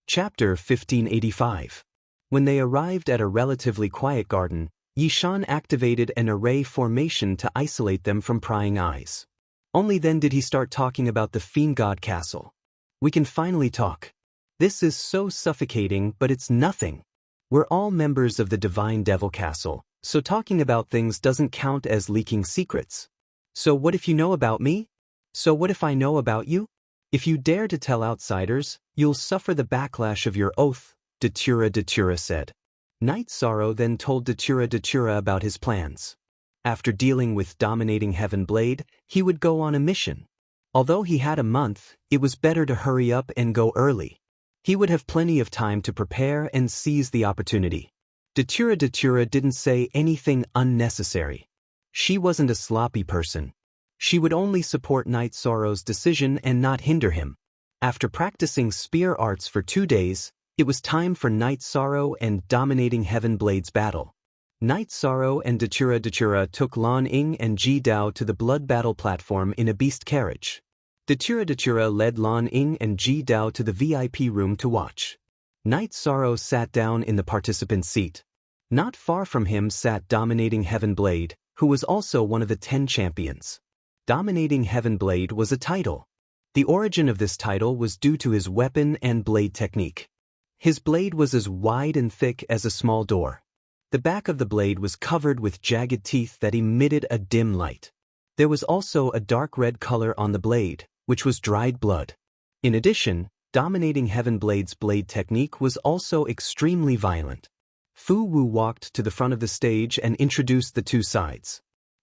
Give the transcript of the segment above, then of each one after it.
Chapter 1585. When they arrived at a relatively quiet garden, Yishan activated an array formation to isolate them from prying eyes. Only then did he start talking about the Fiend God Castle. We can finally talk. This is so suffocating, but it's nothing. We're all members of the Divine Devil Castle, so talking about things doesn't count as leaking secrets. So what if you know about me? So what if I know about you? If you dare to tell outsiders, you'll suffer the backlash of your oath, Datura said. Night Sorrow then told Datura about his plans. After dealing with dominating Heaven Blade, he would go on a mission. Although he had a month, it was better to hurry up and go early. He would have plenty of time to prepare and seize the opportunity. Datura didn't say anything unnecessary. She wasn't a sloppy person. She would only support Night Sorrow's decision and not hinder him. After practicing spear arts for 2 days, it was time for Night Sorrow and Dominating Heaven Blade's battle. Night Sorrow and Datura took Lan Ying and Ji Dao to the blood battle platform in a beast carriage. Datura led Lan Ying and Ji Dao to the VIP room to watch. Night Sorrow sat down in the participant seat. Not far from him sat Dominating Heaven Blade, who was also one of the 10 champions. Dominating Heaven Blade was a title. The origin of this title was due to his weapon and blade technique. His blade was as wide and thick as a small door. The back of the blade was covered with jagged teeth that emitted a dim light. There was also a dark red color on the blade, which was dried blood. In addition, Dominating Heaven Blade's blade technique was also extremely violent. Fu Wu walked to the front of the stage and introduced the two sides.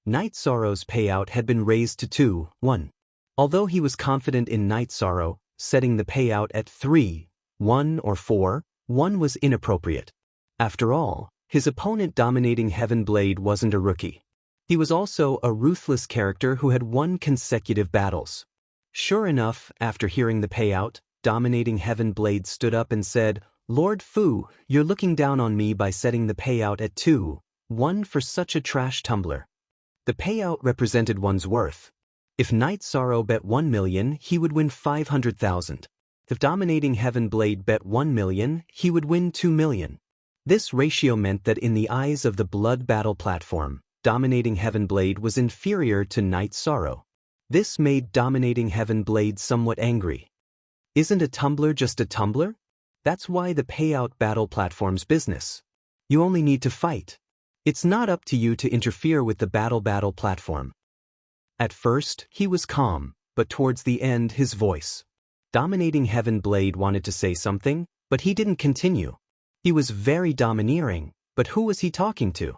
Night Sorrow's payout had been raised to 2-1. Although he was confident in Night Sorrow, setting the payout at 3-1 or 4-1 was inappropriate. After all, his opponent Dominating Heaven Blade wasn't a rookie. He was also a ruthless character who had won consecutive battles. Sure enough, after hearing the payout, Dominating Heaven Blade stood up and said, "Lord Fu, you're looking down on me by setting the payout at 2-1 for such a trash tumbler." The payout represented one's worth. If Night Sorrow bet 1 million, he would win 500,000. If Dominating Heaven Blade bet 1 million, he would win 2 million. This ratio meant that in the eyes of the blood battle platform, Dominating Heaven Blade was inferior to Night Sorrow. This made Dominating Heaven Blade somewhat angry. Isn't a tumbler just a tumbler? That's why the payout battle platform's business. You only need to fight. It's not up to you to interfere with the battle platform. At first, he was calm, but towards the end his voice. Dominating Heaven Blade wanted to say something, but he didn't continue. He was very domineering, but who was he talking to?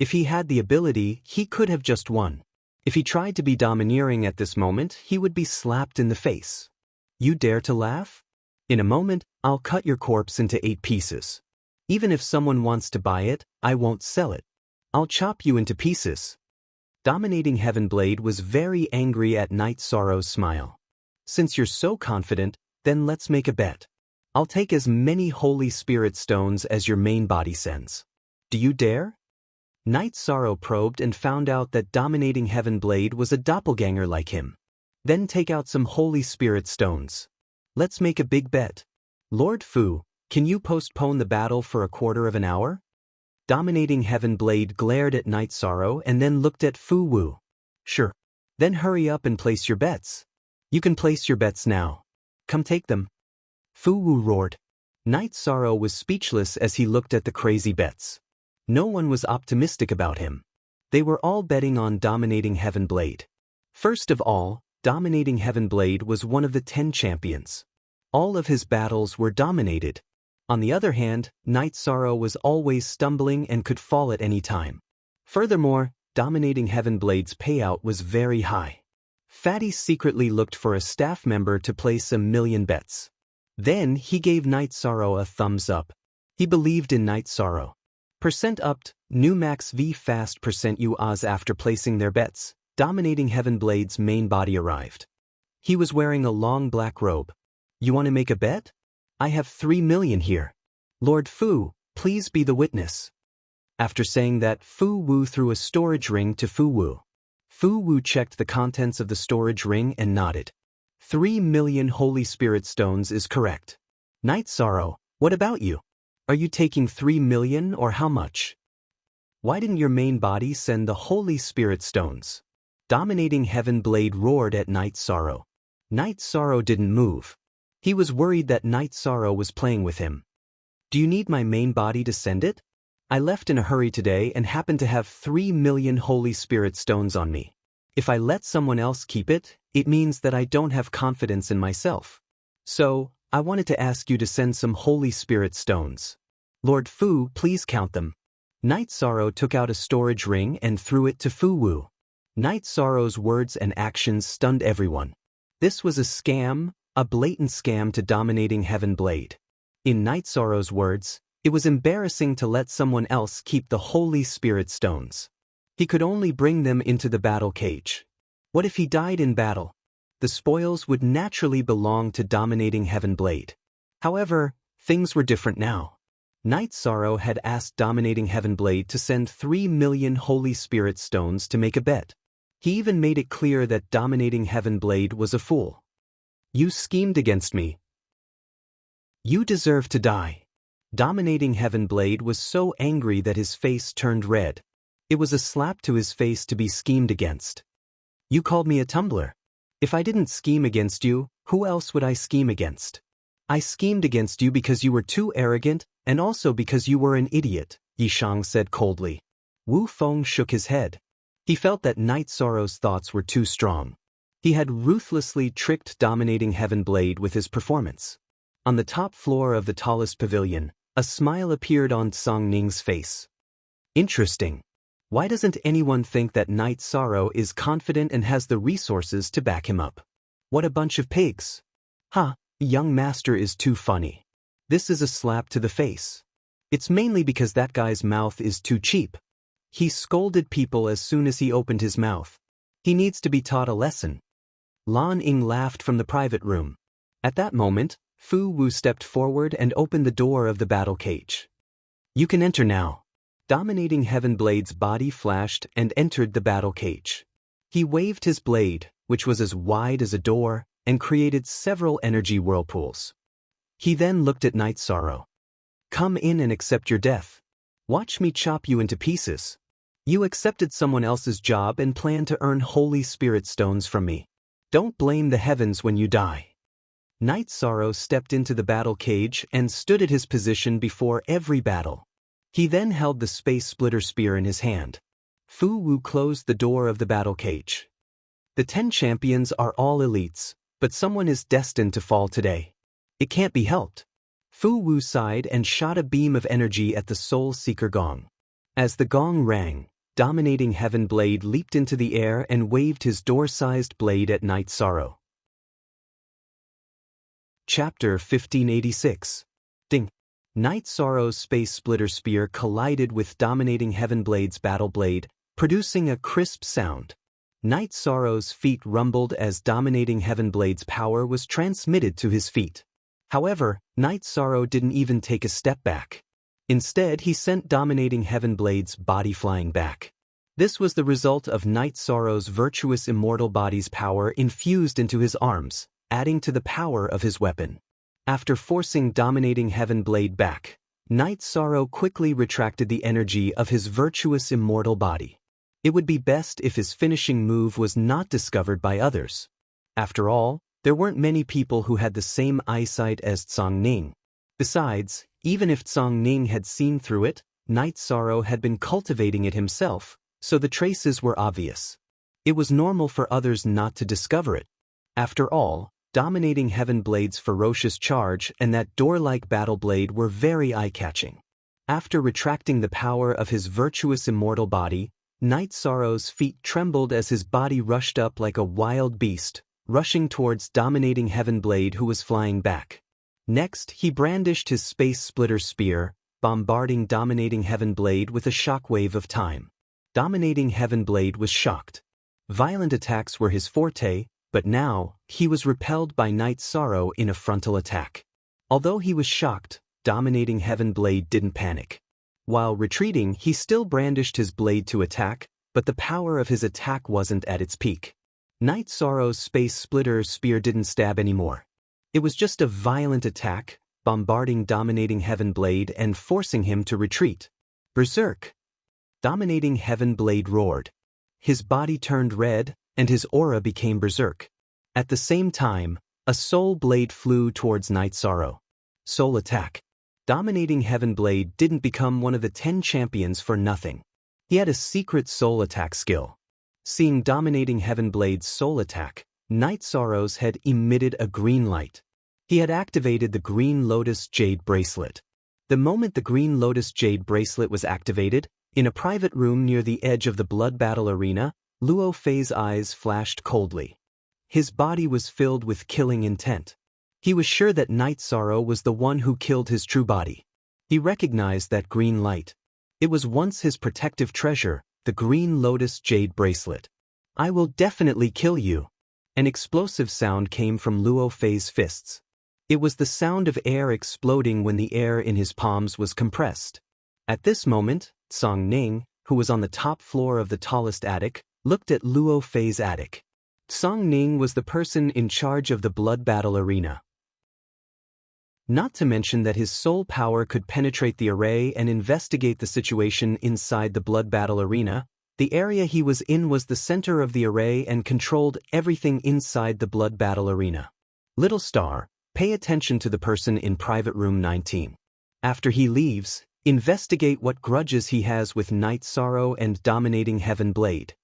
If he had the ability, he could have just won. If he tried to be domineering at this moment, he would be slapped in the face. You dare to laugh? In a moment, I'll cut your corpse into 8 pieces. Even if someone wants to buy it, I won't sell it. I'll chop you into pieces. Dominating Heaven Blade was very angry at Night Sorrow's smile. Since you're so confident, then let's make a bet. I'll take as many Holy Spirit stones as your main body sends. Do you dare? Night Sorrow probed and found out that Dominating Heaven Blade was a doppelganger like him. Then take out some Holy Spirit stones. Let's make a big bet. Lord Fu, can you postpone the battle for a quarter of an hour? Dominating Heaven Blade glared at Night Sorrow and then looked at Fu Wu. Sure. Then hurry up and place your bets. You can place your bets now. Come take them. Fu Wu roared. Night Sorrow was speechless as he looked at the crazy bets. No one was optimistic about him. They were all betting on Dominating Heaven Blade. First of all, Dominating Heaven Blade was one of the 10 champions. All of his battles were dominated. On the other hand, Night Sorrow was always stumbling and could fall at any time. Furthermore, Dominating Heaven Blade's payout was very high. Fatty secretly looked for a staff member to place 1 million bets. Then he gave Night Sorrow a thumbs up. He believed in Night Sorrow. Percent upped, new max V fast percent UAs. After placing their bets, Dominating Heaven Blade's main body arrived. He was wearing a long black robe. You want to make a bet? I have 3 million here. Lord Fu, please be the witness. After saying that, Fu Wu threw a storage ring to Fu Wu. Fu Wu checked the contents of the storage ring and nodded. 3,000,000 Holy Spirit stones is correct. Night Sorrow, what about you? Are you taking 3,000,000 or how much? Why didn't your main body send the Holy Spirit stones? Dominating Heaven Blade roared at Night Sorrow. Night Sorrow didn't move. He was worried that Night Sorrow was playing with him. Do you need my main body to send it? I left in a hurry today and happened to have 3,000,000 Holy Spirit stones on me. If I let someone else keep it, it means that I don't have confidence in myself. So, I wanted to ask you to send some Holy Spirit stones. Lord Fu, please count them. Night Sorrow took out a storage ring and threw it to Fu Wu. Night Sorrow's words and actions stunned everyone. This was a scam, a blatant scam to dominating Heaven Blade. In Night Sorrow's words, it was embarrassing to let someone else keep the Holy Spirit stones. He could only bring them into the battle cage. What if he died in battle? The spoils would naturally belong to dominating Heaven Blade. However, things were different now. Night Sorrow had asked dominating Heaven Blade to send 3,000,000 Holy Spirit stones to make a bet. He even made it clear that dominating Heaven Blade was a fool. You schemed against me. You deserve to die. Dominating Heaven Blade was so angry that his face turned red. It was a slap to his face to be schemed against. You called me a tumbler. If I didn't scheme against you, who else would I scheme against? I schemed against you because you were too arrogant, and also because you were an idiot, Yishang said coldly. Wu Feng shook his head. He felt that Night Sorrow's thoughts were too strong. He had ruthlessly tricked dominating Heaven Blade with his performance. On the top floor of the tallest pavilion, a smile appeared on Song Ning's face. Interesting. Why doesn't anyone think that Night Sorrow is confident and has the resources to back him up? What a bunch of pigs. Ha, young master is too funny. This is a slap to the face. It's mainly because that guy's mouth is too cheap. He scolded people as soon as he opened his mouth. He needs to be taught a lesson. Lan Ying laughed from the private room. At that moment, Fu Wu stepped forward and opened the door of the battle cage. You can enter now. Dominating Heaven Blade's body flashed and entered the battle cage. He waved his blade, which was as wide as a door, and created several energy whirlpools. He then looked at Night Sorrow. Come in and accept your death. Watch me chop you into pieces. You accepted someone else's job and plan to earn Holy Spirit stones from me. Don't blame the heavens when you die. Night Sorrow stepped into the battle cage and stood at his position before every battle. He then held the Space Splitter Spear in his hand. Fu Wu closed the door of the battle cage. The 10 champions are all elites, but someone is destined to fall today. It can't be helped. Fu Wu sighed and shot a beam of energy at the Soul Seeker gong. As the gong rang, dominating Heaven Blade leaped into the air and waved his door-sized blade at Night Sorrow. Chapter 1586. Ding. Night Sorrow's Space Splitter Spear collided with dominating Heaven Blade's battle blade, producing a crisp sound. Night Sorrow's feet rumbled as dominating Heaven Blade's power was transmitted to his feet. However, Night Sorrow didn't even take a step back. Instead, he sent dominating Heaven Blade's body flying back. This was the result of Night Sorrow's virtuous immortal body's power infused into his arms, adding to the power of his weapon. After forcing dominating Heaven Blade back, Night Sorrow quickly retracted the energy of his virtuous immortal body. It would be best if his finishing move was not discovered by others. After all, there weren't many people who had the same eyesight as Song Ning. Besides, even if Song Ning had seen through it, Night Sorrow had been cultivating it himself, so the traces were obvious. It was normal for others not to discover it. After all, dominating Heaven Blade's ferocious charge and that door-like battle blade were very eye-catching. After retracting the power of his virtuous immortal body, Night Sorrow's feet trembled as his body rushed up like a wild beast, rushing towards dominating Heaven Blade who was flying back. Next, he brandished his Space Splitter Spear, bombarding dominating Heaven Blade with a shockwave of time. Dominating Heaven Blade was shocked. Violent attacks were his forte, but now, he was repelled by Night Sorrow in a frontal attack. Although he was shocked, dominating Heaven Blade didn't panic. While retreating, he still brandished his blade to attack, but the power of his attack wasn't at its peak. Night Sorrow's Space Splitter spear didn't stab anymore. It was just a violent attack, bombarding Dominating Heaven Blade and forcing him to retreat. Berserk! Dominating Heaven Blade roared. His body turned red, and his aura became berserk. At the same time, a soul blade flew towards Night Sorrow. Soul attack. Dominating Heaven Blade didn't become one of the 10 champions for nothing. He had a secret soul attack skill. Seeing Dominating Heaven Blade's soul attack, Night Sorrow's head emitted a green light. He had activated the Green Lotus Jade Bracelet. The moment the Green Lotus Jade Bracelet was activated, in a private room near the edge of the blood battle arena, Luo Fei's eyes flashed coldly. His body was filled with killing intent. He was sure that Night Sorrow was the one who killed his true body. He recognized that green light. It was once his protective treasure, the Green Lotus Jade Bracelet. "I will definitely kill you." An explosive sound came from Luo Fei's fists. It was the sound of air exploding when the air in his palms was compressed. At this moment, Song Ning, who was on the top floor of the tallest attic, looked at Luo Fei's attic. Song Ning was the person in charge of the blood battle arena. Not to mention that his soul power could penetrate the array and investigate the situation inside the blood battle arena. The area he was in was the center of the array and controlled everything inside the blood battle arena. Little Star, pay attention to the person in private room 19. After he leaves, investigate what grudges he has with Night Sorrow and Dominating Heaven Blade.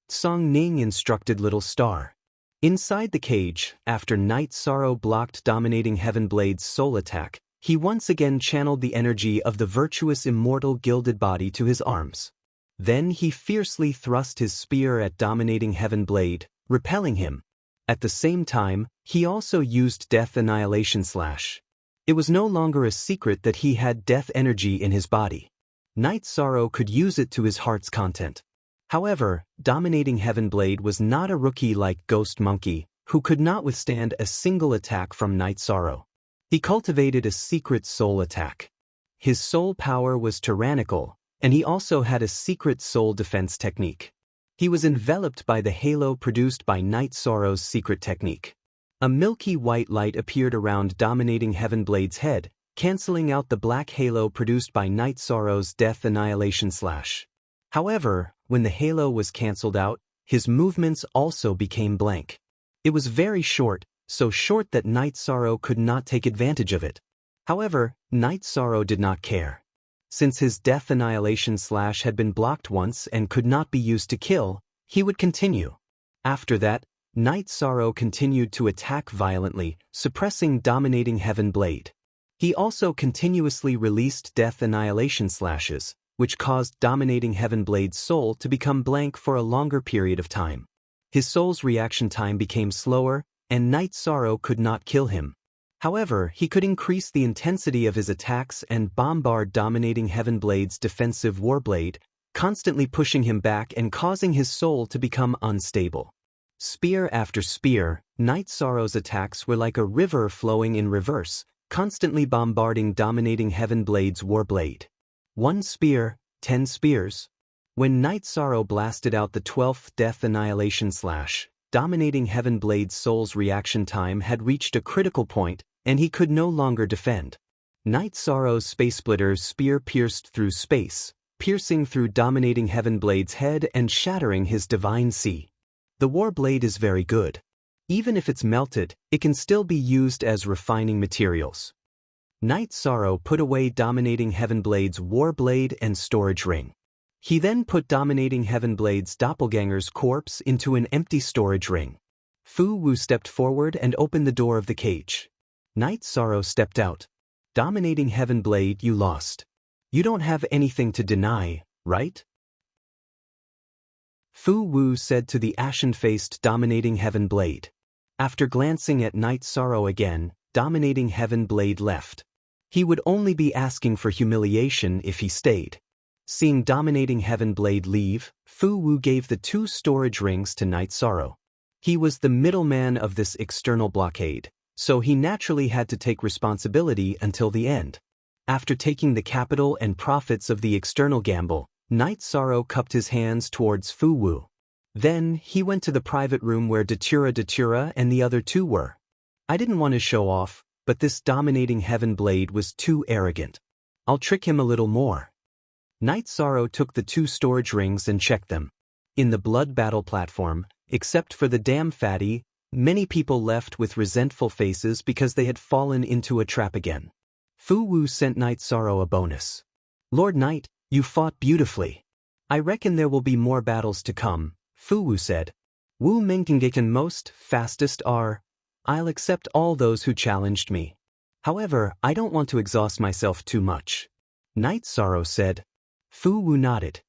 Song Ning instructed Little Star. Inside the cage, after Night Sorrow blocked Dominating Heaven Blade's soul attack, he once again channeled the energy of the virtuous immortal gilded body to his arms. Then he fiercely thrust his spear at Dominating Heaven Blade, repelling him. At the same time, he also used Death Annihilation Slash. It was no longer a secret that he had death energy in his body. Night Sorrow could use it to his heart's content. However, Dominating Heaven Blade was not a rookie like Ghost Monkey, who could not withstand a single attack from Night Sorrow. He cultivated a secret soul attack. His soul power was tyrannical, and he also had a secret soul defense technique. He was enveloped by the halo produced by Night Sorrow's secret technique. A milky white light appeared around Dominating Heaven Blade's head, canceling out the black halo produced by Night Sorrow's Death Annihilation Slash. However, when the halo was cancelled out, his movements also became blank. It was very short, so short that Night Sorrow could not take advantage of it. However, Night Sorrow did not care. Since his Death Annihilation Slash had been blocked once and could not be used to kill, he would continue. After that, Night Sorrow continued to attack violently, suppressing Dominating Heaven Blade. He also continuously released Death Annihilation Slashes, which caused Dominating Heaven Blade's soul to become blank for a longer period of time. His soul's reaction time became slower, and Night Sorrow could not kill him. However, he could increase the intensity of his attacks and bombard Dominating Heaven Blade's defensive Warblade, constantly pushing him back and causing his soul to become unstable. Spear after spear, Night Sorrow's attacks were like a river flowing in reverse, constantly bombarding Dominating Heaven Blade's Warblade. 1 spear, 10 spears. When Night Sorrow blasted out the 12th Death Annihilation Slash, Dominating Heaven Blade's soul's reaction time had reached a critical point, and he could no longer defend. Night Sorrow's Space Splitter's spear pierced through space, piercing through Dominating Heaven Blade's head and shattering his Divine Sea. The Warblade is very good. Even if it's melted, it can still be used as refining materials. Night Sorrow put away Dominating Heaven Blade's Warblade and storage ring. He then put Dominating Heaven Blade's doppelganger's corpse into an empty storage ring. Fu Wu stepped forward and opened the door of the cage. Night Sorrow stepped out. Dominating Heaven Blade, you lost. You don't have anything to deny, right? Fu Wu said to the ashen-faced Dominating Heaven Blade. After glancing at Night Sorrow again, Dominating Heaven Blade left. He would only be asking for humiliation if he stayed. Seeing Dominating Heaven Blade leave, Fu Wu gave the 2 storage rings to Night Sorrow. He was the middleman of this external blockade, so he naturally had to take responsibility until the end. After taking the capital and profits of the external gamble, Night Sorrow cupped his hands towards Fu Wu. Then, he went to the private room where Datura and the other two were. I didn't want to show off, but this dominating heaven blade was too arrogant. I'll trick him a little more. Night Sorrow took the 2 storage rings and checked them. In the blood battle platform, except for the damn fatty, many people left with resentful faces because they had fallen into a trap again. Fu Wu sent Night Sorrow a bonus. Lord Knight, you fought beautifully. I reckon there will be more battles to come, Fu Wu said. Wu Mingkengaken most fastest are. I'll accept all those who challenged me. However, I don't want to exhaust myself too much. Night Sorrow said. Fu Wu nodded.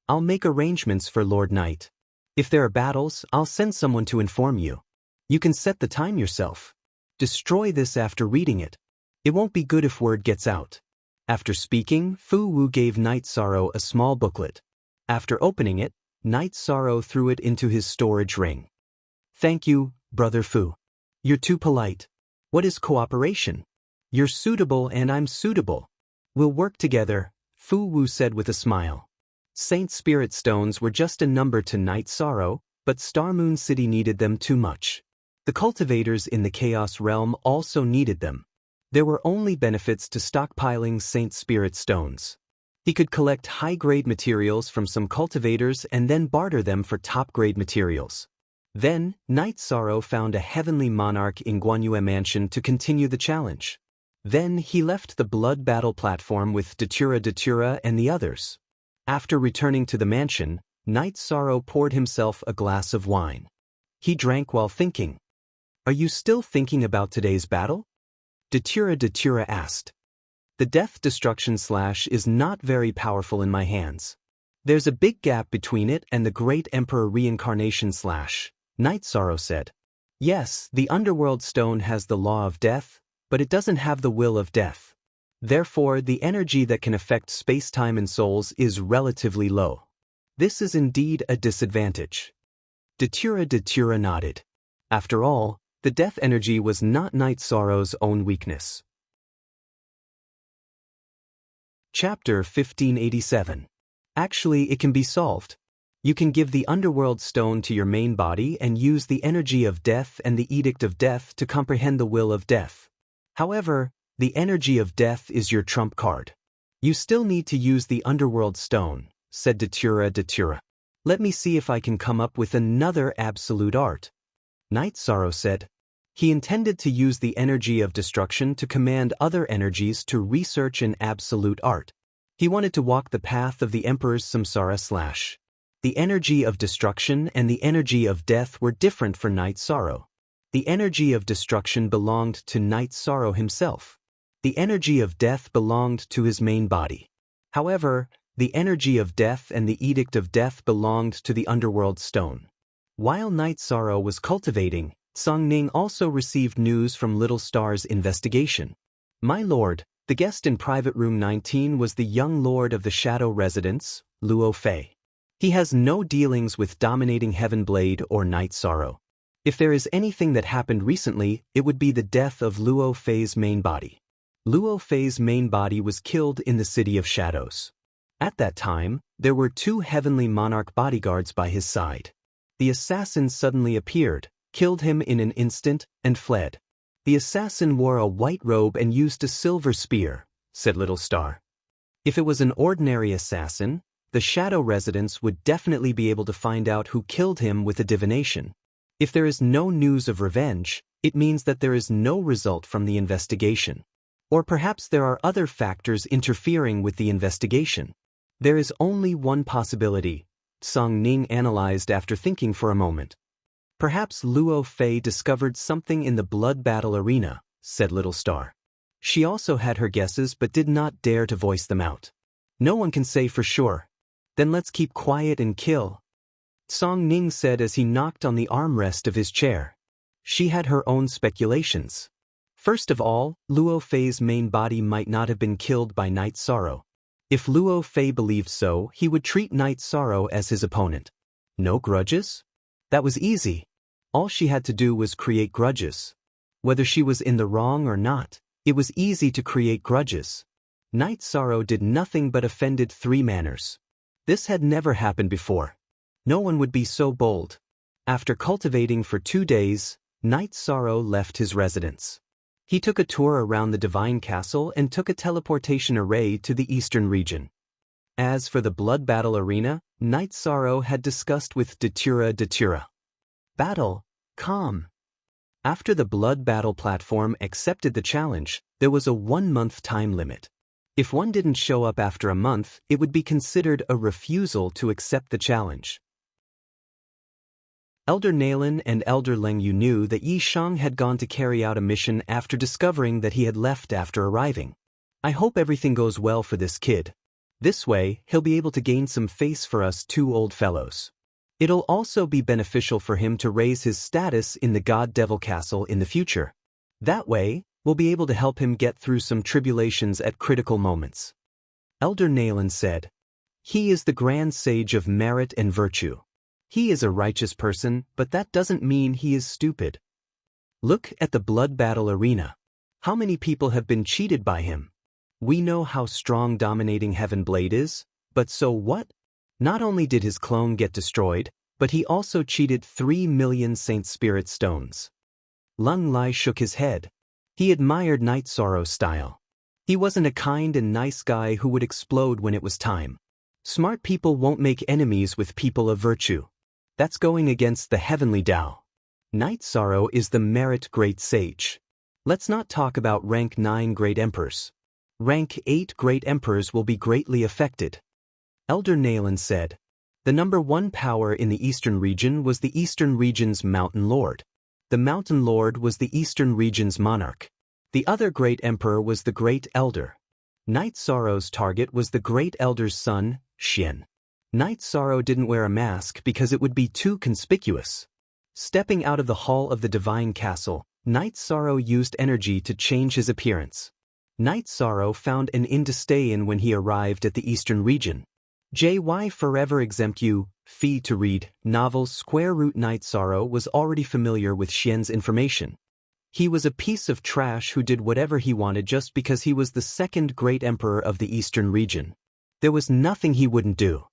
I'll make arrangements for Lord Knight. If there are battles, I'll send someone to inform you. You can set the time yourself. Destroy this after reading it. It won't be good if word gets out. After speaking, Fu Wu gave Night Sorrow a small booklet. After opening it, Night Sorrow threw it into his storage ring. Thank you, Brother Fu. You're too polite. What is cooperation? You're suitable and I'm suitable. We'll work together, Fu Wu said with a smile. Saint Spirit Stones were just a number to Night Sorrow, but Star Moon City needed them too much. The cultivators in the Chaos Realm also needed them. There were only benefits to stockpiling Saint Spirit Stones. He could collect high-grade materials from some cultivators and then barter them for top-grade materials. Then, Night Sorrow found a heavenly monarch in Guanyue Mansion to continue the challenge. Then he left the blood battle platform with Datura and the others. After returning to the mansion, Night Sorrow poured himself a glass of wine. He drank while thinking. Are you still thinking about today's battle? Datura asked. The death destruction slash is not very powerful in my hands. There's a big gap between it and the Great Emperor reincarnation slash, Night Sorrow said. Yes, the underworld stone has the law of death, but it doesn't have the will of death. Therefore, the energy that can affect space-time and souls is relatively low. This is indeed a disadvantage. Datura nodded. After all, the death energy was not Night Sorrow's own weakness. Chapter 1587. Actually, it can be solved. You can give the underworld stone to your main body and use the energy of death and the edict of death to comprehend the will of death. However, the energy of death is your trump card. You still need to use the underworld stone, said Datura. Let me see if I can come up with another absolute art. Night Sorrow said. He intended to use the energy of destruction to command other energies to research an absolute art. He wanted to walk the path of the Emperor's samsara slash. The energy of destruction and the energy of death were different for Night Sorrow. The energy of destruction belonged to Night Sorrow himself. The energy of death belonged to his main body. However, the energy of death and the edict of death belonged to the underworld stone. While Night Sorrow was cultivating, Song Ning also received news from Little Star's investigation. My lord, the guest in private room 19 was the young lord of the Shadow Residence, Luo Fei. He has no dealings with dominating Heaven Blade or Night Sorrow. If there is anything that happened recently, it would be the death of Luo Fei's main body. Luo Fei's main body was killed in the City of Shadows. At that time, there were 2 Heavenly Monarch bodyguards by his side. The assassin suddenly appeared, killed him in an instant, and fled. The assassin wore a white robe and used a silver spear, said Little Star. If it was an ordinary assassin, the Shadow Residence would definitely be able to find out who killed him with a divination. If there is no news of revenge, it means that there is no result from the investigation. Or perhaps there are other factors interfering with the investigation. There is only one possibility, Song Ning analyzed after thinking for a moment. Perhaps Luo Fei discovered something in the blood battle arena, said Little Star. She also had her guesses but did not dare to voice them out. No one can say for sure. Then let's keep quiet and kill, Song Ning said as he knocked on the armrest of his chair. She had her own speculations. First of all, Luo Fei's main body might not have been killed by Night Sorrow. If Luo Fei believed so, he would treat Night Sorrow as his opponent. No grudges? That was easy. All she had to do was create grudges. Whether she was in the wrong or not, it was easy to create grudges. Night Sorrow did nothing but offended 3 manners. This had never happened before. No one would be so bold. After cultivating for 2 days, Knight Sorrow left his residence. He took a tour around the divine castle and took a teleportation array to the eastern region. As for the blood battle arena, Knight Sorrow had discussed with Datura. Battle, calm. After the blood battle platform accepted the challenge, there was a 1-month time limit. If one didn't show up after a month, it would be considered a refusal to accept the challenge. Elder Nalen and Elder Leng Yu knew that Yi Shang had gone to carry out a mission after discovering that he had left after arriving. I hope everything goes well for this kid. This way, he'll be able to gain some face for us 2 old fellows. It'll also be beneficial for him to raise his status in the God-Devil Castle in the future. That way, we'll be able to help him get through some tribulations at critical moments. Elder Nalen said, "He is the grand sage of merit and virtue. He is a righteous person, but that doesn't mean he is stupid. Look at the blood battle arena. How many people have been cheated by him? We know how strong dominating Heaven Blade is, but so what? Not only did his clone get destroyed, but he also cheated 3 million Saint Spirit stones." Lung Lai shook his head. He admired Knight Sorrow's style. He wasn't a kind and nice guy who would explode when it was time. Smart people won't make enemies with people of virtue. That's going against the heavenly Tao. Knight Sorrow is the merit great sage. Let's not talk about rank 9 great emperors. Rank 8 great emperors will be greatly affected. Elder Nalen said, the number 1 power in the eastern region was the eastern region's Mountain Lord. The Mountain Lord was the eastern region's monarch. The other great emperor was the great elder. Knight Sorrow's target was the great elder's son, Xian. Knight Sorrow didn't wear a mask because it would be too conspicuous. Stepping out of the hall of the divine castle, Knight Sorrow used energy to change his appearance. Knight Sorrow found an inn to stay in when he arrived at the eastern region. JY Forever Exempt U, fee to read, novels Square Root. Knight Sorrow was already familiar with Xian's information. He was a piece of trash who did whatever he wanted just because he was the 2nd great emperor of the eastern region. There was nothing he wouldn't do.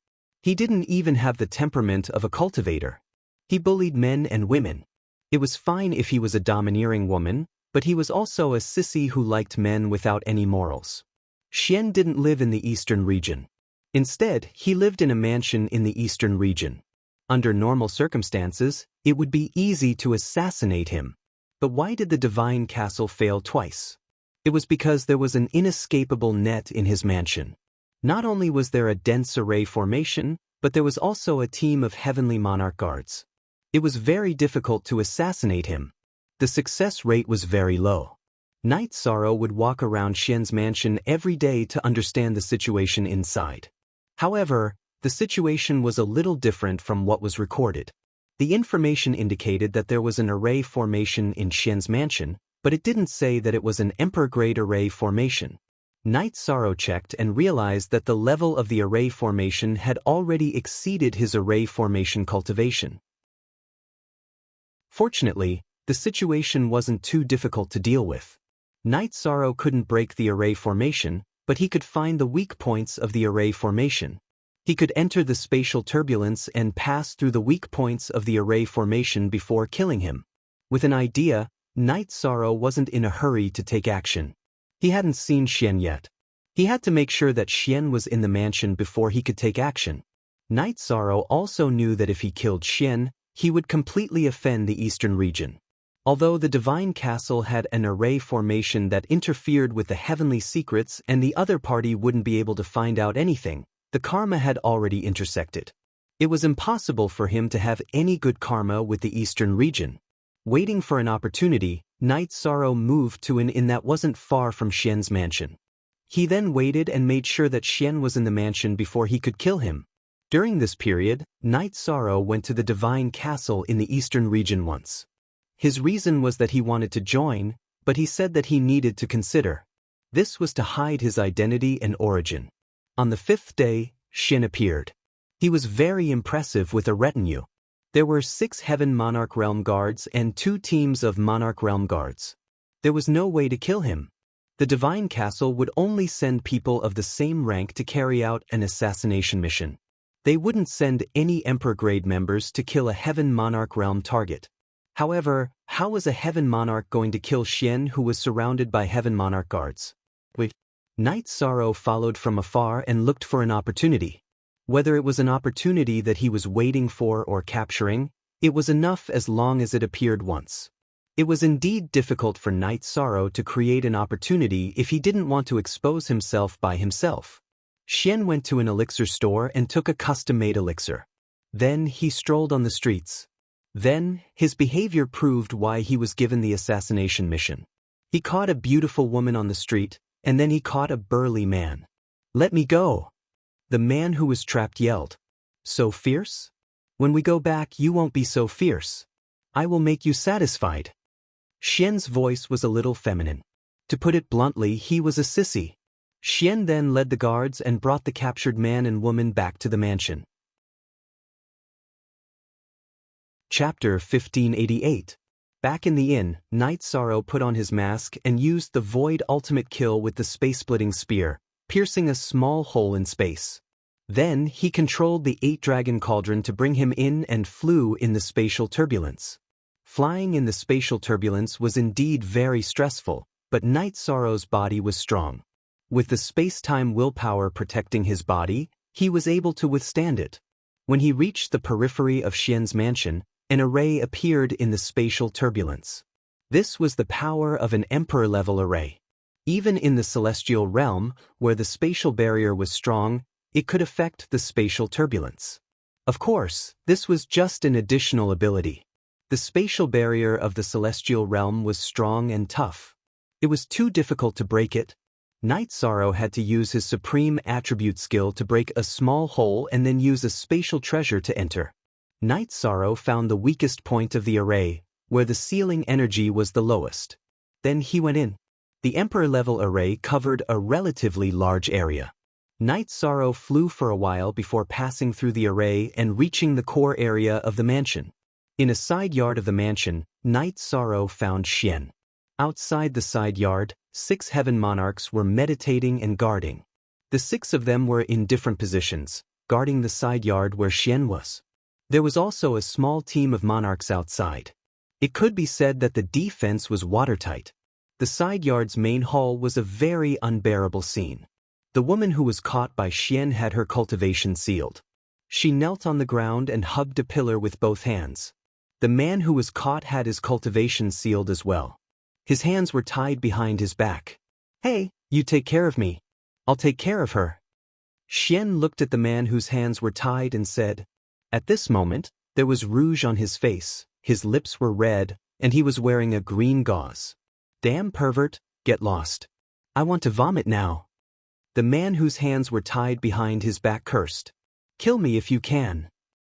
He didn't even have the temperament of a cultivator. He bullied men and women. It was fine if he was a domineering woman, but he was also a sissy who liked men without any morals. Xian didn't live in the eastern region. Instead, he lived in a mansion in the eastern region. Under normal circumstances, it would be easy to assassinate him. But why did the divine castle fail twice? It was because there was an inescapable net in his mansion. Not only was there a dense array formation, but there was also a team of heavenly monarch guards. It was very difficult to assassinate him. The success rate was very low. Knight Sorrow would walk around Xian's mansion every day to understand the situation inside. However, the situation was a little different from what was recorded. The information indicated that there was an array formation in Xian's mansion, but it didn't say that it was an emperor-grade array formation. Knight Sorrow checked and realized that the level of the array formation had already exceeded his array formation cultivation. Fortunately, the situation wasn't too difficult to deal with. Knight Sorrow couldn't break the array formation, but he could find the weak points of the array formation. He could enter the spatial turbulence and pass through the weak points of the array formation before killing him. With an idea, Knight Sorrow wasn't in a hurry to take action. He hadn't seen Xian yet. He had to make sure that Xian was in the mansion before he could take action. Knight Sorrow also knew that if he killed Xian, he would completely offend the eastern region. Although the divine castle had an array formation that interfered with the heavenly secrets and the other party wouldn't be able to find out anything, the karma had already intersected. It was impossible for him to have any good karma with the eastern region. Waiting for an opportunity, Knight Sorrow moved to an inn that wasn't far from Xian's mansion. He then waited and made sure that Xian was in the mansion before he could kill him. During this period, Knight Sorrow went to the divine castle in the eastern region once. His reason was that he wanted to join, but he said that he needed to consider. This was to hide his identity and origin. On the 5th day, Xian appeared. He was very impressive with a retinue. There were 6 Heaven Monarch Realm Guards and 2 teams of Monarch Realm Guards. There was no way to kill him. The divine castle would only send people of the same rank to carry out an assassination mission. They wouldn't send any Emperor-grade members to kill a Heaven Monarch realm target. However, how was a Heaven Monarch going to kill Xian, who was surrounded by Heaven Monarch guards? Wait. Knight Sorrow followed from afar and looked for an opportunity. Whether it was an opportunity that he was waiting for or capturing, it was enough as long as it appeared once. It was indeed difficult for Knight Sorrow to create an opportunity if he didn't want to expose himself by himself. Xian went to an elixir store and took a custom-made elixir. Then he strolled on the streets. Then, his behavior proved why he was given the assassination mission. He caught a beautiful woman on the street, and then he caught a burly man. "Let me go!" The man who was trapped yelled. "So fierce? When we go back you won't be so fierce. I will make you satisfied." Xian's voice was a little feminine. To put it bluntly, he was a sissy. Xian then led the guards and brought the captured man and woman back to the mansion. Chapter 1588. Back in the inn, Knight Sorrow put on his mask and used the Void Ultimate Kill with the space-splitting spear, piercing a small hole in space. Then he controlled the 8-dragon cauldron to bring him in and flew in the spatial turbulence. Flying in the spatial turbulence was indeed very stressful, but Knight Sorrow's body was strong. With the space-time willpower protecting his body, he was able to withstand it. When he reached the periphery of Xian's mansion, an array appeared in the spatial turbulence. This was the power of an Emperor-level array. Even in the celestial realm, where the spatial barrier was strong, it could affect the spatial turbulence. Of course, this was just an additional ability. The spatial barrier of the celestial realm was strong and tough. It was too difficult to break it. Knight Sorrow had to use his supreme attribute skill to break a small hole and then use a spatial treasure to enter. Knight Sorrow found the weakest point of the array, where the ceiling energy was the lowest. Then he went in. The Emperor-level array covered a relatively large area. Knight Sorrow flew for a while before passing through the array and reaching the core area of the mansion. In a side yard of the mansion, Knight Sorrow found Xian. Outside the side yard, 6 Heaven Monarchs were meditating and guarding. The 6 of them were in different positions, guarding the side yard where Xian was. There was also a small team of monarchs outside. It could be said that the defense was watertight. The side yard's main hall was a very unbearable scene. The woman who was caught by Xian had her cultivation sealed. She knelt on the ground and hugged a pillar with both hands. The man who was caught had his cultivation sealed as well. His hands were tied behind his back. "Hey, you take care of me. I'll take care of her." Xian looked at the man whose hands were tied and said. At this moment, there was rouge on his face, his lips were red, and he was wearing a green gauze. "Damn pervert, get lost. I want to vomit now." The man whose hands were tied behind his back cursed. "Kill me if you can."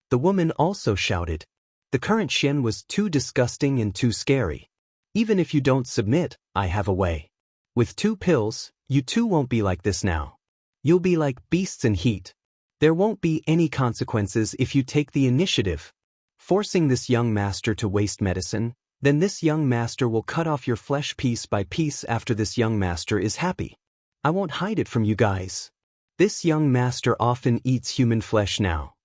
The woman also shouted. The current Xian was too disgusting and too scary. "Even if you don't submit, I have a way. With 2 pills, you too won't be like this now. You'll be like beasts in heat. There won't be any consequences if you take the initiative. Forcing this young master to waste medicine, then this young master will cut off your flesh piece by piece after this young master is happy. I won't hide it from you guys. This young master often eats human flesh now.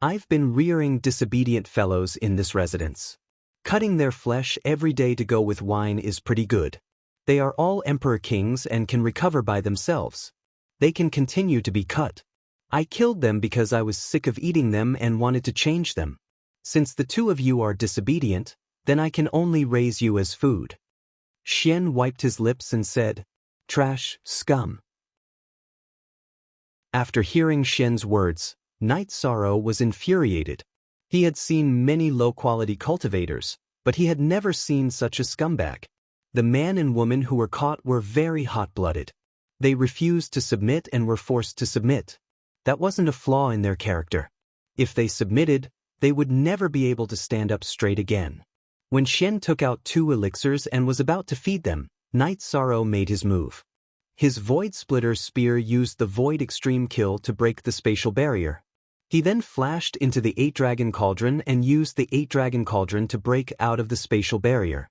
I've been rearing disobedient fellows in this residence. Cutting their flesh every day to go with wine is pretty good. They are all Emperor Kings and can recover by themselves. They can continue to be cut. I killed them because I was sick of eating them and wanted to change them. Since the 2 of you are disobedient, then I can only raise you as food." Xian wiped his lips and said, "Trash, scum." After hearing Xian's words, Knight Sorrow was infuriated. He had seen many low-quality cultivators, but he had never seen such a scumbag. The man and woman who were caught were very hot-blooded. They refused to submit and were forced to submit. That wasn't a flaw in their character. If they submitted, they would never be able to stand up straight again. When Xian took out 2 elixirs and was about to feed them, Knight Sorrow made his move. His Void Splitter spear used the Void Extreme Kill to break the spatial barrier. He then flashed into the 8-dragon cauldron and used the 8-dragon cauldron to break out of the spatial barrier.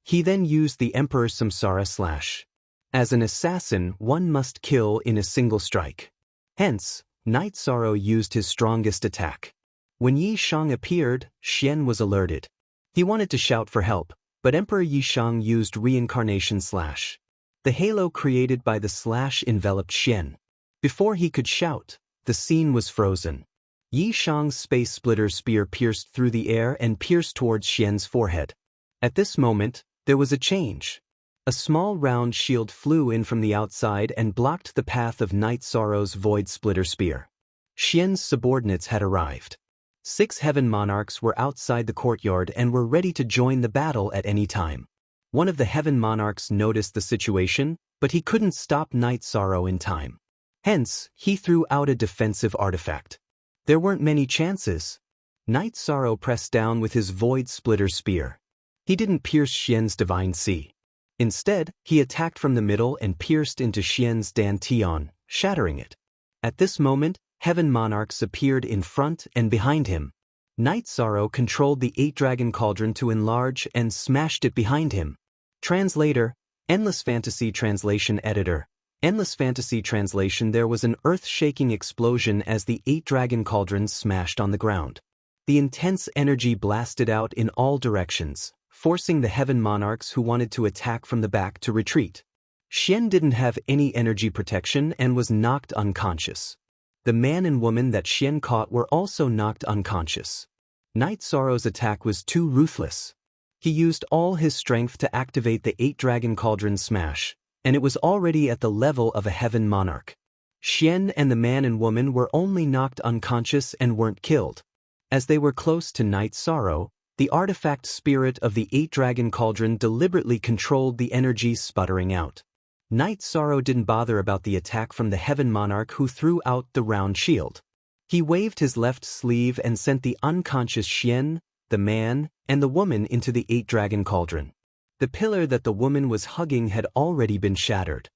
He then used the Emperor Samsara Slash. As an assassin, one must kill in a single strike. Hence, Night Sorrow used his strongest attack. When Yi Shang appeared, Xian was alerted. He wanted to shout for help, but Emperor Yi Shang used Reincarnation Slash. The halo created by the slash enveloped Xian. Before he could shout, the scene was frozen. Yi Shang's Space Splitter Spear pierced through the air and pierced towards Xian's forehead. At this moment, there was a change. A small round shield flew in from the outside and blocked the path of Night Sorrow's Void Splitter Spear. Xian's subordinates had arrived. 6 heaven monarchs were outside the courtyard and were ready to join the battle at any time. One of the heaven monarchs noticed the situation, but he couldn't stop Night Sorrow in time. Hence, he threw out a defensive artifact. There weren't many chances. Night Sorrow pressed down with his Void Splitter Spear. He didn't pierce Xian's Divine Sea. Instead, he attacked from the middle and pierced into Xian's Dantian, shattering it. At this moment, heaven monarchs appeared in front and behind him. Night Sorrow controlled the 8-dragon cauldron to enlarge and smashed it behind him. Translator, Endless Fantasy Translation Editor. Endless Fantasy Translation. There was an earth-shaking explosion as the 8-dragon cauldrons smashed on the ground. The intense energy blasted out in all directions, forcing the heaven monarchs who wanted to attack from the back to retreat. Xian didn't have any energy protection and was knocked unconscious. The man and woman that Xian caught were also knocked unconscious. Night Sorrow's attack was too ruthless. He used all his strength to activate the 8-dragon cauldron smash, and it was already at the level of a heaven monarch. Xian and the man and woman were only knocked unconscious and weren't killed. As they were close to Night Sorrow, the artifact spirit of the 8-dragon cauldron deliberately controlled the energy sputtering out. Night Sorrow didn't bother about the attack from the heaven monarch who threw out the round shield. He waved his left sleeve and sent the unconscious Xian, the man, and the woman into the 8-dragon cauldron. The pillar that the woman was hugging had already been shattered.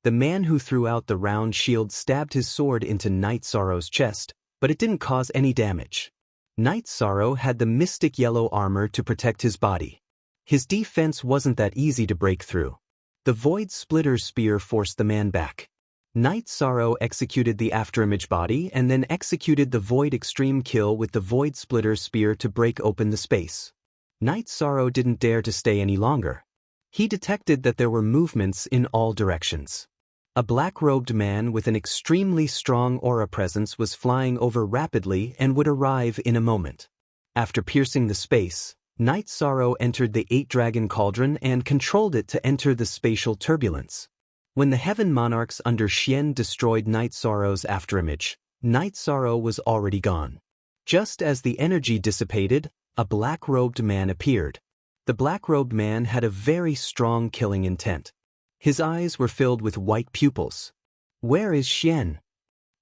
The man who threw out the round shield stabbed his sword into Night Sorrow's chest, but it didn't cause any damage. Night Sorrow had the mystic yellow armor to protect his body. His defense wasn't that easy to break through. The Void Splitter Spear forced the man back. Night Sorrow executed the afterimage body and then executed the Void Extreme Kill with the Void Splitter Spear to break open the space. Night Sorrow didn't dare to stay any longer. He detected that there were movements in all directions. A black-robed man with an extremely strong aura presence was flying over rapidly and would arrive in a moment. After piercing the space, Night Sorrow entered the 8-dragon cauldron and controlled it to enter the spatial turbulence. When the heaven monarchs under Xian destroyed Night Sorrow's afterimage, Night Sorrow was already gone. Just as the energy dissipated, a black-robed man appeared. The black-robed man had a very strong killing intent. His eyes were filled with white pupils. "Where is Xian?"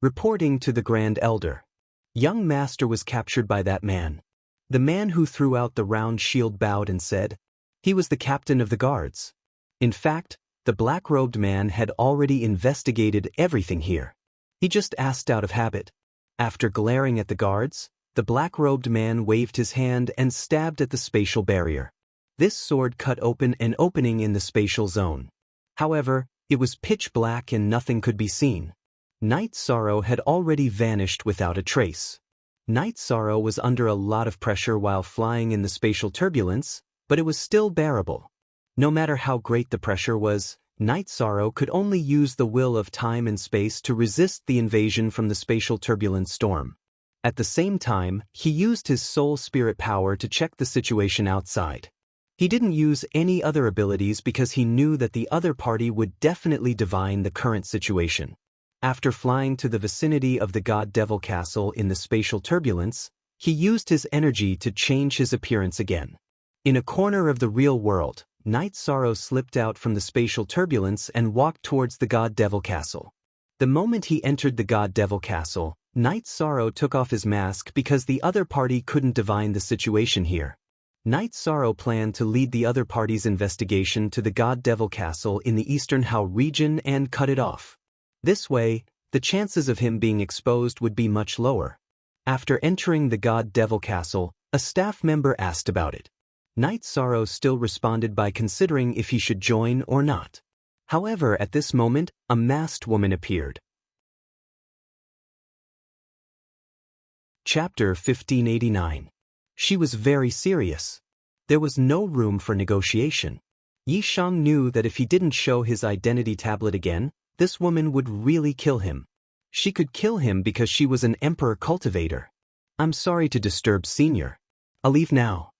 Reporting to the Grand Elder. Young Master was captured by that man. The man who threw out the round shield bowed and said, he was the captain of the guards. In fact, the black-robed man had already investigated everything here. He just asked out of habit. After glaring at the guards, the black-robed man waved his hand and stabbed at the spatial barrier. This sword cut open an opening in the spatial zone. However, it was pitch black and nothing could be seen. Night Sorrow had already vanished without a trace. Night Sorrow was under a lot of pressure while flying in the spatial turbulence, but it was still bearable. No matter how great the pressure was, Night Sorrow could only use the will of time and space to resist the invasion from the spatial turbulence storm. At the same time, he used his soul spirit power to check the situation outside. He didn't use any other abilities because he knew that the other party would definitely divine the current situation. After flying to the vicinity of the God Devil Castle in the spatial turbulence, he used his energy to change his appearance again. In a corner of the real world, Night Sorrow slipped out from the spatial turbulence and walked towards the God Devil Castle. The moment he entered the God Devil Castle, Night Sorrow took off his mask because the other party couldn't divine the situation here. Night Sorrow planned to lead the other party's investigation to the God Devil Castle in the Eastern Hao region and cut it off. This way, the chances of him being exposed would be much lower. After entering the God Devil Castle, a staff member asked about it. Night Sorrow still responded by considering if he should join or not. However, at this moment, a masked woman appeared. Chapter 1589. She was very serious. There was no room for negotiation. Yi Shang knew that if he didn't show his identity tablet again, this woman would really kill him. She could kill him because she was an emperor cultivator. I'm sorry to disturb Senior. I'll leave now.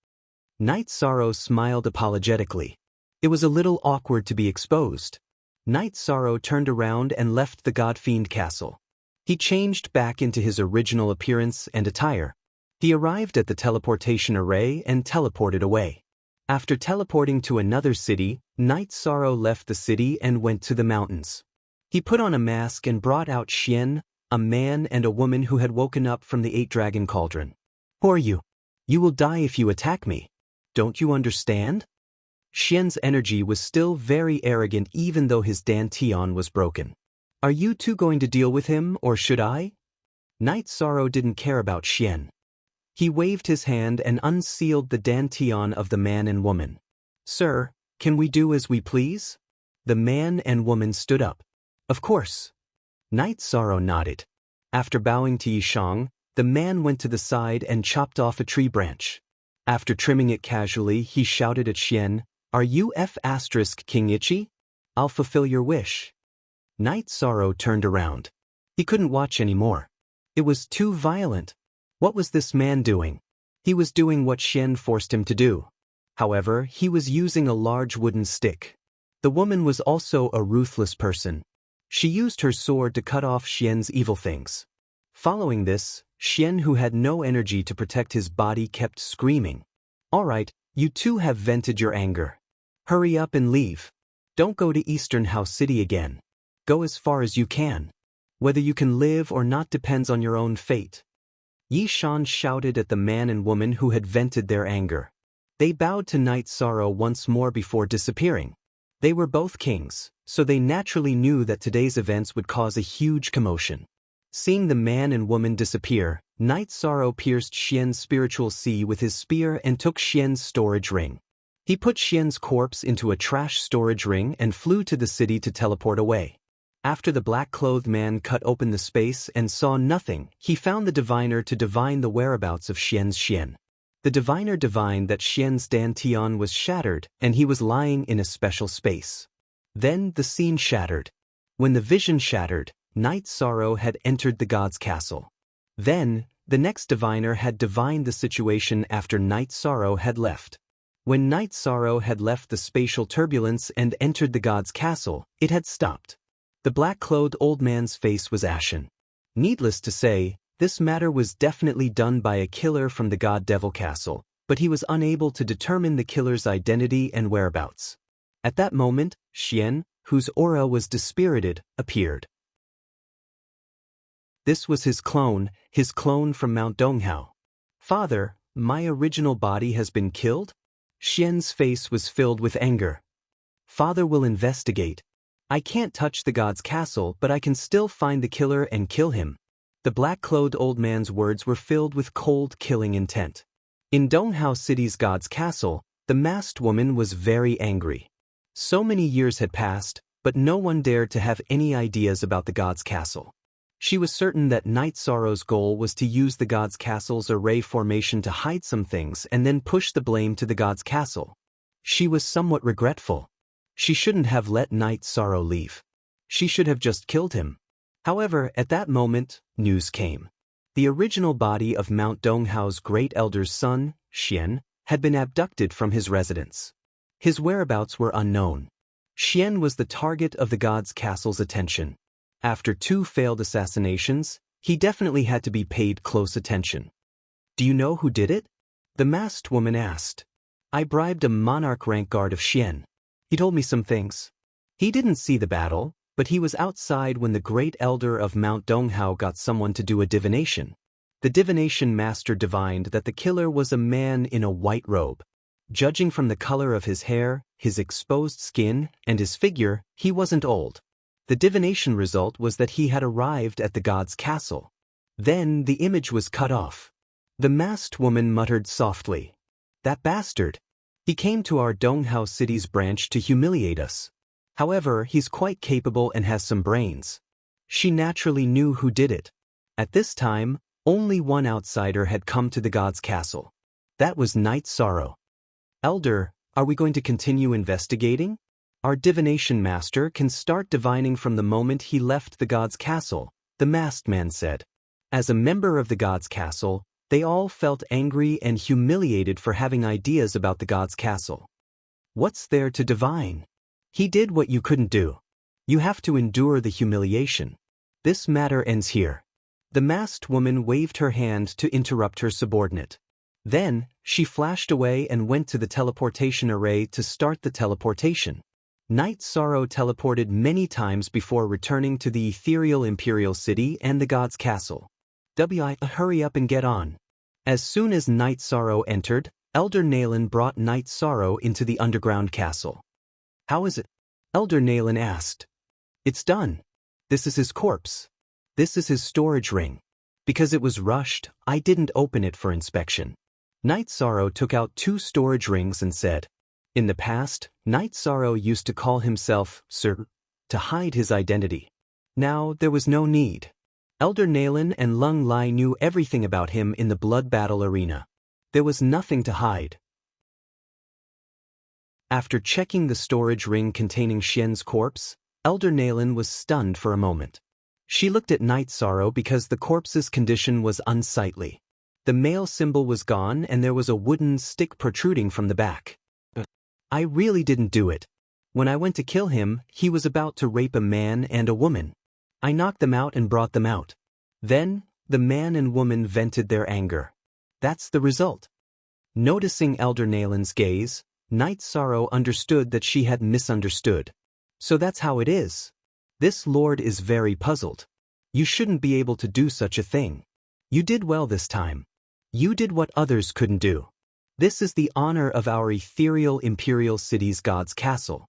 Knight Sorrow smiled apologetically. It was a little awkward to be exposed. Knight Sorrow turned around and left the God-Fiend castle. He changed back into his original appearance and attire. He arrived at the teleportation array and teleported away. After teleporting to another city, Knight Sorrow left the city and went to the mountains. He put on a mask and brought out Xian, a man and a woman who had woken up from the 8-dragon cauldron. Who are you? You will die if you attack me. Don't you understand? Xian's energy was still very arrogant even though his dantian was broken. Are you two going to deal with him, or should I? Knight Sorrow didn't care about Xian. He waved his hand and unsealed the dantian of the man and woman. Sir, can we do as we please? The man and woman stood up. Of course. Knight Sorrow nodded. After bowing to Yi Shang, the man went to the side and chopped off a tree branch. After trimming it casually, he shouted at Xian, Are you King Ichi? I'll fulfill your wish. Knight Sorrow turned around. He couldn't watch anymore. It was too violent. What was this man doing? He was doing what Xian forced him to do. However, he was using a large wooden stick. The woman was also a ruthless person. She used her sword to cut off Xian's evil things. Following this, Xian, who had no energy to protect his body, kept screaming. All right, you two have vented your anger. Hurry up and leave. Don't go to Eastern House City again. Go as far as you can. Whether you can live or not depends on your own fate. Yi Shang shouted at the man and woman who had vented their anger. They bowed to Knight Sorrow once more before disappearing. They were both kings, so they naturally knew that today's events would cause a huge commotion. Seeing the man and woman disappear, Knight Sorrow pierced Xian's spiritual sea with his spear and took Xian's storage ring. He put Xian's corpse into a trash storage ring and flew to the city to teleport away. After the black-clothed man cut open the space and saw nothing, he found the diviner to divine the whereabouts of Xian's Xian. The diviner divined that Xian's dantian was shattered and he was lying in a special space. Then the scene shattered. When the vision shattered, Knight Sorrow had entered the god's castle. Then, the next diviner had divined the situation after Knight Sorrow had left. When Knight Sorrow had left the spatial turbulence and entered the god's castle, it had stopped. The black-clothed old man's face was ashen. Needless to say, this matter was definitely done by a killer from the God-Devil Castle, but he was unable to determine the killer's identity and whereabouts. At that moment, Xian, whose aura was dispirited, appeared. This was his clone from Mount Donghao. Father, my original body has been killed? Xian's face was filled with anger. Father will investigate. I can't touch the god's castle, but I can still find the killer and kill him. The black-clothed old man's words were filled with cold, killing intent. In Donghao City's god's castle, the masked woman was very angry. So many years had passed, but no one dared to have any ideas about the god's castle. She was certain that Knight Sorrow's goal was to use the god's castle's array formation to hide some things and then push the blame to the god's castle. She was somewhat regretful. She shouldn't have let Knight Sorrow leave. She should have just killed him. However, at that moment, news came. The original body of Mount Donghao's great elder's son, Xian, had been abducted from his residence. His whereabouts were unknown. Xian was the target of the god's castle's attention. After 2 failed assassinations, he definitely had to be paid close attention. Do you know who did it? The masked woman asked. I bribed a monarch rank guard of Xian. He told me some things. He didn't see the battle, but he was outside when the great elder of Mount Donghao got someone to do a divination. The divination master divined that the killer was a man in a white robe. Judging from the color of his hair, his exposed skin, and his figure, he wasn't old. The divination result was that he had arrived at the god's castle. Then the image was cut off. The masked woman muttered softly. That bastard. He came to our Donghao City's branch to humiliate us. However, he's quite capable and has some brains. She naturally knew who did it. At this time, Only one outsider had come to the god's castle. That was Night Sorrow. Elder, are we going to continue investigating? Our divination master can start divining from the moment he left the god's castle, the masked man said. As a member of the god's castle, they all felt angry and humiliated for having ideas about the god's castle. What's there to divine? He did what you couldn't do. You have to endure the humiliation. This matter ends here. The masked woman waved her hand to interrupt her subordinate. Then, she flashed away and went to the teleportation array to start the teleportation. Night Sorrow teleported many times before returning to the ethereal imperial city and the god's castle. Hurry up and get on. As soon as Night Sorrow entered, Elder Naylan brought Night Sorrow into the underground castle. How is it? Elder Naylan asked. It's done. This is his corpse. This is his storage ring. Because it was rushed, I didn't open it for inspection. Night Sorrow took out 2 storage rings and said, in the past, Night Sorrow used to call himself Sir to hide his identity. Now there was no need. Elder Naylan and Lung Lai knew everything about him in the blood battle arena. There was nothing to hide. After checking the storage ring containing Xian's corpse, Elder Naylan was stunned for a moment. She looked at Night Sorrow because the corpse's condition was unsightly. The male symbol was gone and there was a wooden stick protruding from the back. I really didn't do it. When I went to kill him, he was about to rape a man and a woman. I knocked them out and brought them out. Then, the man and woman vented their anger. That's the result. Noticing Elder Naylan's gaze, Night Sorrow understood that she had misunderstood. So that's how it is. This lord is very puzzled. You shouldn't be able to do such a thing. You did well this time. You did what others couldn't do. This is the honor of our ethereal imperial city's god's castle.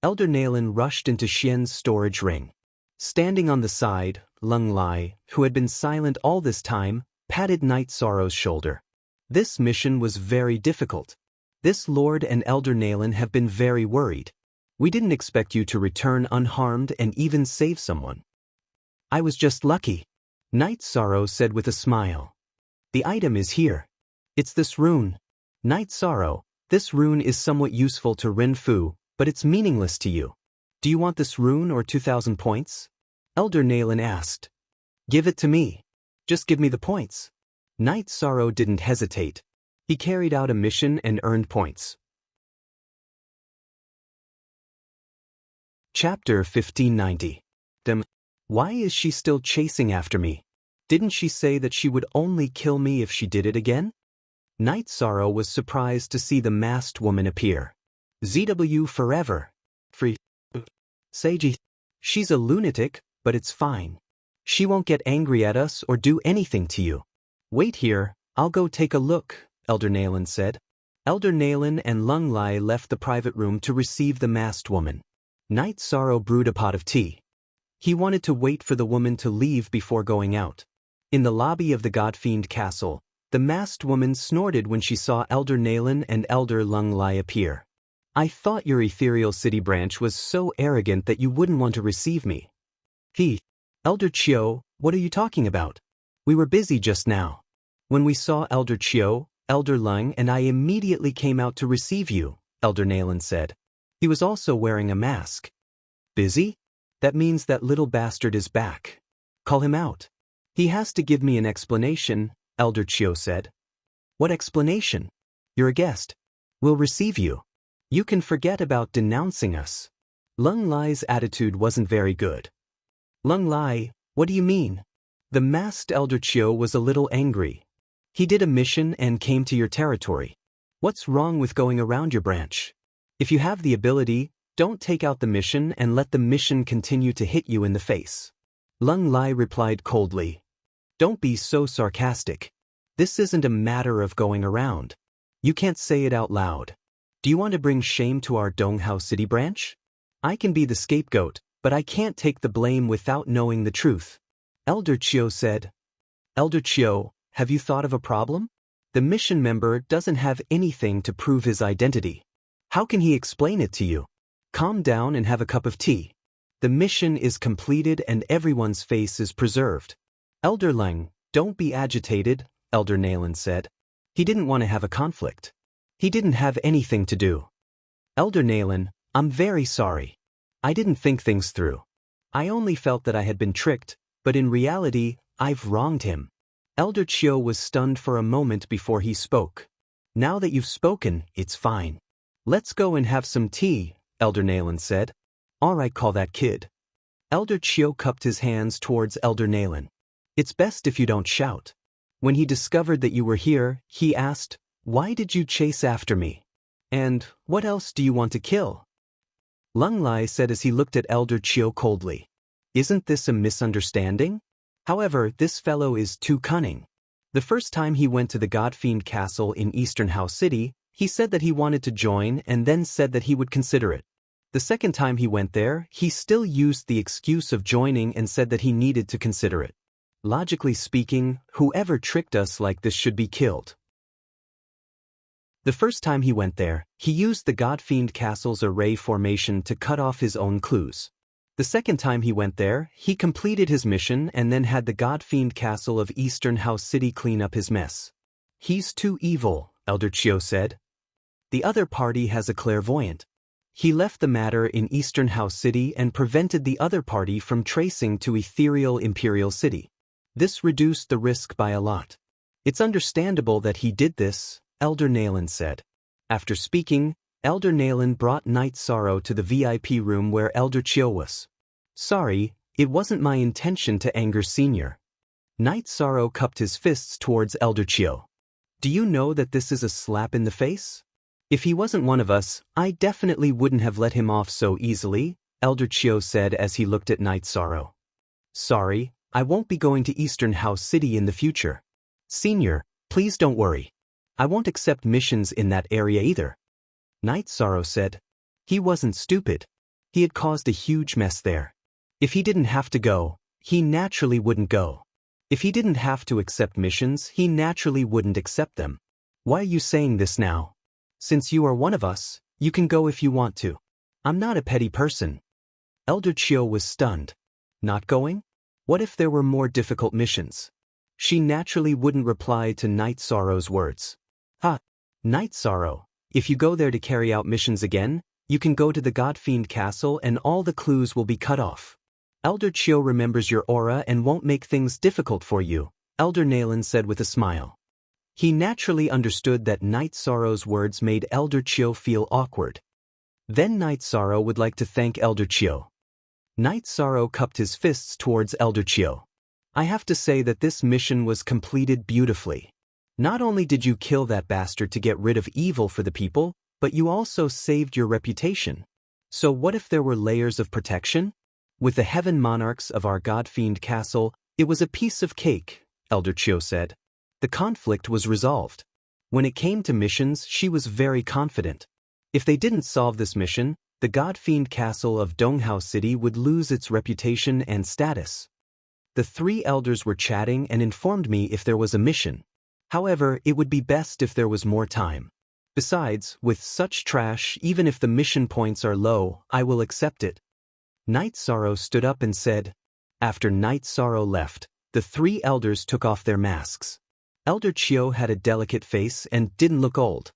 Elder Naylan rushed into Xian's storage ring. Standing on the side, Lung Lai, who had been silent all this time, patted Night Sorrow's shoulder. This mission was very difficult. This lord and Elder Naylan have been very worried. We didn't expect you to return unharmed and even save someone. I was just lucky, Night Sorrow said with a smile. The item is here. It's this rune. Night Sorrow, this rune is somewhat useful to Ren Fu, but it's meaningless to you. Do you want this rune or 2,000 points? Elder Naylan asked. Give it to me. Just give me the points. Night Sorrow didn't hesitate. He carried out a mission and earned points. Chapter 1590. Why is she still chasing after me? Didn't she say that she would only kill me if she did it again? Night Sorrow was surprised to see the masked woman appear. ZW forever. Free. Seiji. She's a lunatic, but it's fine. She won't get angry at us or do anything to you. Wait here, I'll go take a look, Elder Naylan said. Elder Naylan and Lung Lai left the private room to receive the masked woman. Night Sorrow brewed a pot of tea. He wanted to wait for the woman to leave before going out. In the lobby of the Godfiend Castle, the masked woman snorted when she saw Elder Naylan and Elder Lung Lai appear. I thought your ethereal city branch was so arrogant that you wouldn't want to receive me. Elder Chiu, what are you talking about? We were busy just now. When we saw Elder Chiu, Elder Lung and I immediately came out to receive you, Elder Naylan said. He was also wearing a mask. Busy? That means that little bastard is back. Call him out. He has to give me an explanation, Elder Chiu said. What explanation? You're a guest. We'll receive you. You can forget about denouncing us. Lung Lai's attitude wasn't very good. Lung Lai, what do you mean? The masked Elder Chiu was a little angry. He did a mission and came to your territory. What's wrong with going around your branch? If you have the ability, don't take out the mission and let the mission continue to hit you in the face. Lung Lai replied coldly. Don't be so sarcastic. This isn't a matter of going around. You can't say it out loud. Do you want to bring shame to our Donghao City branch? I can be the scapegoat, but I can't take the blame without knowing the truth. Elder Chiu said. Elder Chiu, have you thought of a problem? The mission member doesn't have anything to prove his identity. How can he explain it to you? Calm down and have a cup of tea. The mission is completed and everyone's face is preserved. Elder Lung, Don't be agitated, Elder Nayland said. He didn't want to have a conflict. He didn't have anything to do. Elder Nayland, I'm very sorry. I didn't think things through. I only felt that I had been tricked, but in reality, I've wronged him. Elder Chio was stunned for a moment before he spoke. Now that you've spoken, it's fine. Let's go and have some tea, Elder Nayland said. All right, call that kid. Elder Chio cupped his hands towards Elder Nayland. It's best if you don't shout. When he discovered that you were here, he asked, why did you chase after me? And what else do you want to kill? Lung Lai said as he looked at Elder Chio coldly. Isn't this a misunderstanding? However, this fellow is too cunning. The first time he went to the Godfiend Castle in Eastern House City, he said that he wanted to join and then said that he would consider it. The second time he went there, he still used the excuse of joining and said that he needed to consider it. Logically speaking, whoever tricked us like this should be killed. The first time he went there, he used the Godfiend Castle's array formation to cut off his own clues. The second time he went there, he completed his mission and then had the Godfiend Castle of Eastern House City clean up his mess. He's too evil, Elder Chio said. The other party has a clairvoyant. He left the matter in Eastern House City and prevented the other party from tracing to Ethereal Imperial City. This reduced the risk by a lot. It's understandable that he did this, Elder Nayland said. After speaking, Elder Nayland brought Night Sorrow to the VIP room where Elder Chio was. Sorry, it wasn't my intention to anger Senior. Night Sorrow cupped his fists towards Elder Chio. Do you know that this is a slap in the face? If he wasn't one of us, I definitely wouldn't have let him off so easily, Elder Chio said as he looked at Night Sorrow. Sorry, I won't be going to Eastern House City in the future. Senior, please don't worry. I won't accept missions in that area either. Night Sorrow said. He wasn't stupid. He had caused a huge mess there. If he didn't have to go, he naturally wouldn't go. If he didn't have to accept missions, he naturally wouldn't accept them. Why are you saying this now? Since you are one of us, you can go if you want to. I'm not a petty person. Elder Chio was stunned. Not going? What if there were more difficult missions? She naturally wouldn't reply to Night Sorrow's words. Night Sorrow, if you go there to carry out missions again, you can go to the Godfiend Castle and all the clues will be cut off. Elder Chio remembers your aura and won't make things difficult for you, Elder Nayland said with a smile. He naturally understood that Night Sorrow's words made Elder Chio feel awkward. Then Night Sorrow would like to thank Elder Chio. Night Sorrow cupped his fists towards Elder Chio. I have to say that this mission was completed beautifully. Not only did you kill that bastard to get rid of evil for the people, but you also saved your reputation. So what if there were layers of protection? With the Heaven Monarchs of our Godfiend Castle, it was a piece of cake, Elder Chio said. The conflict was resolved. When it came to missions, she was very confident. If they didn't solve this mission, the Godfiend Castle of Donghao City would lose its reputation and status. The three elders were chatting and informed me if there was a mission. However, it would be best if there was more time. Besides, with such trash, even if the mission points are low, I will accept it. Night Sorrow stood up and said. After Night Sorrow left, the three elders took off their masks. Elder Chio had a delicate face and didn't look old.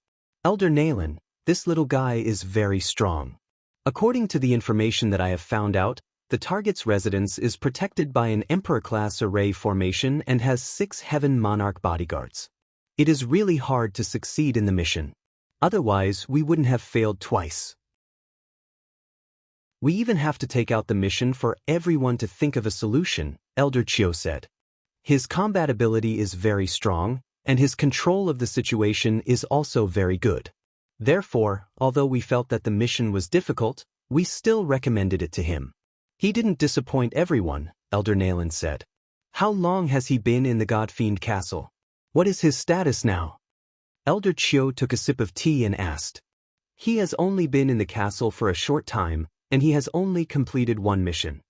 Elder Nayland, this little guy is very strong. According to the information that I have found out, the target's residence is protected by an Emperor-class array formation and has 6 Heaven Monarch bodyguards. It is really hard to succeed in the mission. Otherwise, we wouldn't have failed twice. We even have to take out the mission for everyone to think of a solution, Elder Chio said. His combat ability is very strong, and his control of the situation is also very good. Therefore, although we felt that the mission was difficult, we still recommended it to him. He didn't disappoint everyone, Elder Nayland said. How long has he been in the Godfiend Castle? What is his status now? Elder Chio took a sip of tea and asked. He has only been in the castle for a short time, and he has only completed one mission.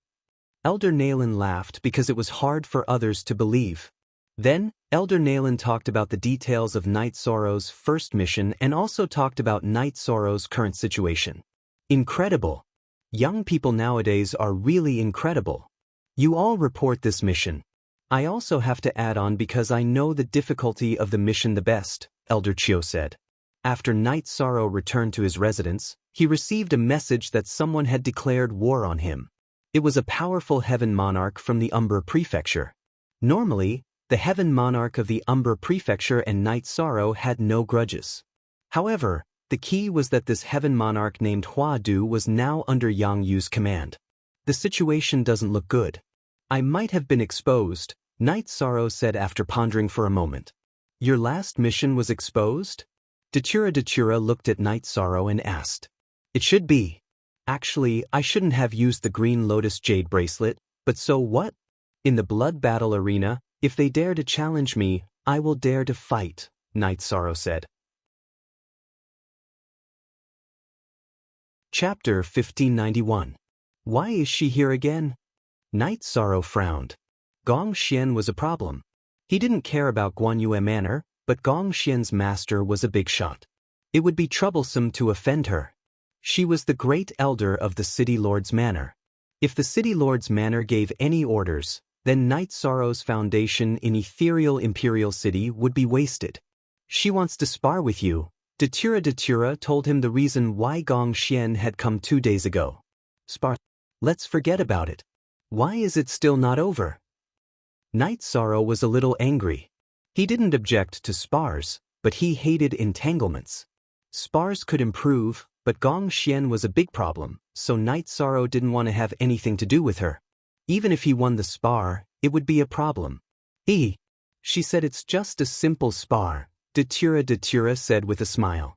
Elder Nayland laughed because it was hard for others to believe. Then, Elder Nayland talked about the details of Night Sorrow's first mission and also talked about Night Sorrow's current situation. Incredible. Young people nowadays are really incredible. You all report this mission. I also have to add on because I know the difficulty of the mission the best, Elder Chio said. After Night Sorrow returned to his residence, he received a message that someone had declared war on him. It was a powerful heaven monarch from the Umber Prefecture. Normally, the heaven monarch of the Umber Prefecture and Night Sorrow had no grudges. However, the key was that this heaven monarch named Hua Du was now under Yang Yu's command. The situation doesn't look good. I might have been exposed, Night Sorrow said after pondering for a moment. Your last mission was exposed? Datura looked at Night Sorrow and asked. It should be. Actually, I shouldn't have used the Green Lotus Jade Bracelet, but so what? In the blood battle arena, if they dare to challenge me, I will dare to fight, Night Sorrow said. Chapter 1591. Why is she here again? Night Sorrow frowned. Gong Xian was a problem. He didn't care about Guanyue Manor, but Gong Xian's master was a big shot. It would be troublesome to offend her. She was the great elder of the City Lord's Manor. If the City Lord's Manor gave any orders, then Night Sorrow's foundation in Ethereal Imperial City would be wasted. She wants to spar with you. Datura told him the reason why Gong Xian had come 2 days ago. Spar? Let's forget about it. Why is it still not over? Night Sorrow was a little angry. He didn't object to spars, but he hated entanglements. Spars could improve, but Gong Xian was a big problem, so Night Sorrow didn't want to have anything to do with her. Even if he won the spar, it would be a problem. She said it's just a simple spar, Datura said with a smile.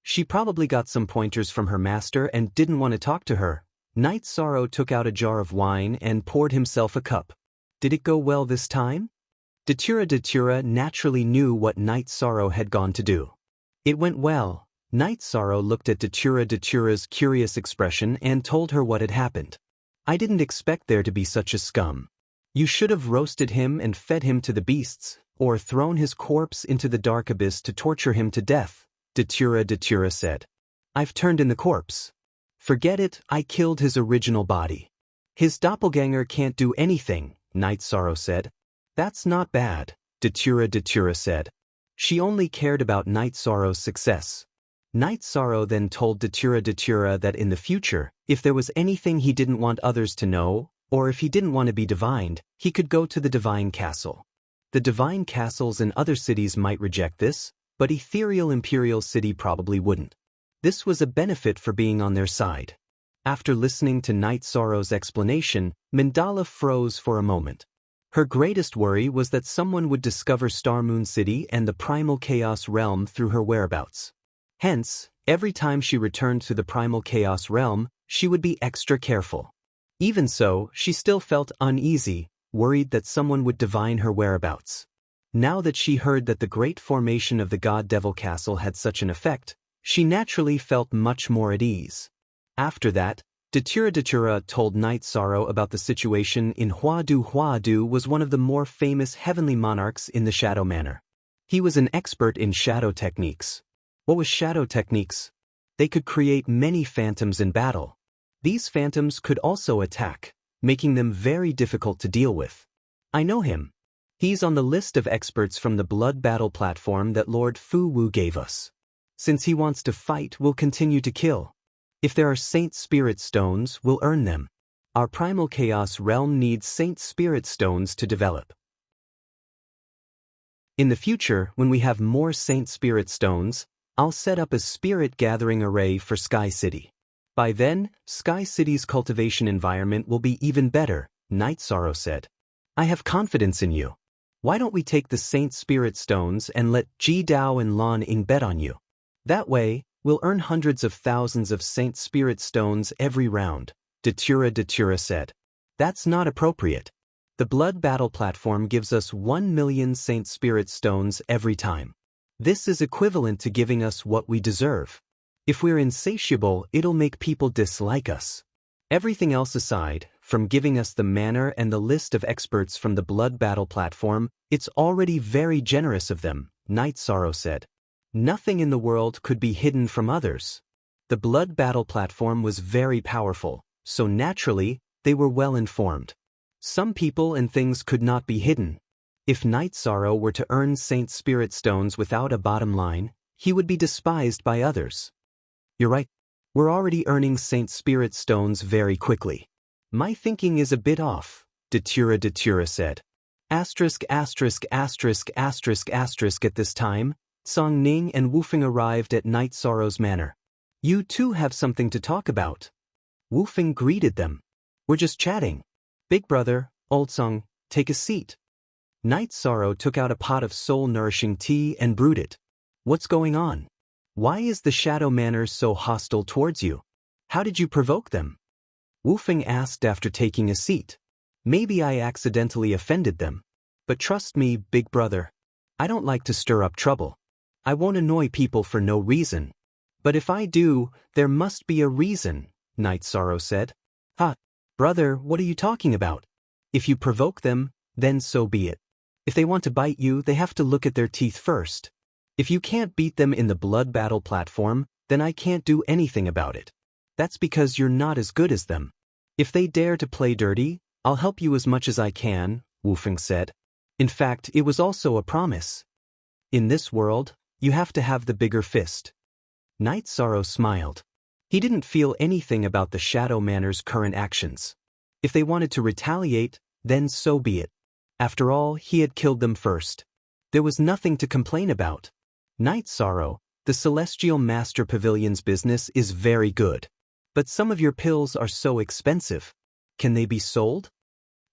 She probably got some pointers from her master and didn't want to talk to her. Night Sorrow took out a jar of wine and poured himself a cup. Did it go well this time? Datura naturally knew what Night Sorrow had gone to do. It went well. Night Sorrow looked at Datura's curious expression and told her what had happened. I didn't expect there to be such a scum. You should have roasted him and fed him to the beasts, or thrown his corpse into the dark abyss to torture him to death, Datura said. I've turned in the corpse. Forget it, I killed his original body. His doppelganger can't do anything, Night Sorrow said. That's not bad, Datura said. She only cared about Night Sorrow's success. Night Sorrow then told Datura that in the future, if there was anything he didn't want others to know, or if he didn't want to be divined, he could go to the Divine Castle. The Divine Castles in other cities might reject this, but Ethereal Imperial City probably wouldn't. This was a benefit for being on their side. After listening to Night Sorrow's explanation, Mandala froze for a moment. Her greatest worry was that someone would discover Star Moon City and the Primal Chaos Realm through her whereabouts. Hence, every time she returned to the Primal Chaos Realm, she would be extra careful. Even so, she still felt uneasy, worried that someone would divine her whereabouts. Now that she heard that the great formation of the God-Devil Castle had such an effect, she naturally felt much more at ease. After that, Datura told Night Sorrow about the situation in Hua Du. Hua Du was one of the more famous heavenly monarchs in the Shadow Manor. He was an expert in shadow techniques. What was shadow techniques? They could create many phantoms in battle. These phantoms could also attack, making them very difficult to deal with. I know him. He's on the list of experts from the blood battle platform that Lord Fu Wu gave us. Since he wants to fight, we'll continue to kill. If there are Saint Spirit Stones, we'll earn them. Our Primal Chaos Realm needs Saint Spirit Stones to develop. In the future, when we have more Saint Spirit Stones, I'll set up a spirit gathering array for Sky City. By then, Sky City's cultivation environment will be even better, Night Sorrow said. I have confidence in you. Why don't we take the Saint Spirit Stones and let Ji Dao and Lan Ying bet on you? That way, we'll earn hundreds of thousands of Saint Spirit Stones every round, Datura said. That's not appropriate. The blood battle platform gives us 1 million Saint Spirit Stones every time. This is equivalent to giving us what we deserve. If we're insatiable, it'll make people dislike us. Everything else aside, from giving us the manor and the list of experts from the blood battle platform, it's already very generous of them, Night Sorrow said. Nothing in the world could be hidden from others. The blood battle platform was very powerful, so naturally, they were well informed. Some people and things could not be hidden. If Night Sorrow were to earn Saint Spirit Stones without a bottom line, he would be despised by others. You're right. We're already earning Saint Spirit Stones very quickly. My thinking is a bit off, Datura said. Asterisk. At this time, Song Ning and Wu Feng arrived at Night Sorrow's manor. You two have something to talk about. Wu Feng greeted them. We're just chatting. Big brother, Old Song, take a seat. Night Sorrow took out a pot of soul-nourishing tea and brewed it. What's going on? Why is the Shadow Manor so hostile towards you? How did you provoke them? Wu Feng asked after taking a seat. Maybe I accidentally offended them. But trust me, big brother. I don't like to stir up trouble. I won't annoy people for no reason. But if I do, there must be a reason, Night Sorrow said. Brother, what are you talking about? If you provoke them, then so be it. If they want to bite you, they have to look at their teeth first. If you can't beat them in the blood battle platform, then I can't do anything about it. That's because you're not as good as them. If they dare to play dirty, I'll help you as much as I can, Wu Feng said. In fact, it was also a promise. In this world, you have to have the bigger fist. Night Sorrow smiled. He didn't feel anything about the Shadow Manor's current actions. If they wanted to retaliate, then so be it. After all, he had killed them first. There was nothing to complain about. Night Sorrow, the Celestial Master Pavilion's business is very good. But some of your pills are so expensive. Can they be sold?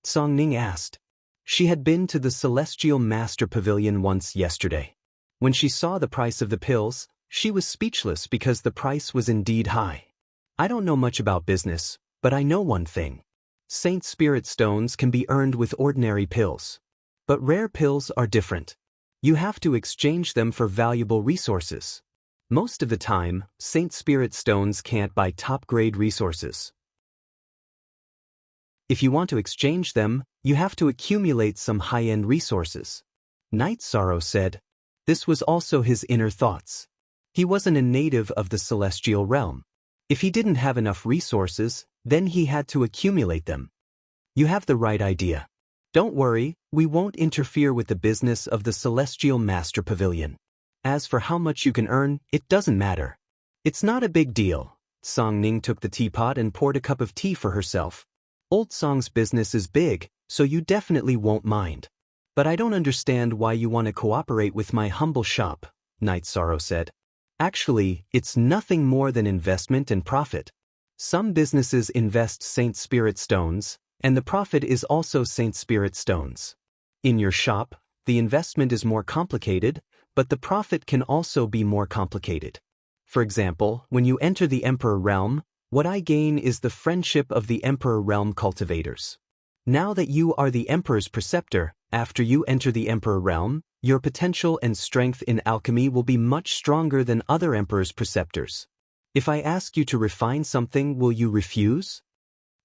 Song Ning asked. She had been to the Celestial Master Pavilion once yesterday. When she saw the price of the pills, she was speechless because the price was indeed high. I don't know much about business, but I know one thing. Saint Spirit Stones can be earned with ordinary pills. But rare pills are different. You have to exchange them for valuable resources. Most of the time, Saint Spirit Stones can't buy top-grade resources. If you want to exchange them, you have to accumulate some high-end resources. Night Sorrow said. This was also his inner thoughts. He wasn't a native of the celestial realm. If he didn't have enough resources, then he had to accumulate them. You have the right idea. Don't worry, we won't interfere with the business of the Celestial Master Pavilion. As for how much you can earn, it doesn't matter. It's not a big deal. Song Ning took the teapot and poured a cup of tea for herself. Old Song's business is big, so you definitely won't mind. But I don't understand why you want to cooperate with my humble shop, Night Sorrow said. Actually, it's nothing more than investment and profit. Some businesses invest Saint Spirit Stones, and the profit is also Saint Spirit Stones. In your shop, the investment is more complicated, but the profit can also be more complicated. For example, when you enter the Emperor Realm, what I gain is the friendship of the Emperor Realm cultivators. Now that you are the Emperor's preceptor, after you enter the Emperor Realm, your potential and strength in alchemy will be much stronger than other Emperor's preceptors. If I ask you to refine something, will you refuse?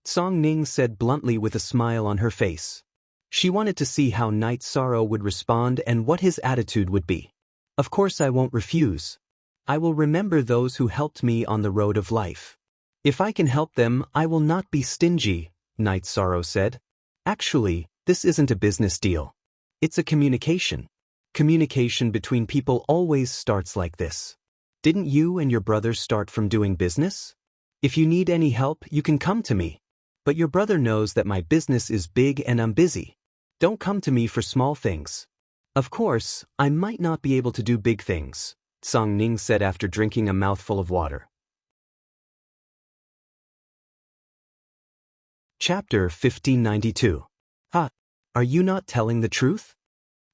Song Ning said bluntly with a smile on her face. She wanted to see how Night Sorrow would respond and what his attitude would be. Of course I won't refuse. I will remember those who helped me on the road of life. If I can help them, I will not be stingy, Night Sorrow said. Actually, this isn't a business deal. It's a communication. Communication between people always starts like this. Didn't you and your brother start from doing business? If you need any help, you can come to me. But your brother knows that my business is big and I'm busy. Don't come to me for small things. Of course, I might not be able to do big things, Song Ning said after drinking a mouthful of water. Chapter 1592. Are you not telling the truth?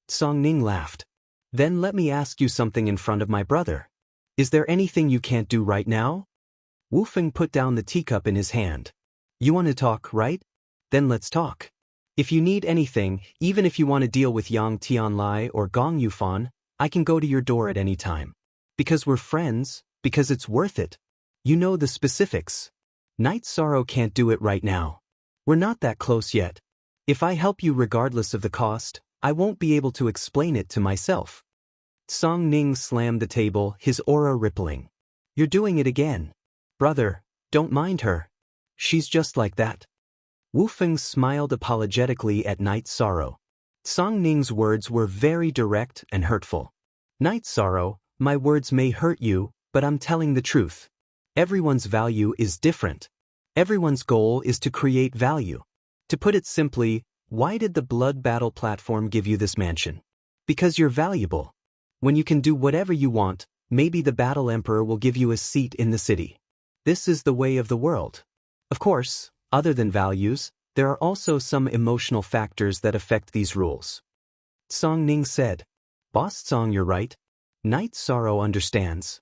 Song Ning laughed. Then let me ask you something in front of my brother. Is there anything you can't do right now? Wu Feng put down the teacup in his hand. You want to talk, right? Then let's talk. If you need anything, even if you want to deal with Yang Tianlai or Gong Yufan, I can go to your door at any time. Because we're friends, because it's worth it. You know the specifics. Night Sorrow can't do it right now. We're not that close yet. If I help you regardless of the cost, I won't be able to explain it to myself. Song Ning slammed the table, his aura rippling. You're doing it again. Brother, don't mind her. She's just like that. Wu Feng smiled apologetically at Night Sorrow. Song Ning's words were very direct and hurtful. Night Sorrow, my words may hurt you, but I'm telling the truth. Everyone's value is different. Everyone's goal is to create value. To put it simply, why did the Blood Battle platform give you this mansion? Because you're valuable. When you can do whatever you want, maybe the Battle Emperor will give you a seat in the city. This is the way of the world. Of course, other than values, there are also some emotional factors that affect these rules. Song Ning said, Boss Song, you're right. Night Sorrow understands.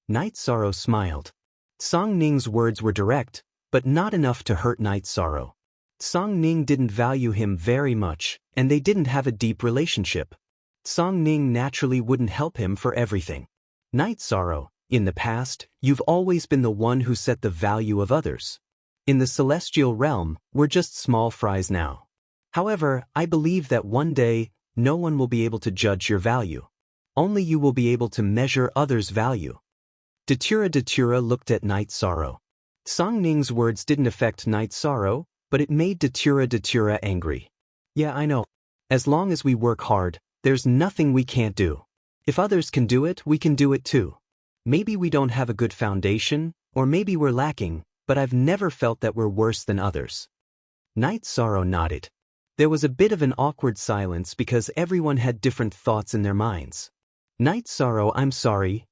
Night Sorrow smiled. Song Ning's words were direct, but not enough to hurt Night Sorrow. Song Ning didn't value him very much, and they didn't have a deep relationship. Song Ning naturally wouldn't help him for everything. Night Sorrow, in the past, you've always been the one who set the value of others. In the celestial realm, we're just small fries now. However, I believe that one day, no one will be able to judge your value. Only you will be able to measure others' value. Datura looked at Night Sorrow. Song Ning's words didn't affect Night Sorrow, but it made Datura angry. Yeah, I know. As long as we work hard, there's nothing we can't do. If others can do it, we can do it too. Maybe we don't have a good foundation, or maybe we're lacking, but I've never felt that we're worse than others. Night Sorrow nodded. There was a bit of an awkward silence because everyone had different thoughts in their minds. Night Sorrow, I'm sorry.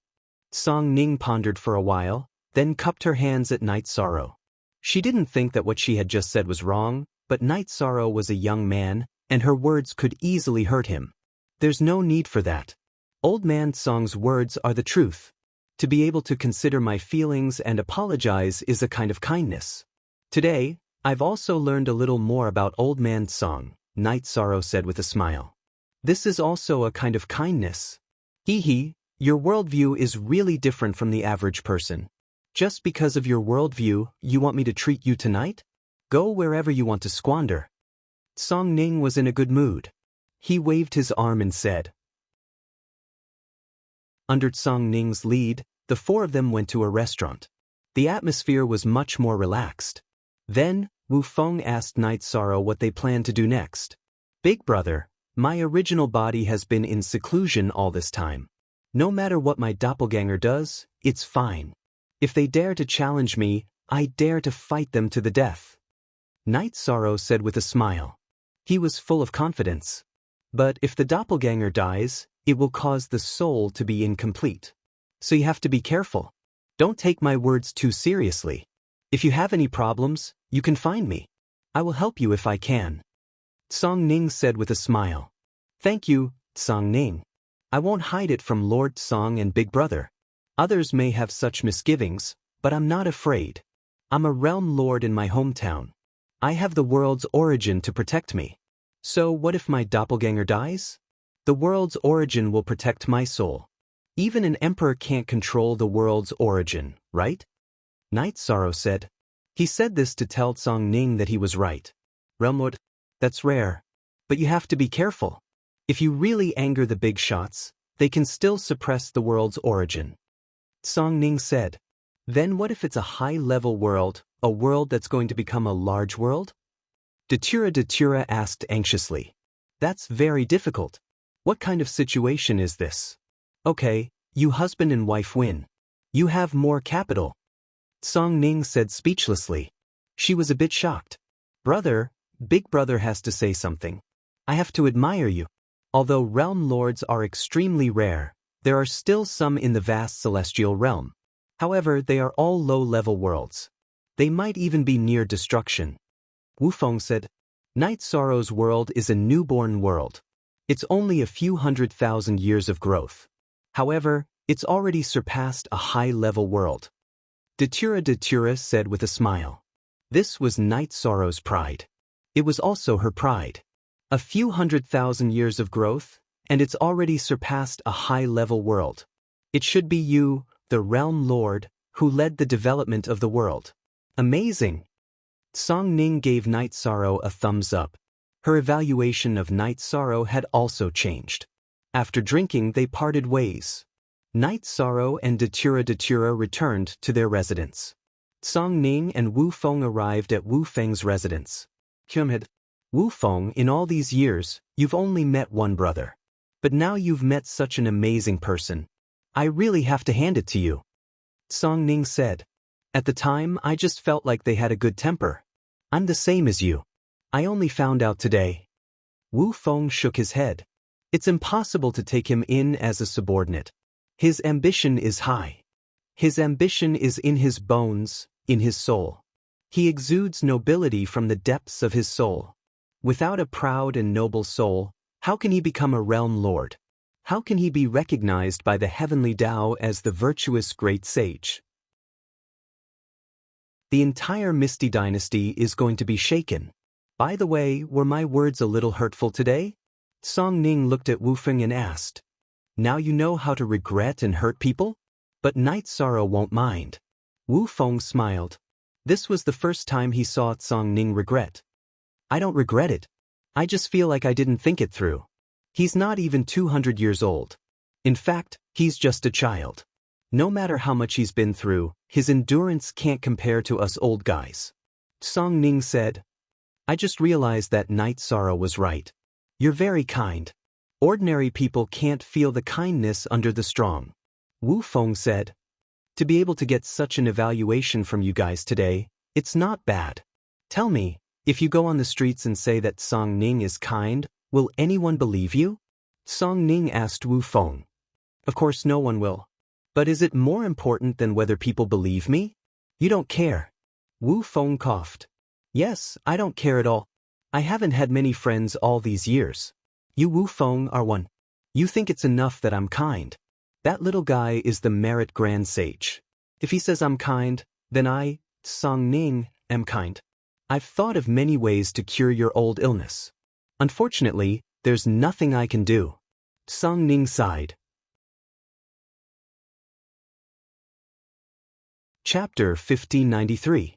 Song Ning pondered for a while, then cupped her hands at Night Sorrow. She didn't think that what she had just said was wrong, but Night Sorrow was a young man, and her words could easily hurt him. There's no need for that. Old Man Song's words are the truth. To be able to consider my feelings and apologize is a kind of kindness. Today, I've also learned a little more about Old Man Song, Night Sorrow said with a smile. This is also a kind of kindness. Hee, your worldview is really different from the average person. Just because of your worldview, you want me to treat you tonight? Go wherever you want to squander. Song Ning was in a good mood. He waved his arm and said. Under Song Ning's lead, the four of them went to a restaurant. The atmosphere was much more relaxed. Then, Wu Feng asked Night Sorrow what they planned to do next. Big brother, my original body has been in seclusion all this time. No matter what my doppelganger does, it's fine. If they dare to challenge me, I dare to fight them to the death. Night Sorrow said with a smile. He was full of confidence. But if the doppelganger dies, it will cause the soul to be incomplete. So you have to be careful. Don't take my words too seriously. If you have any problems, you can find me. I will help you if I can. Song Ning said with a smile. Thank you, Song Ning. I won't hide it from Lord Song and Big Brother. Others may have such misgivings, but I'm not afraid. I'm a realm lord in my hometown. I have the world's origin to protect me. So what if my doppelganger dies? The world's origin will protect my soul. Even an emperor can't control the world's origin, right? Night Sorrow said. He said this to tell Song Ning that he was right. Realm Lord, that's rare. But you have to be careful. If you really anger the big shots, they can still suppress the world's origin. Song Ning said. Then what if it's a high-level world, a world that's going to become a large world? Datura asked anxiously. That's very difficult. What kind of situation is this? Okay, you husband and wife win. You have more capital. Song Ning said speechlessly. She was a bit shocked. Brother, Big Brother has to say something. I have to admire you. Although realm lords are extremely rare, there are still some in the vast celestial realm. However, they are all low-level worlds. They might even be near destruction. Wu Feng said, Night Sorrow's world is a newborn world. It's only a few 100,000 years of growth. However, it's already surpassed a high-level world. Datura said with a smile. This was Night Sorrow's pride. It was also her pride. A few 100,000 years of growth, and it's already surpassed a high-level world. It should be you, the Realm Lord, who led the development of the world. Amazing! Song Ning gave Night Sorrow a thumbs up. Her evaluation of Night Sorrow had also changed. After drinking, they parted ways. Night Sorrow and Datura returned to their residence. Song Ning and Wu Feng arrived at Wu Feng's residence. Kyumhid. Wu Feng, in all these years, you've only met one brother. But now you've met such an amazing person. I really have to hand it to you. Song Ning said. At the time, I just felt like they had a good temper. I'm the same as you. I only found out today. Wu Feng shook his head. It's impossible to take him in as a subordinate. His ambition is high. His ambition is in his bones, in his soul. He exudes nobility from the depths of his soul. Without a proud and noble soul, how can he become a realm lord? How can he be recognized by the heavenly Tao as the virtuous great sage? The entire Misty dynasty is going to be shaken. By the way, were my words a little hurtful today? Song Ning looked at Wu Feng and asked. Now you know how to regret and hurt people? But Night Sorrow won't mind. Wu Feng smiled. This was the first time he saw Song Ning regret. I don't regret it. I just feel like I didn't think it through. He's not even 200 years old. In fact, he's just a child. No matter how much he's been through, his endurance can't compare to us old guys. Song Ning said. I just realized that Night Sorrow was right. You're very kind. Ordinary people can't feel the kindness under the strong. Wu Feng said. To be able to get such an evaluation from you guys today, it's not bad. Tell me, if you go on the streets and say that Song Ning is kind, will anyone believe you? Song Ning asked Wu Feng. Of course no one will. But is it more important than whether people believe me? You don't care. Wu Feng coughed. Yes, I don't care at all. I haven't had many friends all these years. You Wu Feng are one. You think it's enough that I'm kind. That little guy is the merit grand sage. If he says I'm kind, then I, Song Ning, am kind. I've thought of many ways to cure your old illness. Unfortunately, there's nothing I can do. Song Ning sighed. Chapter 1593.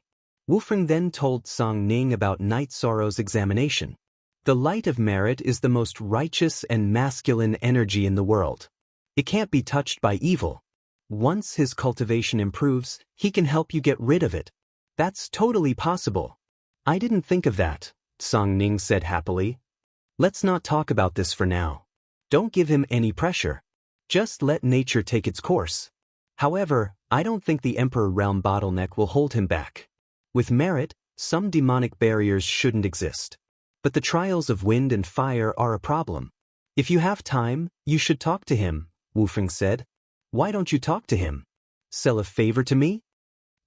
Wu Feng then told Song Ning about Night Sorrow's examination. The light of merit is the most righteous and masculine energy in the world. It can't be touched by evil. Once his cultivation improves, he can help you get rid of it. That's totally possible. I didn't think of that, Song Ning said happily. Let's not talk about this for now. Don't give him any pressure. Just let nature take its course. However, I don't think the Emperor Realm bottleneck will hold him back. With merit, some demonic barriers shouldn't exist. But the trials of wind and fire are a problem. If you have time, you should talk to him, Wu Feng said. Why don't you talk to him? Sell a favor to me?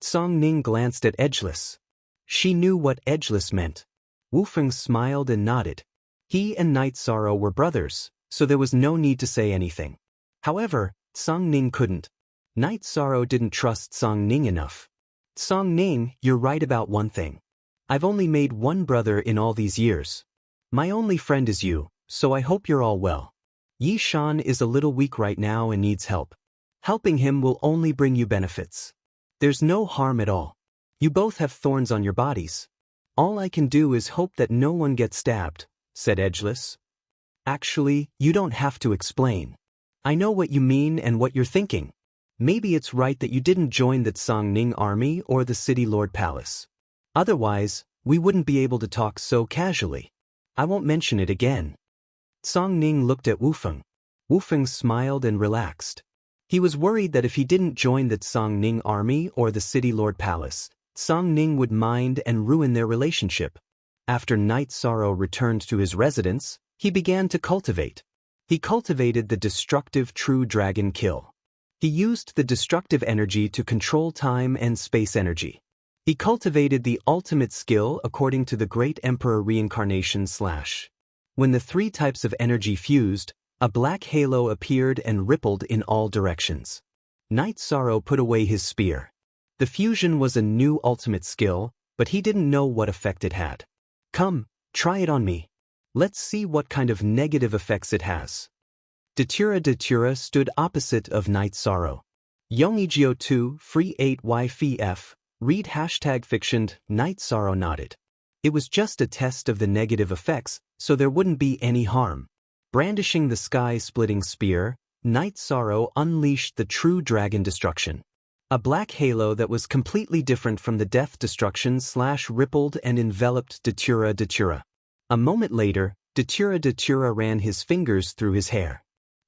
Song Ning glanced at Edgeless. She knew what Edgeless meant. Wu Feng smiled and nodded. He and Night Sorrow were brothers, so there was no need to say anything. However, Song Ning couldn't. Night Sorrow didn't trust Song Ning enough. Song Ning, you're right about one thing. I've only made one brother in all these years. My only friend is you, so I hope you're all well. Yi Shan is a little weak right now and needs help. Helping him will only bring you benefits. There's no harm at all. You both have thorns on your bodies. All I can do is hope that no one gets stabbed, said Edgeless. Actually, you don't have to explain. I know what you mean and what you're thinking. Maybe it's right that you didn't join the Song Ning army or the City Lord Palace. Otherwise, we wouldn't be able to talk so casually. I won't mention it again. Song Ning looked at Wu Feng. Wu Feng smiled and relaxed. He was worried that if he didn't join the Song Ning army or the City Lord Palace, Song Ning would mind and ruin their relationship. After Night Sorrow returned to his residence, he began to cultivate. He cultivated the destructive True Dragon Kill. He used the destructive energy to control time and space energy. He cultivated the ultimate skill according to the Great Emperor Reincarnation / When the three types of energy fused, a black halo appeared and rippled in all directions. Night Sorrow put away his spear. The fusion was a new ultimate skill, but he didn't know what effect it had. Come, try it on me. Let's see what kind of negative effects it has. Datura stood opposite of Night Sorrow. Yongijio 2, free 8YFF, read #fictioned, Night Sorrow nodded. It was just a test of the negative effects, so there wouldn't be any harm. Brandishing the sky-splitting spear, Night Sorrow unleashed the True Dragon Destruction. A black halo that was completely different from the death destruction rippled and enveloped Datura Datura. A moment later, Datura Datura ran his fingers through his hair.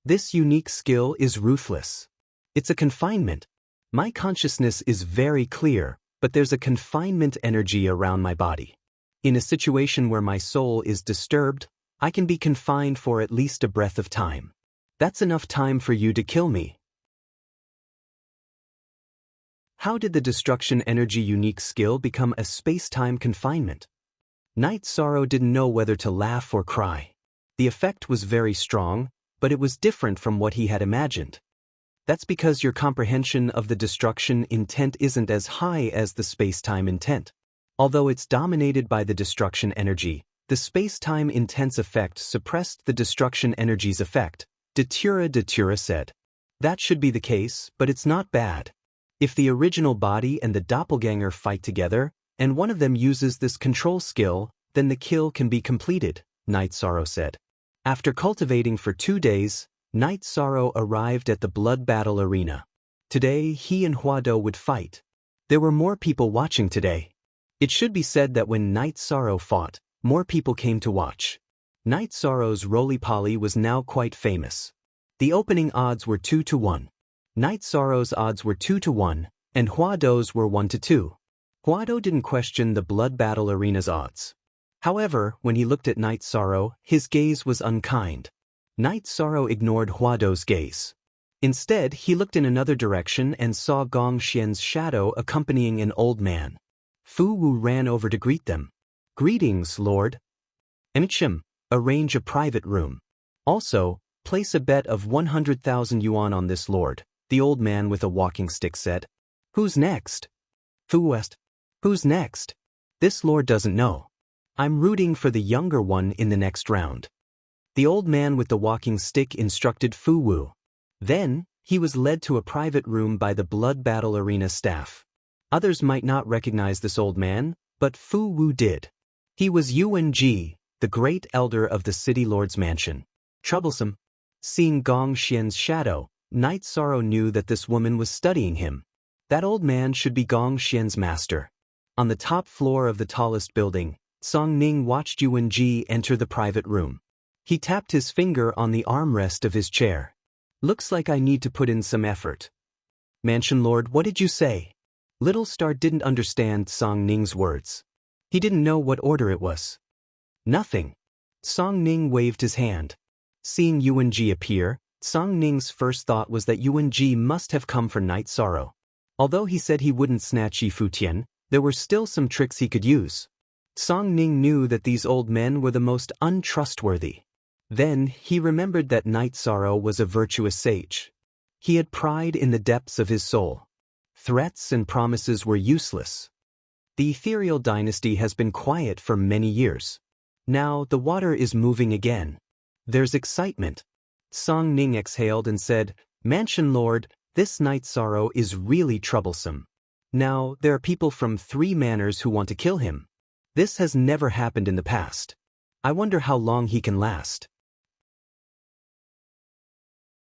This unique skill is ruthless. It's a confinement. My consciousness is very clear, but there's a confinement energy around my body. In a situation where my soul is disturbed, I can be confined for at least a breath of time. That's enough time for you to kill me. How did the destruction energy unique skill become a space-time confinement? Night Sorrow didn't know whether to laugh or cry. The effect was very strong, but it was different from what he had imagined. That's because your comprehension of the destruction intent isn't as high as the space-time intent. Although it's dominated by the destruction energy, the space-time intense effect suppressed the destruction energy's effect, Datura Datura said. That should be the case, but it's not bad. If the original body and the doppelganger fight together, and one of them uses this control skill, then the kill can be completed, Night Sorrow said. After cultivating for 2 days, Night Sorrow arrived at the blood battle arena. Today, he and Huado would fight. There were more people watching today. It should be said that when Night Sorrow fought, more people came to watch. Night Sorrow's roly-poly was now quite famous. The opening odds were 2-1. Night Sorrow's odds were 2-1, and Huado's were 1-2. Huado didn't question the blood battle arena's odds. However, when he looked at Night Sorrow, his gaze was unkind. Night Sorrow ignored Huado's gaze. Instead, he looked in another direction and saw Gong Xian's shadow accompanying an old man. Fu Wu ran over to greet them. "Greetings, Lord." "Emichim, arrange a private room. Also, place a bet of 100,000 yuan on this, Lord," the old man with a walking stick said. "Who's next?" Fu Wu asked. "Who's next?" "This lord doesn't know. I'm rooting for the younger one in the next round." The old man with the walking stick instructed Fu Wu. Then, he was led to a private room by the blood battle arena staff. Others might not recognize this old man, but Fu Wu did. He was Yuan Ji, the great elder of the city lord's mansion. Troublesome. Seeing Gong Xian's shadow, Night Sorrow knew that this woman was studying him. That old man should be Gong Xian's master. On the top floor of the tallest building, Song Ning watched Yuan Ji enter the private room. He tapped his finger on the armrest of his chair. "Looks like I need to put in some effort." "Mansion Lord, what did you say?" Little Star didn't understand Song Ning's words. He didn't know what order it was. "Nothing." Song Ning waved his hand. Seeing Yuan Ji appear, Song Ning's first thought was that Yuan Ji must have come for Night Sorrow. Although he said he wouldn't snatch Yi Futian, there were still some tricks he could use. Song Ning knew that these old men were the most untrustworthy. Then, he remembered that Night Sorrow was a virtuous sage. He had pride in the depths of his soul. Threats and promises were useless. The ethereal dynasty has been quiet for many years. Now, the water is moving again. There's excitement. Song Ning exhaled and said, "Mansion Lord, this Night Sorrow is really troublesome. Now, there are people from 3 manors who want to kill him. This has never happened in the past. I wonder how long he can last."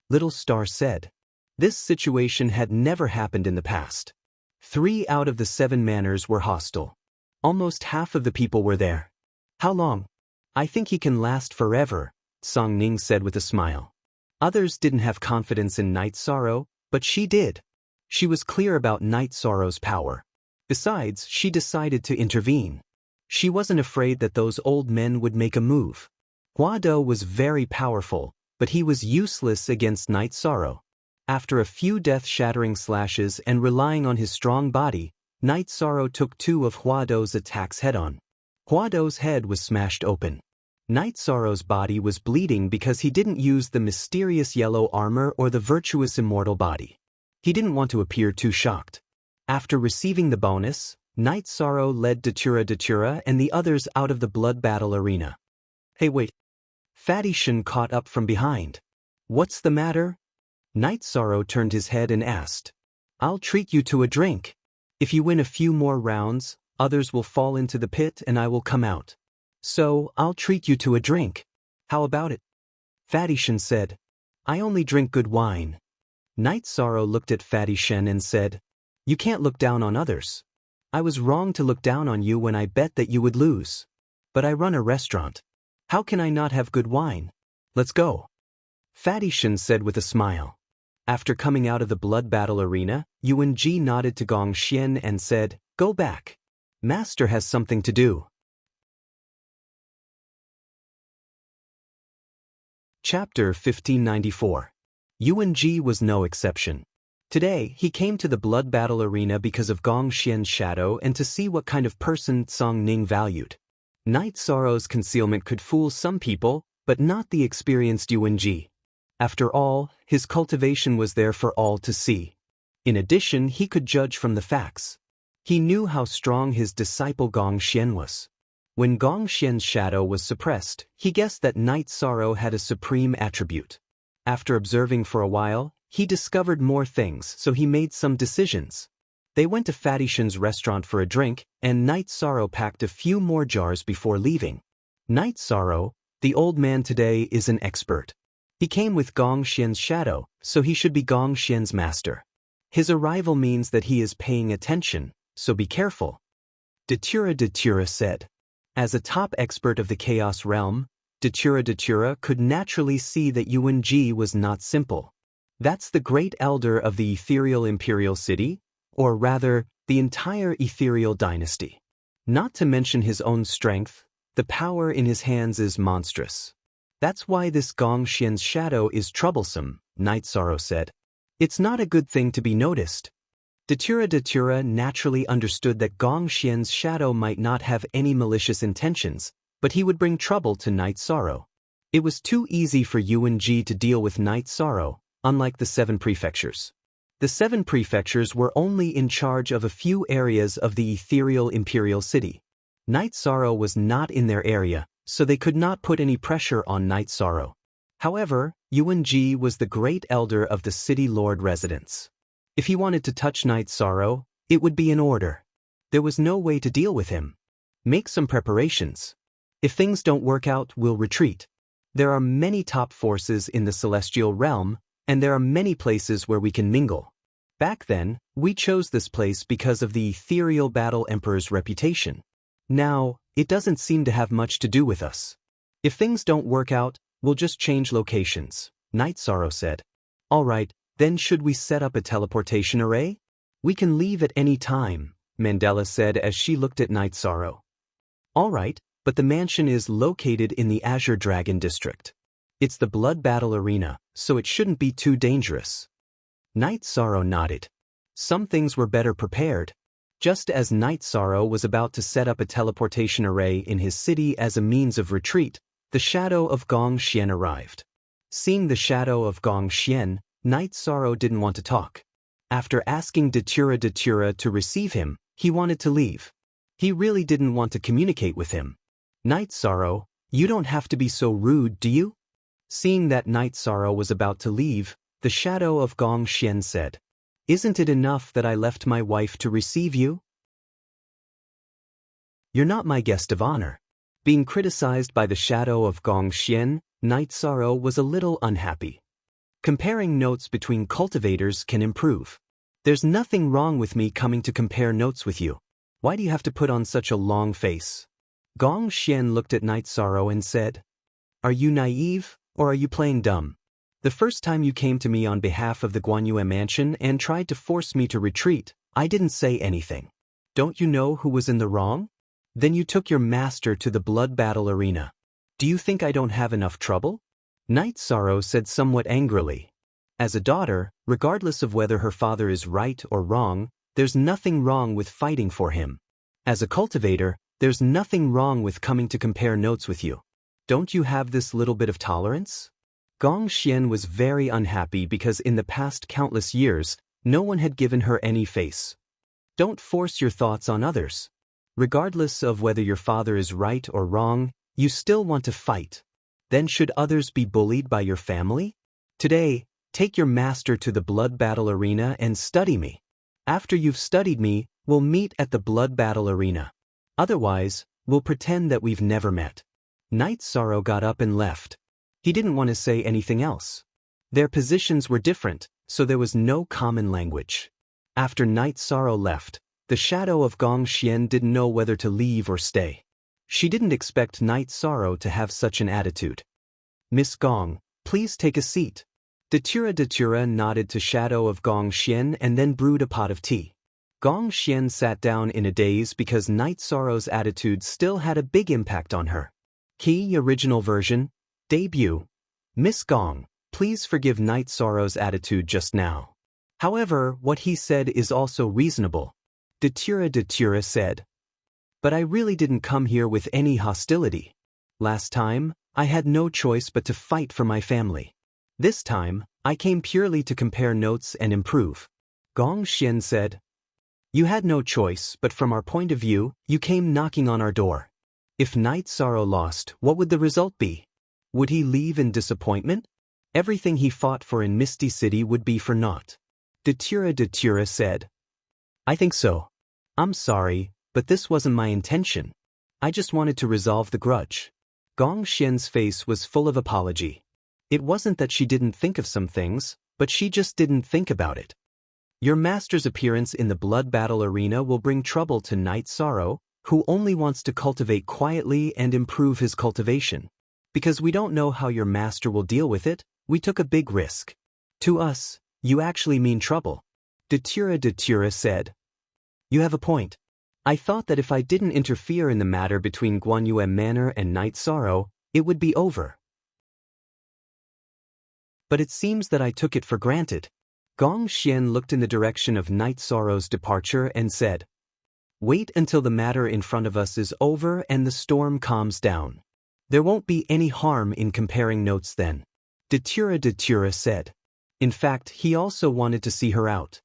Little Star said. This situation had never happened in the past. 3 out of the 7 manors were hostile. Almost half of the people were there. "How long?" "I think he can last forever," Song Ning said with a smile. Others didn't have confidence in Night Sorrow, but she did. She was clear about Night Sorrow's power. Besides, she decided to intervene. She wasn't afraid that those old men would make a move. Huado was very powerful, but he was useless against Night Sorrow. After a few death-shattering slashes and relying on his strong body, Night Sorrow took 2 of Huado's attacks head-on. Huado's head was smashed open. Night Sorrow's body was bleeding because he didn't use the mysterious yellow armor or the virtuous immortal body. He didn't want to appear too shocked. After receiving the bonus, Night Sorrow led Datura Datura and the others out of the blood battle arena. "Hey, wait." Fatty Shen caught up from behind. "What's the matter?" Night Sorrow turned his head and asked. "I'll treat you to a drink. If you win a few more rounds, others will fall into the pit and I will come out. So, I'll treat you to a drink. How about it?" Fatty Shen said. "I only drink good wine." Night Sorrow looked at Fatty Shen and said, You can't look down on others. I was wrong to look down on you when I bet that you would lose. But I run a restaurant. How can I not have good wine? Let's go. Fatty Shen said with a smile. After coming out of the blood battle arena, Yuan Ji nodded to Gong Xian and said, "Go back. Master has something to do." Chapter 1594. Yuan Ji was no exception. Today, he came to the blood battle arena because of Gong Xian's shadow and to see what kind of person Song Ning valued. Night Sorrow's concealment could fool some people, but not the experienced Yuan Ji. After all, his cultivation was there for all to see. In addition, he could judge from the facts. He knew how strong his disciple Gong Xian was. When Gong Xian's shadow was suppressed, he guessed that Night Sorrow had a supreme attribute. After observing for a while, he discovered more things, so he made some decisions. They went to Fatty Shen's restaurant for a drink, and Night Sorrow packed a few more jars before leaving. Night Sorrow, the old man today, is an expert. He came with Gong Xian's shadow, so he should be Gong Xian's master. His arrival means that he is paying attention, so be careful. Datura said. As a top expert of the Chaos Realm, Datura could naturally see that Yuan Ji was not simple. That's the great elder of the ethereal imperial city, or rather, the entire ethereal dynasty. Not to mention his own strength, the power in his hands is monstrous. That's why this Gong Xian's shadow is troublesome, Night Sorrow said. It's not a good thing to be noticed. Datura naturally understood that Gong Xian's shadow might not have any malicious intentions, but he would bring trouble to Night Sorrow. It was too easy for Yuan Ji to deal with Night Sorrow, unlike the 7 prefectures. The 7 prefectures were only in charge of a few areas of the ethereal imperial city. Night Sorrow was not in their area, so they could not put any pressure on Night Sorrow. However, Yuan Ji was the great elder of the city lord residence. If he wanted to touch Night Sorrow, it would be in order. There was no way to deal with him. Make some preparations. If things don't work out, we'll retreat. There are many top forces in the celestial realm, and there are many places where we can mingle. Back then, we chose this place because of the ethereal battle emperor's reputation. Now, it doesn't seem to have much to do with us. If things don't work out, we'll just change locations, Night Sorrow said. All right, then should we set up a teleportation array? We can leave at any time, Mandela said as she looked at Night Sorrow. All right, but the mansion is located in the Azure Dragon district. It's the blood battle arena, so it shouldn't be too dangerous. Night Sorrow nodded. Some things were better prepared. Just as Night Sorrow was about to set up a teleportation array in his city as a means of retreat, the shadow of Gong Xian arrived. Seeing the shadow of Gong Xian, Night Sorrow didn't want to talk. After asking Datura to receive him, he wanted to leave. He really didn't want to communicate with him. Night Sorrow, you don't have to be so rude, do you? Seeing that Night Sorrow was about to leave, the shadow of Gong Xian said, "Isn't it enough that I left my wife to receive you? You're not my guest of honor." Being criticized by the shadow of Gong Xian, Night Sorrow was a little unhappy. Comparing notes between cultivators can improve. There's nothing wrong with me coming to compare notes with you. Why do you have to put on such a long face? Gong Xian looked at Night Sorrow and said, "Are you naive, or are you playing dumb? The first time you came to me on behalf of the Guanyue mansion and tried to force me to retreat, I didn't say anything. Don't you know who was in the wrong? Then you took your master to the blood battle arena. Do you think I don't have enough trouble?" Night Sorrow said somewhat angrily. As a daughter, regardless of whether her father is right or wrong, there's nothing wrong with fighting for him. As a cultivator, there's nothing wrong with coming to compare notes with you. Don't you have this little bit of tolerance? Gong Xian was very unhappy because in the past countless years, no one had given her any face. Don't force your thoughts on others. Regardless of whether your father is right or wrong, you still want to fight. Then should others be bullied by your family? Today, take your master to the blood battle arena and study me. After you've studied me, we'll meet at the blood battle arena. Otherwise, we'll pretend that we've never met. Night Sorrow got up and left. He didn't want to say anything else. Their positions were different, so there was no common language. After Night Sorrow left, the shadow of Gong Xian didn't know whether to leave or stay. She didn't expect Night Sorrow to have such an attitude. "Miss Gong, please take a seat." Datura nodded to shadow of Gong Xian and then brewed a pot of tea. Gong Xian sat down in a daze because Night Sorrow's attitude still had a big impact on her. Key original version, debut. "Miss Gong, please forgive Night Sorrow's attitude just now. However, what he said is also reasonable," Datura said. "But I really didn't come here with any hostility. Last time, I had no choice but to fight for my family. This time, I came purely to compare notes and improve." Gong Xian said, "You had no choice, but from our point of view, you came knocking on our door. If Night Sorrow lost, what would the result be? Would he leave in disappointment? Everything he fought for in Misty City would be for naught." Datura said, "I think so. I'm sorry, but this wasn't my intention. I just wanted to resolve the grudge." Gong Xian's face was full of apology. It wasn't that she didn't think of some things, but she just didn't think about it. "Your master's appearance in the blood battle arena will bring trouble to Night Sorrow, who only wants to cultivate quietly and improve his cultivation. Because we don't know how your master will deal with it, we took a big risk. To us, you actually mean trouble." Datura said, "You have a point. I thought that if I didn't interfere in the matter between Guanyue Manor and Night Sorrow, it would be over. But it seems that I took it for granted." Gong Xian looked in the direction of Night Sorrow's departure and said, "Wait until the matter in front of us is over and the storm calms down. There won't be any harm in comparing notes then." Datura said. In fact, he also wanted to see her out.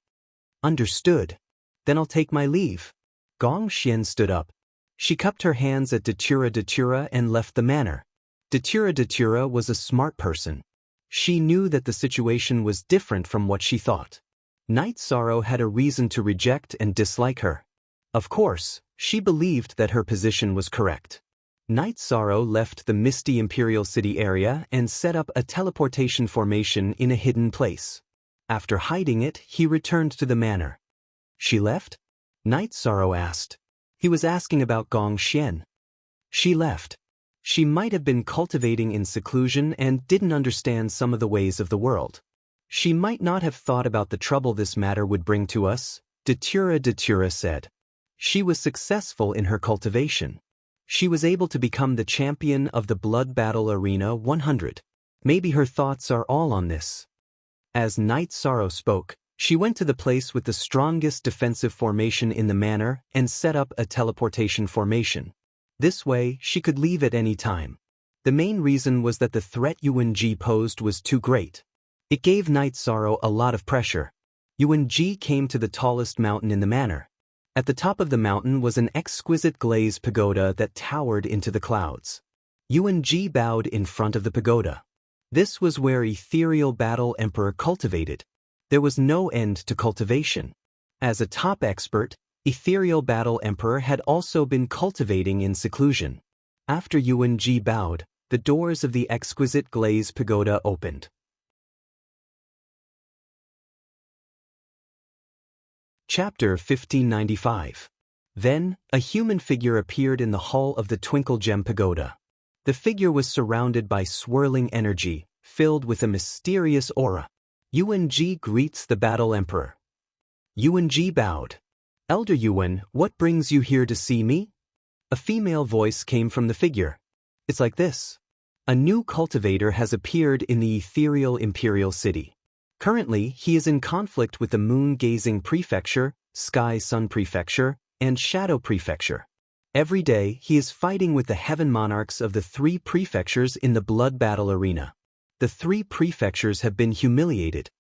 "Understood. Then I'll take my leave." Gong Xian stood up. She cupped her hands at Datura and left the manor. Datura was a smart person. She knew that the situation was different from what she thought. Night Sorrow had a reason to reject and dislike her. Of course, she believed that her position was correct. Night Sorrow left the misty Imperial City area and set up a teleportation formation in a hidden place. After hiding it, he returned to the manor. "She left?" Night Sorrow asked. He was asking about Gong Xian. "She left. She might have been cultivating in seclusion and didn't understand some of the ways of the world. She might not have thought about the trouble this matter would bring to us," Datura said. "She was successful in her cultivation. She was able to become the champion of the Blood Battle Arena 100. Maybe her thoughts are all on this." As Night Sorrow spoke, she went to the place with the strongest defensive formation in the manor and set up a teleportation formation. This way, she could leave at any time. The main reason was that the threat Yuan Ji posed was too great. It gave Night Sorrow a lot of pressure. Yuan Ji came to the tallest mountain in the manor. At the top of the mountain was an exquisite glazed pagoda that towered into the clouds. Yuan Ji bowed in front of the pagoda. This was where Ethereal Battle Emperor cultivated. There was no end to cultivation. As a top expert, Ethereal Battle Emperor had also been cultivating in seclusion. After Yuan Ji bowed, the doors of the exquisite glazed pagoda opened. Chapter 1595. Then, a human figure appeared in the hall of the Twinkle Gem Pagoda. The figure was surrounded by swirling energy, filled with a mysterious aura. "Yuan Ji greets the Battle Emperor." Yuan Ji bowed. "Elder Yuan, what brings you here to see me?" A female voice came from the figure. "It's like this. A new cultivator has appeared in the ethereal Imperial City. Currently, he is in conflict with the Moon-Gazing Prefecture, Sky-Sun Prefecture, and Shadow Prefecture. Every day, he is fighting with the Heaven Monarchs of the 3 prefectures in the Blood Battle Arena. The 3 prefectures have been humiliated."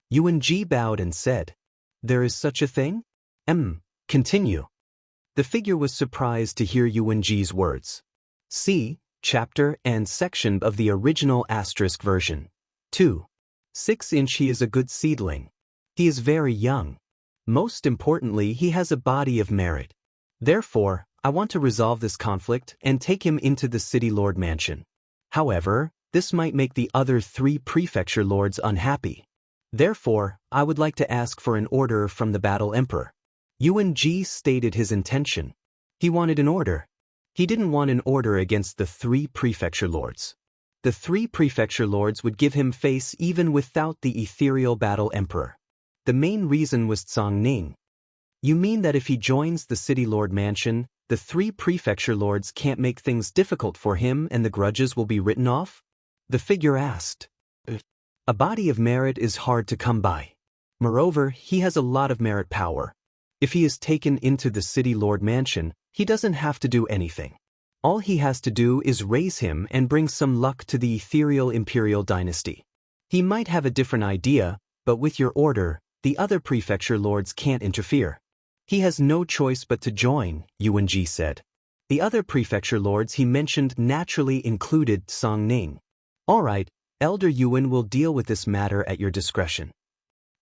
Yuan Ji bowed and said, "There is such a thing? Continue." The figure was surprised to hear Yuan Ji's words. See chapter and section of the original asterisk version. 2. 6-inch. He is a good seedling. He is very young. Most importantly, he has a body of merit. Therefore, I want to resolve this conflict and take him into the City Lord Mansion. However, this might make the other 3 prefecture lords unhappy. Therefore, I would like to ask for an order from the Battle Emperor. Yuan Ji stated his intention. He wanted an order. He didn't want an order against the 3 prefecture lords. The 3 prefecture lords would give him face even without the ethereal Battle Emperor. The main reason was Tsang Ning. You mean that if he joins the City Lord Mansion, the 3 prefecture lords can't make things difficult for him and the grudges will be written off? The figure asked. A body of merit is hard to come by. Moreover, he has a lot of merit power. If he is taken into the City Lord Mansion, he doesn't have to do anything. All he has to do is raise him and bring some luck to the ethereal imperial dynasty. He might have a different idea, but with your order, the other prefecture lords can't interfere. He has no choice but to join, Yuan Ji said. The other prefecture lords he mentioned naturally included Tsang Ning. All right, Elder Yuan will deal with this matter at your discretion.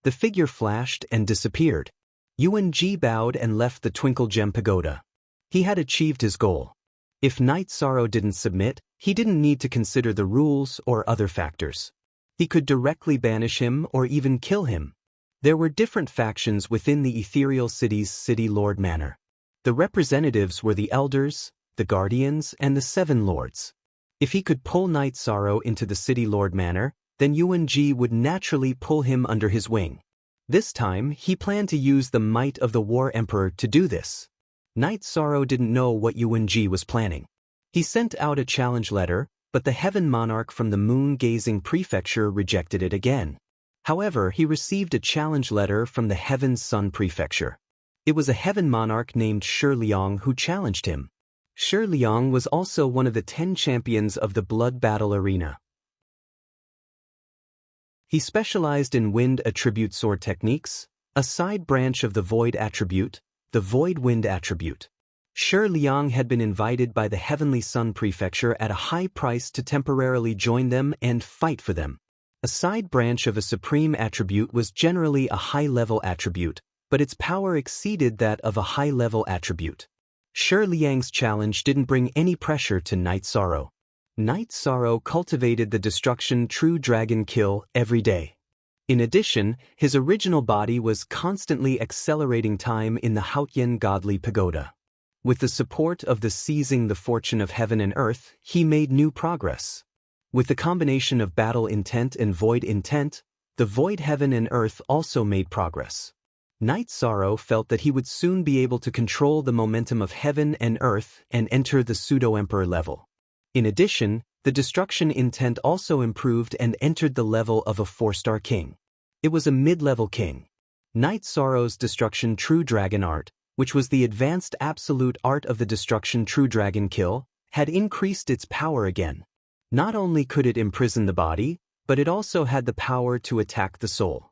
The figure flashed and disappeared. Yuan Ji bowed and left the Twinkle Gem Pagoda. He had achieved his goal. If Night Sorrow didn't submit, he didn't need to consider the rules or other factors. He could directly banish him or even kill him. There were different factions within the Ethereal City's City Lord Manor. The representatives were the Elders, the Guardians, and the 7 Lords. If he could pull Night Sorrow into the City Lord Manor, then Yuan Ji would naturally pull him under his wing. This time, he planned to use the might of the War Emperor to do this. Night Sorrow didn't know what Yuan Ji was planning. He sent out a challenge letter, but the Heaven Monarch from the Moon-Gazing Prefecture rejected it again. However, he received a challenge letter from the Heaven Sun Prefecture. It was a Heaven Monarch named Shi Liang who challenged him. Shi Liang was also one of the 10 champions of the Blood Battle Arena. He specialized in Wind Attribute sword techniques, a side branch of the Void Attribute, the Void Wind Attribute. Shi Liang had been invited by the Heavenly Sun Prefecture at a high price to temporarily join them and fight for them. A side branch of a supreme attribute was generally a high-level attribute, but its power exceeded that of a high-level attribute. Shi Liang's challenge didn't bring any pressure to Night Sorrow. Night Sorrow cultivated the destruction True Dragon Kill every day. In addition, his original body was constantly accelerating time in the Haotian Godly Pagoda. With the support of the Seizing the Fortune of Heaven and Earth, he made new progress. With the combination of Battle Intent and Void Intent, the Void Heaven and Earth also made progress. Night Sorrow felt that he would soon be able to control the momentum of Heaven and Earth and enter the Pseudo-Emperor level. In addition, the Destruction Intent also improved and entered the level of a 4-star king. It was a mid-level king. Night Sorrow's Destruction True Dragon Art, which was the advanced absolute art of the Destruction True Dragon Kill, had increased its power again. Not only could it imprison the body, but it also had the power to attack the soul.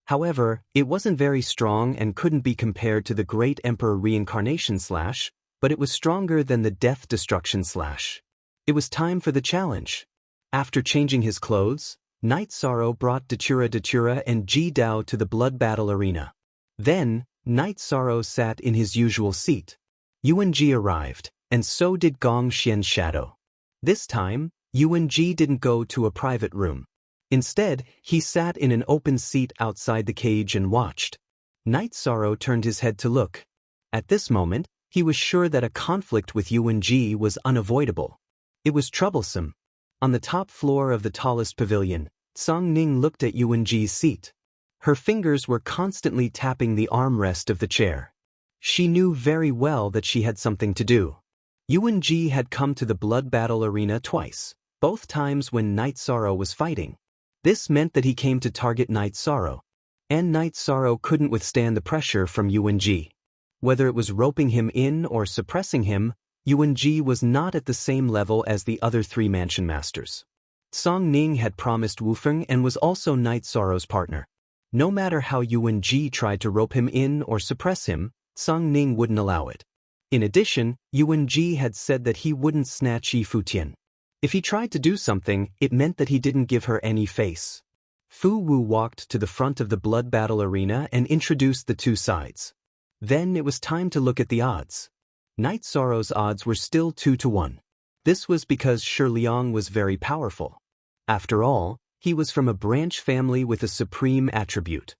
However, it wasn't very strong and couldn't be compared to the Great Emperor Reincarnation Slash, but it was stronger than the Death Destruction Slash. It was time for the challenge. After changing his clothes, Night Sorrow brought Datura and Ji Dao to the Blood Battle Arena. Then, Night Sorrow sat in his usual seat. Yuan Ji arrived, and so did Gong Xian's shadow. This time, Yuan Ji didn't go to a private room. Instead, he sat in an open seat outside the cage and watched. Night Sorrow turned his head to look. At this moment, he was sure that a conflict with Yuan Ji was unavoidable. It was troublesome. On the top floor of the tallest pavilion, Tsang Ning looked at Yuan Ji's seat. Her fingers were constantly tapping the armrest of the chair. She knew very well that she had something to do. Yuan Ji had come to the Blood Battle Arena twice, both times when Night Sorrow was fighting. This meant that he came to target Night Sorrow. And Night Sorrow couldn't withstand the pressure from Yuan Ji. Whether it was roping him in or suppressing him, Yuan Ji was not at the same level as the other 3 mansion masters. Tsang Ning had promised Wufeng and was also Night Sorrow's partner. No matter how Yuan Ji tried to rope him in or suppress him, Tsang Ning wouldn't allow it. In addition, Yuan Ji had said that he wouldn't snatch Yi Futian. If he tried to do something, it meant that he didn't give her any face. Fu Wu walked to the front of the Blood Battle Arena and introduced the 2 sides. Then it was time to look at the odds. Night Sorrow's odds were still 2-1. This was because Shi Liang was very powerful. After all, he was from a branch family with a supreme attribute.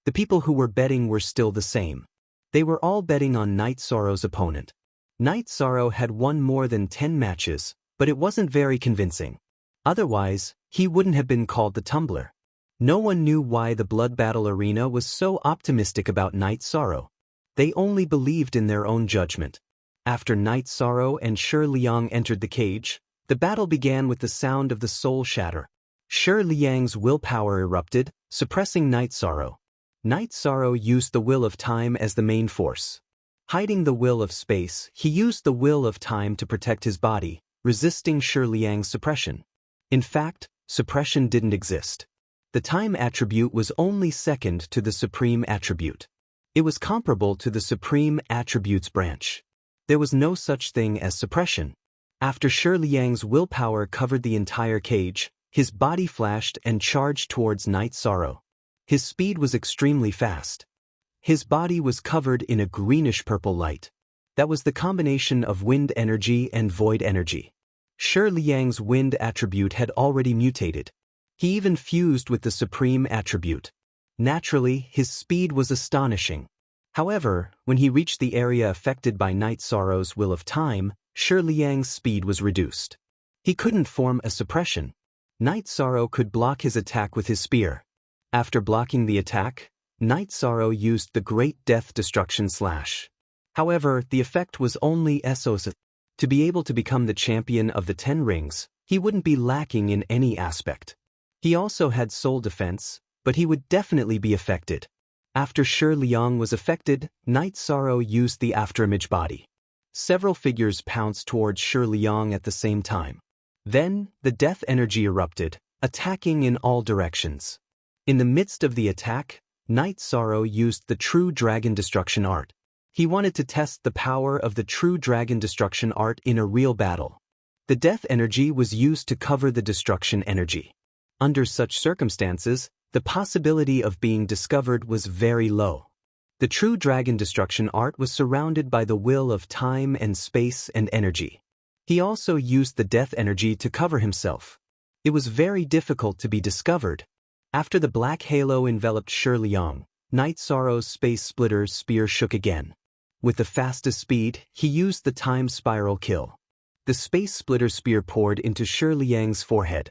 The people who were betting were still the same. They were all betting on Night Sorrow's opponent. Night Sorrow had won more than 10 matches, but it wasn't very convincing. Otherwise, he wouldn't have been called the Tumbler. No one knew why the Blood Battle Arena was so optimistic about Night Sorrow. They only believed in their own judgment. After Night Sorrow and Shi Liang entered the cage, the battle began with the sound of the soul shatter. Shi Liang's willpower erupted, suppressing Night Sorrow. Night Sorrow used the will of time as the main force. Hiding the will of space, he used the will of time to protect his body, resisting Shi Liang's suppression. In fact, suppression didn't exist. The time attribute was only second to the supreme attribute. It was comparable to the supreme attribute's branch. There was no such thing as suppression. After Shi Liang's willpower covered the entire cage, his body flashed and charged towards Night Sorrow. His speed was extremely fast. His body was covered in a greenish-purple light. That was the combination of wind energy and void energy. Shi Liang's wind attribute had already mutated. He even fused with the supreme attribute. Naturally, his speed was astonishing. However, when he reached the area affected by Night Sorrow's will of time, Shi Liang's speed was reduced. He couldn't form a suppression. Night Sorrow could block his attack with his spear. After blocking the attack, Night Sorrow used the Great Death Destruction Slash. However, the effect was only SOS. To be able to become the champion of the 10 rings, he wouldn't be lacking in any aspect. He also had soul defense, but he would definitely be affected. After Shi Liang was affected, Night Sorrow used the afterimage body. Several figures pounced towards Shi Liang at the same time. Then, the death energy erupted, attacking in all directions. In the midst of the attack, Night Sorrow used the True Dragon Destruction Art. He wanted to test the power of the True Dragon Destruction Art in a real battle. The death energy was used to cover the destruction energy. Under such circumstances, the possibility of being discovered was very low. The True Dragon Destruction Art was surrounded by the will of time and space and energy. He also used the death energy to cover himself. It was very difficult to be discovered. After the black halo enveloped Shi Liang, Night Sorrow's Space Splitter's spear shook again. With the fastest speed, he used the time spiral kill. The Space Splitter spear poured into Shi Liang's forehead.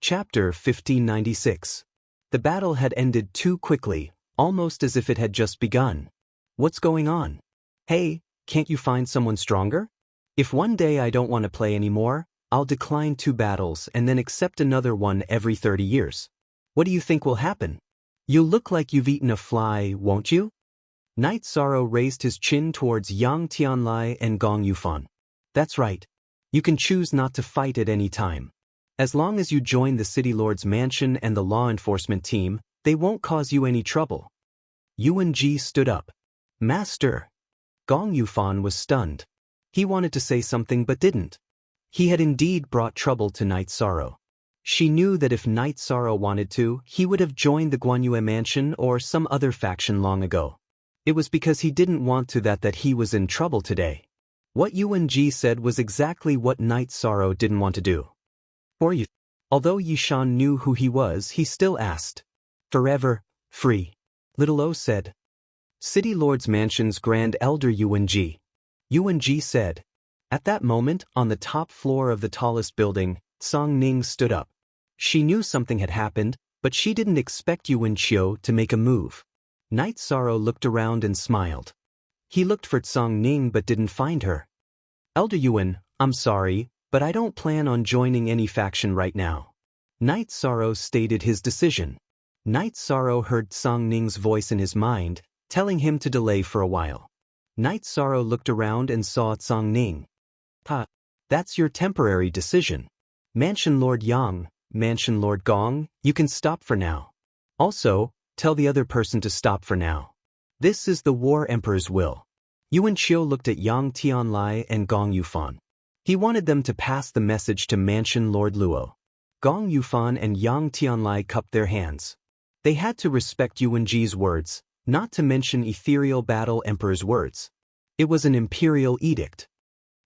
Chapter 1596. The battle had ended too quickly, almost as if it had just begun. What's going on? Hey, can't you find someone stronger? If one day I don't want to play anymore, I'll decline 2 battles and then accept another one every 30 years. What do you think will happen? You'll look like you've eaten a fly, won't you? Night Sorrow raised his chin towards Yang Tianlai and Gong Yufan. That's right. You can choose not to fight at any time. As long as you join the City Lord's mansion and the law enforcement team, they won't cause you any trouble. Yuan Ji stood up. Master. Gong Yufan was stunned. He wanted to say something but didn't. He had indeed brought trouble to Night Sorrow. She knew that if Night Sorrow wanted to, he would have joined the Guanyue mansion or some other faction long ago. It was because he didn't want to that he was in trouble today. What Yuan Ji said was exactly what Night Sorrow didn't want to do. For you. Although Yishan knew who he was, he still asked. Forever, free. Little O said. City Lord's Mansion's Grand Elder Yuan Ji. Yuan Ji said. At that moment, on the top floor of the tallest building, Song Ning stood up. She knew something had happened, but she didn't expect Yuan Qiu to make a move. Night Sorrow looked around and smiled. He looked for Song Ning but didn't find her. Elder Yuan, I'm sorry, but I don't plan on joining any faction right now. Night Sorrow stated his decision. Night Sorrow heard Song Ning's voice in his mind, telling him to delay for a while. Night Sorrow looked around and saw Song Ning. That's your temporary decision. Mansion Lord Yang, Mansion Lord Gong, you can stop for now. Also, tell the other person to stop for now. This is the War Emperor's will. Yuan Qiu looked at Yang Tianlai and Gong Yufan. He wanted them to pass the message to Mansion Lord Luo. Gong Yufan and Yang Tianlai cupped their hands. They had to respect Yuan Ji's words, not to mention Ethereal Battle Emperor's words. It was an imperial edict.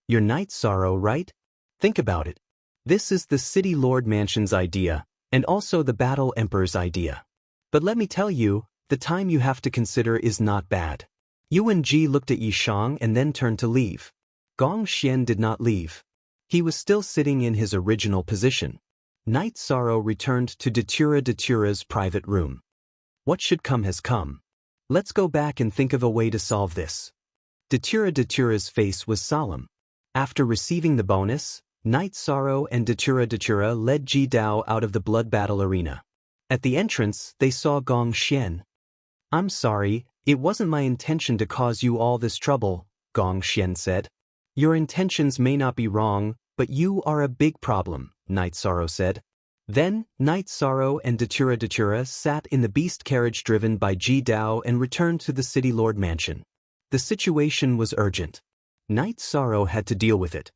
You're Night Sorrow, right? Think about it. This is the City Lord Mansion's idea, and also the Battle Emperor's idea. But let me tell you, the time you have to consider is not bad. Yuan Ji looked at Yi Shang and then turned to leave. Gong Xian did not leave. He was still sitting in his original position. Night Sorrow returned to Datura's private room. What should come has come. Let's go back and think of a way to solve this. Datura's face was solemn. After receiving the bonus, Night Sorrow and Datura led Ji Dao out of the blood battle arena. At the entrance, they saw Gong Xian. I'm sorry, it wasn't my intention to cause you all this trouble, Gong Xian said. Your intentions may not be wrong, but you are a big problem, Night Sorrow said. Then, Night Sorrow and Datura sat in the beast carriage driven by Ji Dao and returned to the City Lord Mansion. The situation was urgent. Night Sorrow had to deal with it.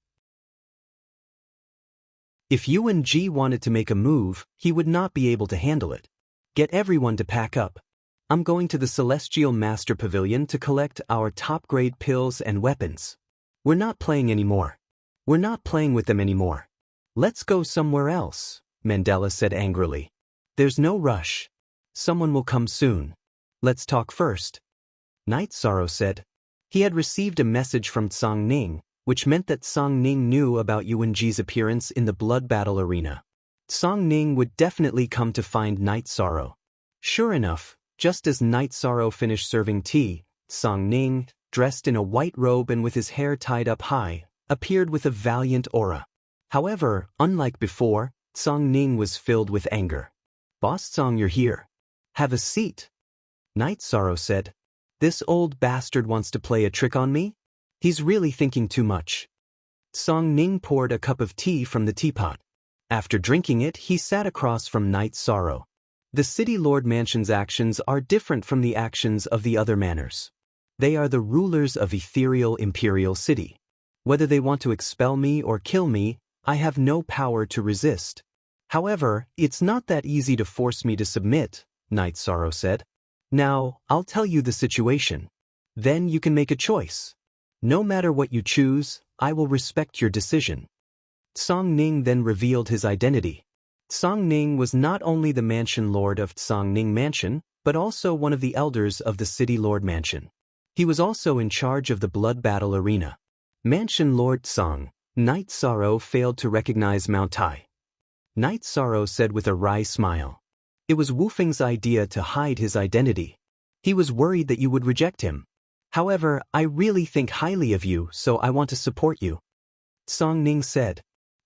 If Yuan Ji wanted to make a move, he would not be able to handle it. Get everyone to pack up. I'm going to the Celestial Master Pavilion to collect our top-grade pills and weapons. We're not playing anymore. We're not playing with them anymore. Let's go somewhere else, Mandela said angrily. There's no rush. Someone will come soon. Let's talk first. Night Sorrow said. He had received a message from Song Ning, which meant that Song Ning knew about Yuan Ji's appearance in the blood battle arena. Song Ning would definitely come to find Night Sorrow. Sure enough, just as Night Sorrow finished serving tea, Song Ning, dressed in a white robe and with his hair tied up high, appeared with a valiant aura. However, unlike before, Song Ning was filled with anger. Boss Song, you're here. Have a seat. Night Sorrow said. This old bastard wants to play a trick on me? He's really thinking too much. Song Ning poured a cup of tea from the teapot. After drinking it, he sat across from Night Sorrow. The City Lord Mansion's actions are different from the actions of the other manors. They are the rulers of ethereal imperial city. Whether they want to expel me or kill me, I have no power to resist. However, it's not that easy to force me to submit, Night Sorrow said. Now, I'll tell you the situation. Then you can make a choice. No matter what you choose, I will respect your decision. Song Ning then revealed his identity. Song Ning was not only the mansion lord of Song Ning Mansion, but also one of the elders of the City Lord Mansion. He was also in charge of the blood battle arena. Mansion Lord Song, Night Sorrow failed to recognize Mount Tai. Night Sorrow said with a wry smile. It was Wu Feng's idea to hide his identity. He was worried that you would reject him. However, I really think highly of you, so I want to support you. Song Ning said.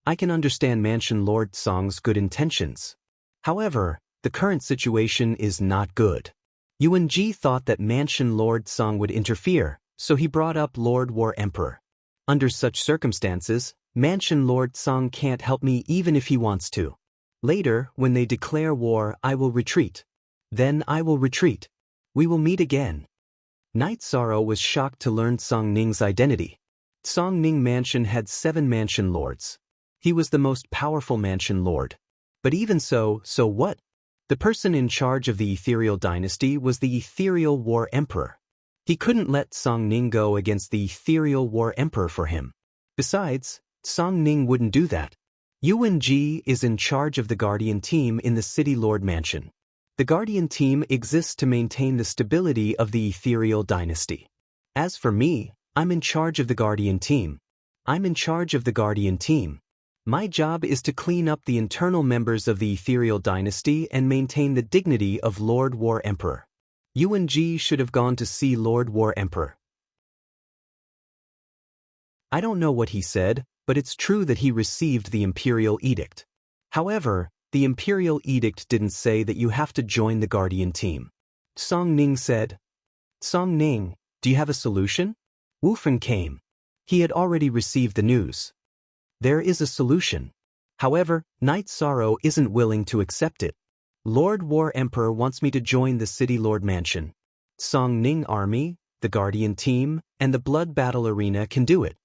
I can understand Mansion Lord Song's good intentions. However, the current situation is not good. Yuan Ji thought that Mansion Lord Song would interfere, so he brought up Lord War Emperor. Under such circumstances, Mansion Lord Song can't help me even if he wants to. Later, when they declare war, I will retreat. Then I will retreat. We will meet again. Night Sorrow was shocked to learn Song Ning's identity. Song Ning Mansion had 7 mansion lords. He was the most powerful mansion lord. But even so what? The person in charge of the Ethereal Dynasty was the Ethereal War Emperor. He couldn't let Song Ning go against the Ethereal War Emperor for him. Besides, Song Ning wouldn't do that. Yuan Ji is in charge of the Guardian Team in the City Lord Mansion. The Guardian Team exists to maintain the stability of the Ethereal Dynasty. As for me, I'm in charge of the Guardian Team. I'm in charge of the Guardian Team. My job is to clean up the internal members of the Ethereal Dynasty and maintain the dignity of Lord War Emperor. Yuan Ji should have gone to see Lord War Emperor. I don't know what he said, but it's true that he received the Imperial Edict. However, the Imperial Edict didn't say that you have to join the Guardian Team. Song Ning said. Song Ning, do you have a solution? Wu Feng came. He had already received the news. There is a solution. However, Night Sorrow isn't willing to accept it. Lord War Emperor wants me to join the City Lord Mansion. Song Ning Army, the Guardian Team, and the Blood Battle Arena can do it.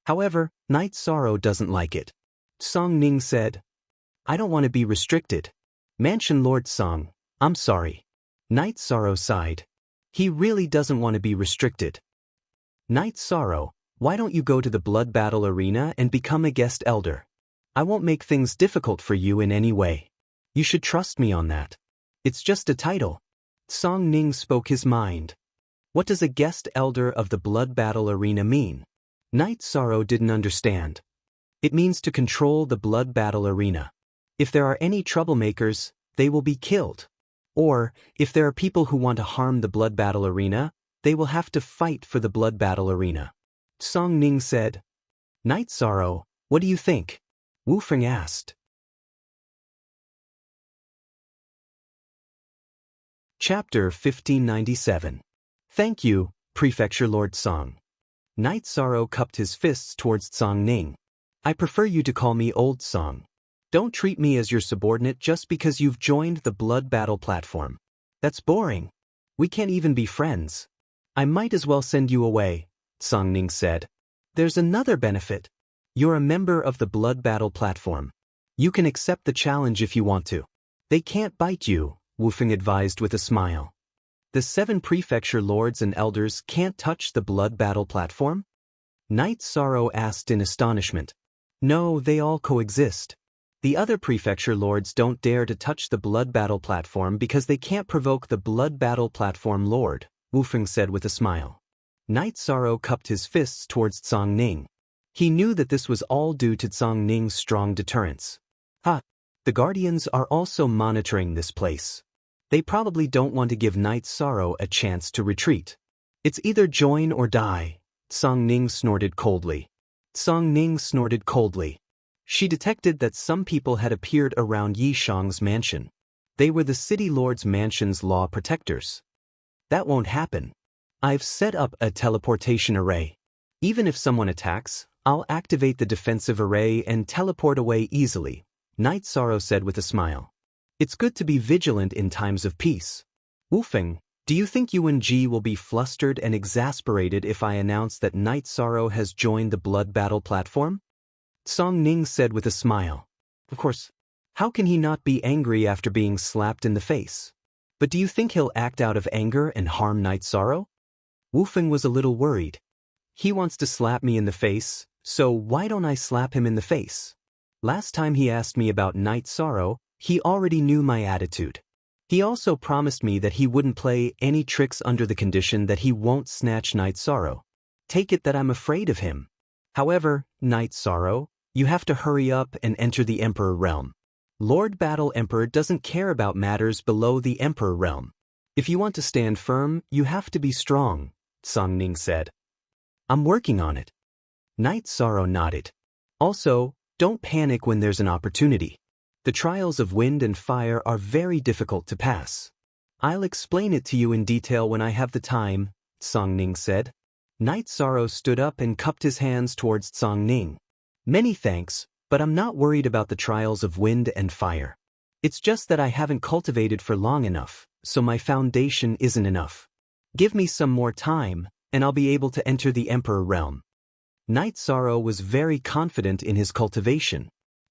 However, Night Sorrow doesn't like it. Song Ning said, I don't want to be restricted. Mansion Lord Song, I'm sorry. Night Sorrow sighed. He really doesn't want to be restricted. Night Sorrow, Why don't you go to the blood battle arena and become a guest elder? I won't make things difficult for you in any way. You should trust me on that. It's just a title. Song Ning spoke his mind. What does a guest elder of the blood battle arena mean? Night Sorrow didn't understand. It means to control the blood battle arena. If there are any troublemakers, they will be killed. Or, if there are people who want to harm the blood battle arena, they will have to fight for the blood battle arena. Song Ning said. Night Sorrow, what do you think? Wu Feng asked. Chapter 1597. Thank you, Prefecture Lord Song. Night Sorrow cupped his fists towards Song Ning. I prefer you to call me Old Song. Don't treat me as your subordinate just because you've joined the blood battle platform. That's boring. We can't even be friends. I might as well send you away, Song Ning said. There's another benefit. You're a member of the blood battle platform. You can accept the challenge if you want to. They can't bite you, Wu Feng advised with a smile. The 7 prefecture lords and elders can't touch the blood battle platform? Night Sorrow asked in astonishment. No, they all coexist. The other prefecture lords don't dare to touch the blood battle platform because they can't provoke the blood battle platform lord, Wu Feng said with a smile. Night Sorrow cupped his fists towards Song Ning. He knew that this was all due to Song Ning's strong deterrence. The Guardians are also monitoring this place. They probably don't want to give Night Sorrow a chance to retreat. It's either join or die, Song Ning snorted coldly. Song Ning snorted coldly. She detected that some people had appeared around Yi Shang's mansion. They were the city lord's mansion's law protectors. That won't happen. I've set up a teleportation array. Even if someone attacks, I'll activate the defensive array and teleport away easily, Night Sorrow said with a smile. It's good to be vigilant in times of peace. Wu Feng, do you think Yuan Ji will be flustered and exasperated if I announce that Night Sorrow has joined the blood battle platform? Song Ning said with a smile. Of course, how can he not be angry after being slapped in the face? But do you think he'll act out of anger and harm Night Sorrow? Wu Feng was a little worried. He wants to slap me in the face, so why don't I slap him in the face? Last time he asked me about Night Sorrow, he already knew my attitude. He also promised me that he wouldn't play any tricks under the condition that he won't snatch Night Sorrow. Take it that I'm afraid of him. However, Night Sorrow, you have to hurry up and enter the Emperor realm. Lord Battle Emperor doesn't care about matters below the Emperor realm. If you want to stand firm, you have to be strong, Song Ning said. I'm working on it. Night Sorrow nodded. Also, don't panic when there's an opportunity. The trials of wind and fire are very difficult to pass. I'll explain it to you in detail when I have the time, Song Ning said. Night Sorrow stood up and cupped his hands towards Song Ning. Many thanks, but I'm not worried about the trials of wind and fire. It's just that I haven't cultivated for long enough, so my foundation isn't enough. Give me some more time, and I'll be able to enter the Emperor realm. Night Sorrow was very confident in his cultivation.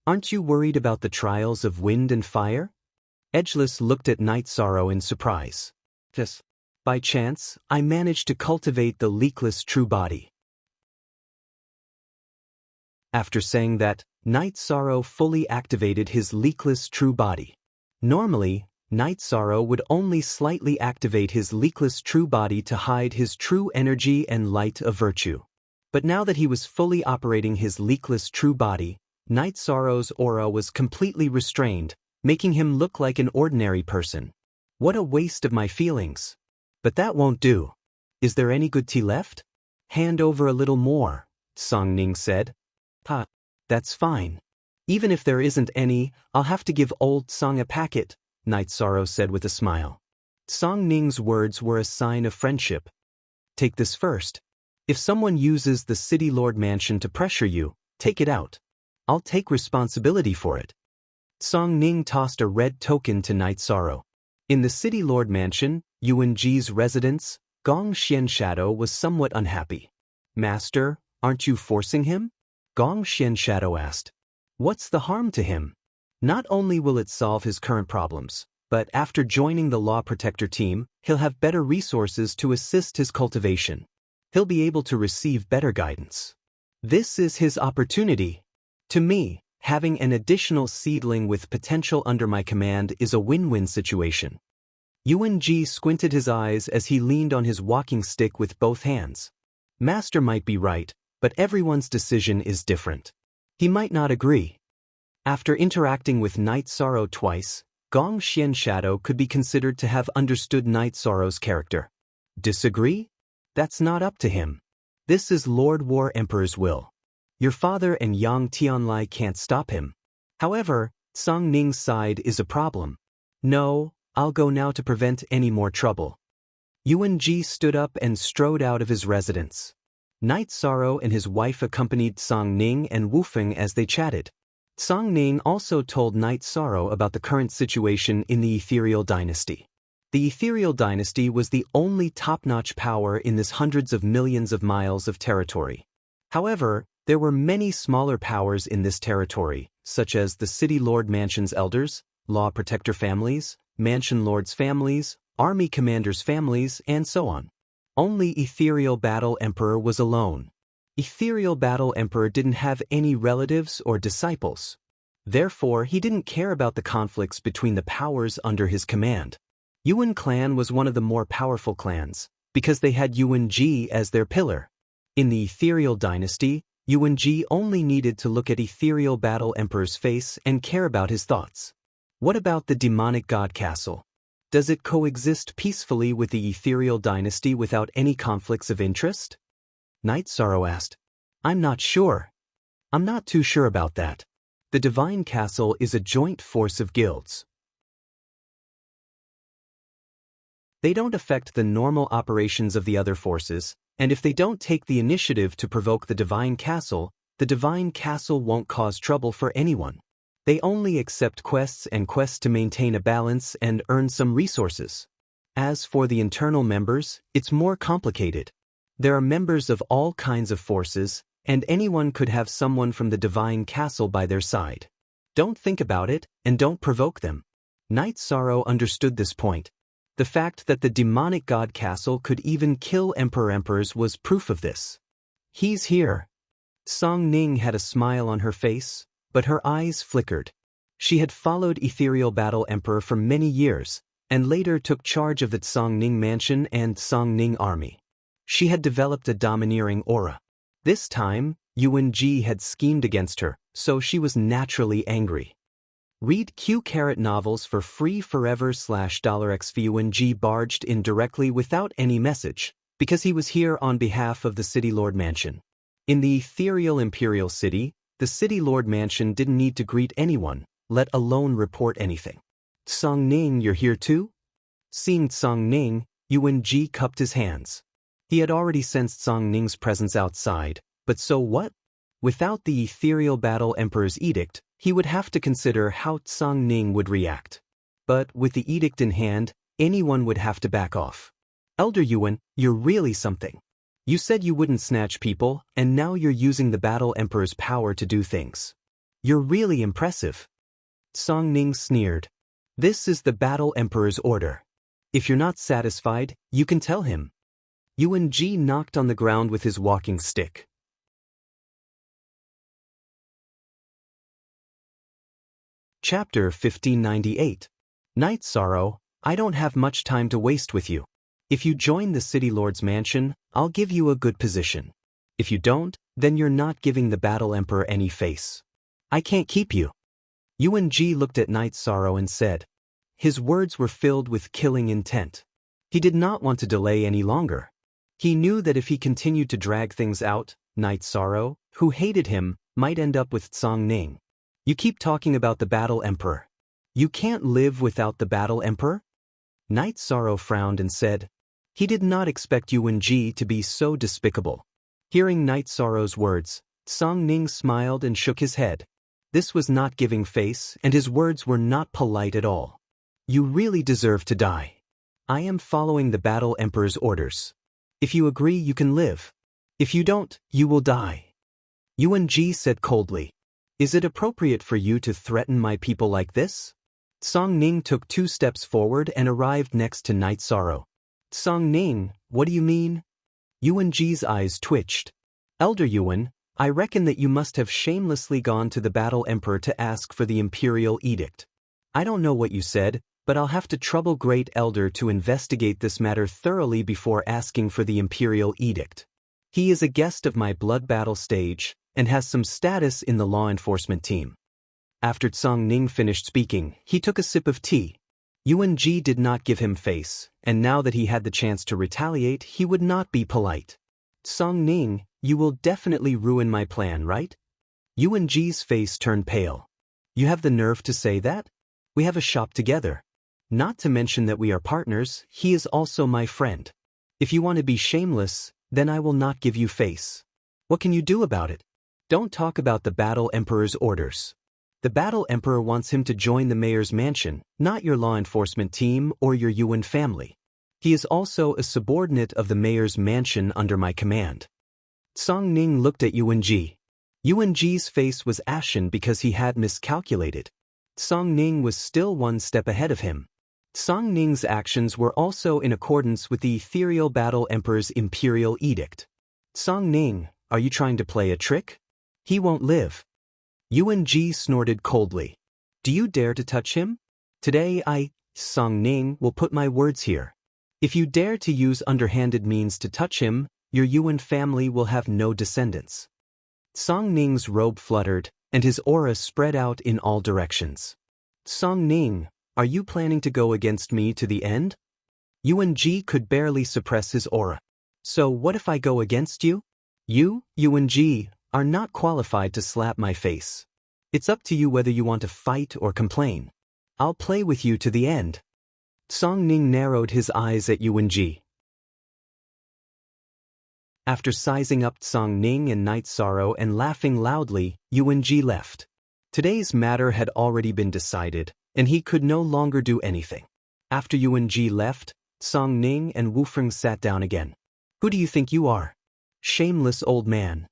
Aren't you worried about the trials of wind and fire? Edgeless looked at Night Sorrow in surprise. Yes. By chance, I managed to cultivate the leakless true body. After saying that, Night Sorrow fully activated his leakless true body. Normally, Night Sorrow would only slightly activate his leakless true body to hide his true energy and light of virtue. But now that he was fully operating his leakless true body, Night Sorrow's aura was completely restrained, making him look like an ordinary person. What a waste of my feelings. But that won't do. Is there any good tea left? Hand over a little more, Song Ning said. That's fine. Even if there isn't any, I'll have to give Old Song a packet, Night Sorrow said with a smile. Song Ning's words were a sign of friendship. Take this first. If someone uses the City Lord Mansion to pressure you, take it out. I'll take responsibility for it. Song Ning tossed a red token to Night Sorrow. In the City Lord Mansion, Yuan Ji's residence, Gong Xian Shadow was somewhat unhappy. Master, aren't you forcing him? Gong Xian Shadow asked. What's the harm to him? Not only will it solve his current problems, but after joining the Law Protector team, he'll have better resources to assist his cultivation. he'll be able to receive better guidance. This is his opportunity. To me, having an additional seedling with potential under my command is a win-win situation. Yuan Ji squinted his eyes as he leaned on his walking stick with both hands. Master might be right, but everyone's decision is different. He might not agree. After interacting with Night Sorrow twice, Gong Xian Shadow could be considered to have understood Night Sorrow's character. Disagree? That's not up to him. This is Lord War Emperor's will. Your father and Yang Tianlai can't stop him. However, Song Ning's side is a problem. No, I'll go now to prevent any more trouble. Yuan Ji stood up and strode out of his residence. Night Sorrow and his wife accompanied Song Ning and Wu Feng as they chatted. Song Ning also told Night Sorrow about the current situation in the Ethereal Dynasty. The Ethereal Dynasty was the only top-notch power in this hundreds of millions of miles of territory. However, there were many smaller powers in this territory, such as the City Lord Mansion's elders, Law Protector families, Mansion Lords' families, Army Commanders' families, and so on. Only Ethereal Battle Emperor was alone. Ethereal Battle Emperor didn't have any relatives or disciples. Therefore, he didn't care about the conflicts between the powers under his command. Yuan clan was one of the more powerful clans, because they had Yuan Ji as their pillar. In the Ethereal Dynasty, Yuan Ji only needed to look at Ethereal Battle Emperor's face and care about his thoughts. What about the demonic god castle? Does it coexist peacefully with the Ethereal Dynasty without any conflicts of interest? Night Sorrow asked. I'm not sure. I'm not too sure about that. The Divine Castle is a joint force of guilds. They don't affect the normal operations of the other forces, and if they don't take the initiative to provoke the Divine Castle won't cause trouble for anyone. They only accept quests to maintain a balance and earn some resources. As for the internal members, it's more complicated. There are members of all kinds of forces, and anyone could have someone from the Divine Castle by their side. Don't think about it, and don't provoke them. Night Sorrow understood this point. The fact that the demonic god castle could even kill emperors was proof of this. He's here. Song Ning had a smile on her face, but her eyes flickered. She had followed Ethereal Battle Emperor for many years, and later took charge of the Song Ning Mansion and Song Ning Army. She had developed a domineering aura. This time, Yuan Ji had schemed against her, so she was naturally angry. Read Q-Carat novels for free forever /$XV. Yuan Ji barged in directly without any message, because he was here on behalf of the City Lord Mansion. In the Ethereal Imperial City, the City Lord Mansion didn't need to greet anyone, let alone report anything. Song Ning, you're here too? Seeing Song Ning, Yuan Ji cupped his hands. He had already sensed Song Ning's presence outside, but so what? Without the Ethereal Battle Emperor's edict, he would have to consider how Song Ning would react. But with the edict in hand, anyone would have to back off. Elder Yuan, you're really something. You said you wouldn't snatch people, and now you're using the Battle Emperor's power to do things. You're really impressive. Song Ning sneered. This is the Battle Emperor's order. If you're not satisfied, you can tell him. Yuan Ji knocked on the ground with his walking stick. Chapter 1598. Night Sorrow, I don't have much time to waste with you. If you join the City Lord's Mansion, I'll give you a good position. If you don't, then you're not giving the Battle Emperor any face. I can't keep you. Yuan Ji looked at Night Sorrow and said. His words were filled with killing intent. He did not want to delay any longer. He knew that if he continued to drag things out, Night Sorrow, who hated him, might end up with Song Ning. You keep talking about the Battle Emperor. You can't live without the Battle Emperor? Night Sorrow frowned and said. He did not expect Yuan Ji to be so despicable. Hearing Night Sorrow's words, Song Ning smiled and shook his head. This was not giving face, and his words were not polite at all. You really deserve to die. I am following the Battle Emperor's orders. If you agree, you can live. If you don't, you will die. Yuan Ji said coldly. Is it appropriate for you to threaten my people like this? Song Ning took 2 steps forward and arrived next to Night Sorrow. Song Ning, what do you mean? Yuan-ji's eyes twitched. Elder Yuan, I reckon that you must have shamelessly gone to the Battle Emperor to ask for the Imperial Edict. I don't know what you said, but I'll have to trouble Great Elder to investigate this matter thoroughly before asking for the Imperial Edict. He is a guest of my blood battle stage, and has some status in the law enforcement team. After Tsang Ning finished speaking, he took a sip of tea. Yuan-ji did not give him face, and now that he had the chance to retaliate, he would not be polite. Tsang Ning, you will definitely ruin my plan, right? Yuan-ji's face turned pale. You have the nerve to say that? We have a shop together. Not to mention that we are partners, he is also my friend. If you want to be shameless, then I will not give you face. What can you do about it? Don't talk about the Battle Emperor's orders. The Battle Emperor wants him to join the mayor's mansion, not your law enforcement team or your Yuan family. He is also a subordinate of the mayor's mansion under my command. Tsang Ning looked at Yuan-ji. Yuan-ji's face was ashen because he had miscalculated. Tsang Ning was still one step ahead of him. Tsang Ning's actions were also in accordance with the ethereal Battle Emperor's Imperial Edict. Tsang Ning, are you trying to play a trick? He won't live. Yuan-ji snorted coldly. Do you dare to touch him? Today Tsang Ning, will put my words here. If you dare to use underhanded means to touch him, your Yuan family will have no descendants. Tsang Ning's robe fluttered, and his aura spread out in all directions. Tsang Ning, are you planning to go against me to the end? Yuan-ji could barely suppress his aura. So what if I go against you? You, Yuan-ji, are not qualified to slap my face. It's up to you whether you want to fight or complain. I'll play with you to the end. Tsang Ning narrowed his eyes at Yuan-ji. After sizing up Tsang Ning and Night Sorrow and laughing loudly, Yuan-ji left. Today's matter had already been decided, and he could no longer do anything. After Yuan-ji left, Tsang Ning and Wu Feng sat down again. Who do you think you are? Shameless old man.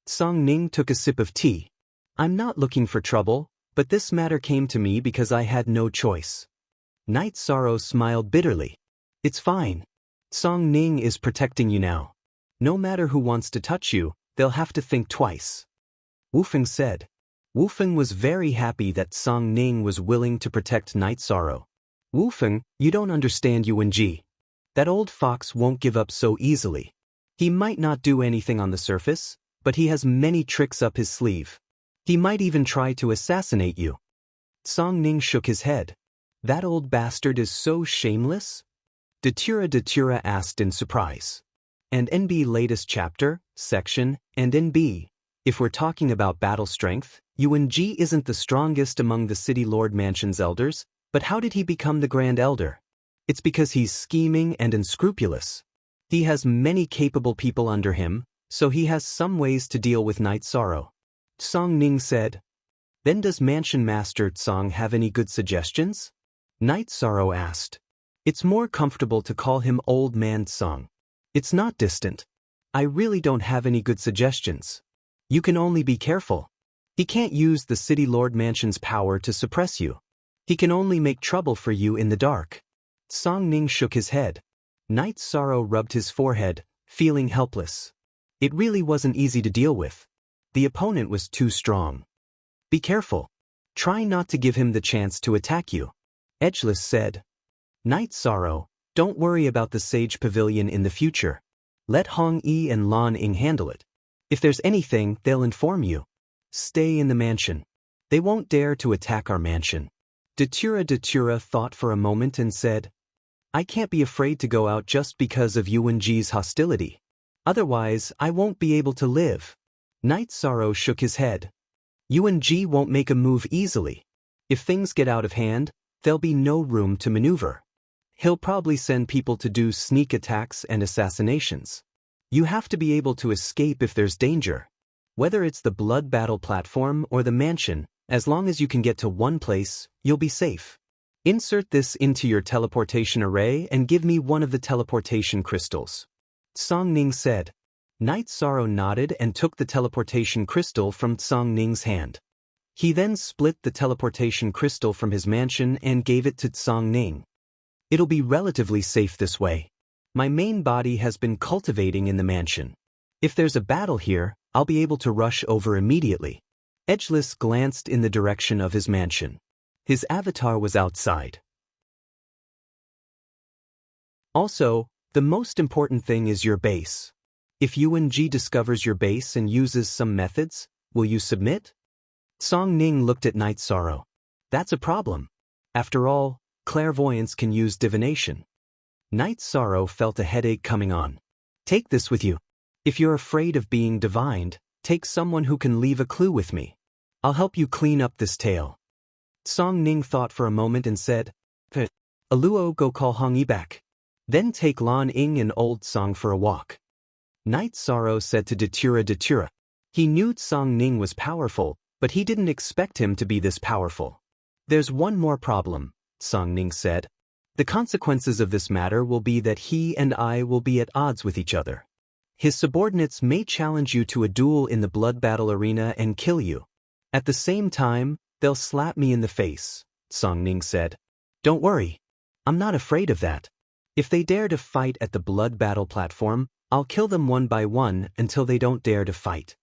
Tsang Ning took a sip of tea. I'm not looking for trouble, but this matter came to me because I had no choice. Night Sorrow smiled bitterly. It's fine. Tsang Ning is protecting you now. No matter who wants to touch you, they'll have to think twice. Wu Feng said. Wu Feng was very happy that Tsang Ning was willing to protect Night Sorrow. Wu Feng, you don't understand Yuan-ji. That old fox won't give up so easily. He might not do anything on the surface, but he has many tricks up his sleeve. He might even try to assassinate you. Tsang Ning shook his head. That old bastard is so shameless? Datura asked in surprise. And NB latest chapter, section, and NB. If we're talking about battle strength, Yuan-ji isn't the strongest among the City Lord Mansion's elders, but how did he become the Grand Elder? It's because he's scheming and unscrupulous. He has many capable people under him, so he has some ways to deal with Night Sorrow. Tsang Ning said. Then does Mansion Master Tsang have any good suggestions? Night Sorrow asked. It's more comfortable to call him Old Man Tsang. It's not distant. I really don't have any good suggestions. You can only be careful. He can't use the City Lord Mansion's power to suppress you. He can only make trouble for you in the dark. Tsang Ning shook his head. Night Sorrow rubbed his forehead, feeling helpless. It really wasn't easy to deal with. The opponent was too strong. Be careful. Try not to give him the chance to attack you. Edgeless said. Night Sorrow, don't worry about the Sage Pavilion in the future. Let Hong Yi and Lan Ying handle it. If there's anything, they'll inform you. Stay in the mansion. They won't dare to attack our mansion. Datura thought for a moment and said, I can't be afraid to go out just because of Yuan-ji's hostility. Otherwise, I won't be able to live. Night Sorrow shook his head. Yuan-ji won't make a move easily. If things get out of hand, there'll be no room to maneuver. He'll probably send people to do sneak attacks and assassinations. You have to be able to escape if there's danger. Whether it's the blood battle platform or the mansion, as long as you can get to one place, you'll be safe. Insert this into your teleportation array and give me one of the teleportation crystals. Tsang Ning said. Night Sorrow nodded and took the teleportation crystal from Tsang Ning's hand. He then split the teleportation crystal from his mansion and gave it to Tsang Ning. It'll be relatively safe this way. My main body has been cultivating in the mansion. If there's a battle here, I'll be able to rush over immediately. Edgeless glanced in the direction of his mansion. His avatar was outside. Also, the most important thing is your base. If Yuan Ji discovers your base and uses some methods, will you submit? Song Ning looked at Night Sorrow. That's a problem. After all, clairvoyance can use divination. Night Sorrow felt a headache coming on. Take this with you. If you're afraid of being divined, take someone who can leave a clue with me. I'll help you clean up this tale. Song Ning thought for a moment and said, Aluo go call Hong Yi back. Then take Lan Ying and Old Song for a walk. Night Sorrow said to Datura. He knew Song Ning was powerful, but he didn't expect him to be this powerful. There's one more problem, Song Ning said. The consequences of this matter will be that he and I will be at odds with each other. His subordinates may challenge you to a duel in the blood battle arena and kill you. At the same time, they'll slap me in the face, Song Ning said. Don't worry. I'm not afraid of that. If they dare to fight at the blood battle platform, I'll kill them one by one until they don't dare to fight.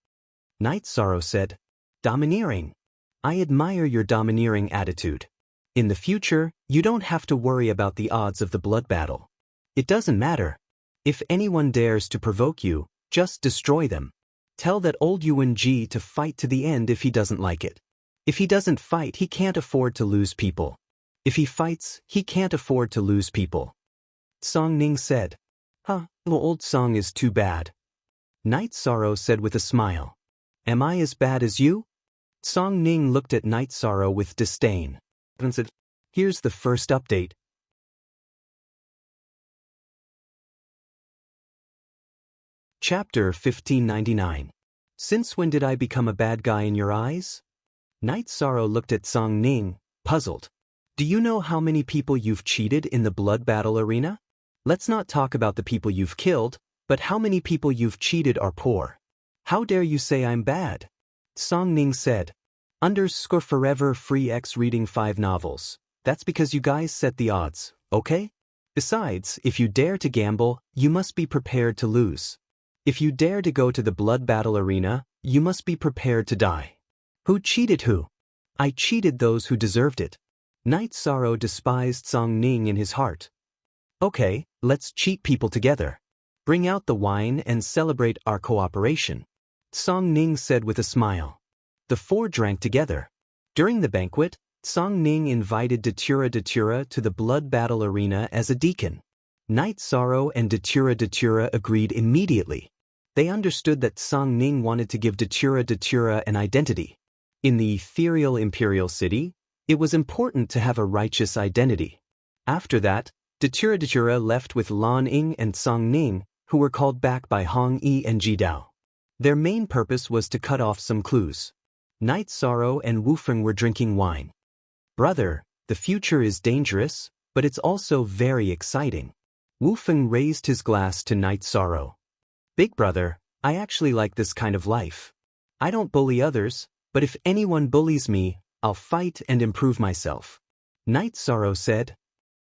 Night Sorrow said, Domineering. I admire your domineering attitude. In the future, you don't have to worry about the odds of the blood battle. It doesn't matter. If anyone dares to provoke you, just destroy them. Tell that old Yuan Ji to fight to the end if he doesn't like it. If he doesn't fight, he can't afford to lose people. If he fights, he can't afford to lose people. Song Ning said, Old Song is too bad. Night Sorrow said with a smile, Am I as bad as you? Song Ning looked at Night Sorrow with disdain and said, Here's the first update. Chapter 1599. Since when did I become a bad guy in your eyes? Night Sorrow looked at Song Ning, puzzled. Do you know how many people you've cheated in the blood battle arena? Let's not talk about the people you've killed, but how many people you've cheated are poor. How dare you say I'm bad? Song Ning said, _forever free X reading 5 novels. That's because you guys set the odds, okay? Besides, if you dare to gamble, you must be prepared to lose. If you dare to go to the blood battle arena, you must be prepared to die. Who cheated who? I cheated those who deserved it. Night Sorrow despised Song Ning in his heart. Okay, let's cheat people together. Bring out the wine and celebrate our cooperation. Song Ning said with a smile. The four drank together. During the banquet, Song Ning invited Datura to the blood battle arena as a deacon. Night Sorrow and Datura agreed immediately. They understood that Song Ning wanted to give Datura an identity. In the ethereal imperial city, it was important to have a righteous identity. After that, Datura left with Lan Ying and Song Ning, who were called back by Hong Yi and Ji Dao. Their main purpose was to cut off some clues. Night Sorrow and Wu Feng were drinking wine. Brother, the future is dangerous, but it's also very exciting. Wu Feng raised his glass to Night Sorrow. Big brother, I actually like this kind of life. I don't bully others, but if anyone bullies me, I'll fight and improve myself. Night Sorrow said,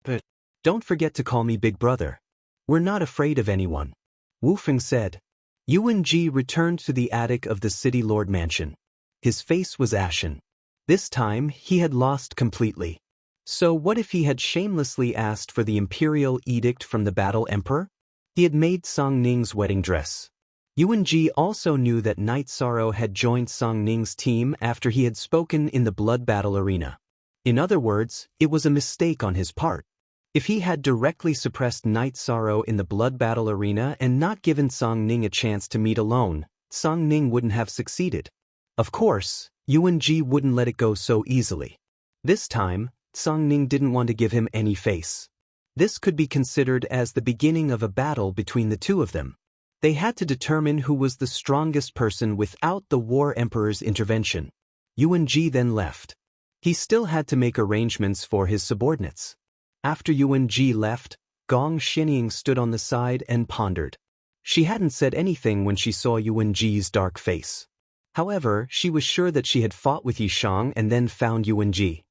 But don't forget to call me Big Brother. We're not afraid of anyone. Wu Feng said. Yuan Ji returned to the attic of the City Lord Mansion. His face was ashen. This time, he had lost completely. So what if he had shamelessly asked for the imperial edict from the Battle Emperor? He had made Song Ning's wedding dress. Yuan Ji also knew that Night Sorrow had joined Song Ning's team after he had spoken in the blood battle arena. In other words, it was a mistake on his part. If he had directly suppressed Night Sorrow in the blood battle arena and not given Song Ning a chance to meet alone, Song Ning wouldn't have succeeded. Of course, Yuan Ji wouldn't let it go so easily. This time, Song Ning didn't want to give him any face. This could be considered as the beginning of a battle between the two of them. They had to determine who was the strongest person without the War Emperor's intervention. Yuan Ji then left. He still had to make arrangements for his subordinates. After Yuan Ji left, Gong Xinying stood on the side and pondered. She hadn't said anything when she saw Yuan Ji's dark face. However, she was sure that she had fought with Yishang and then found Yuan Ji.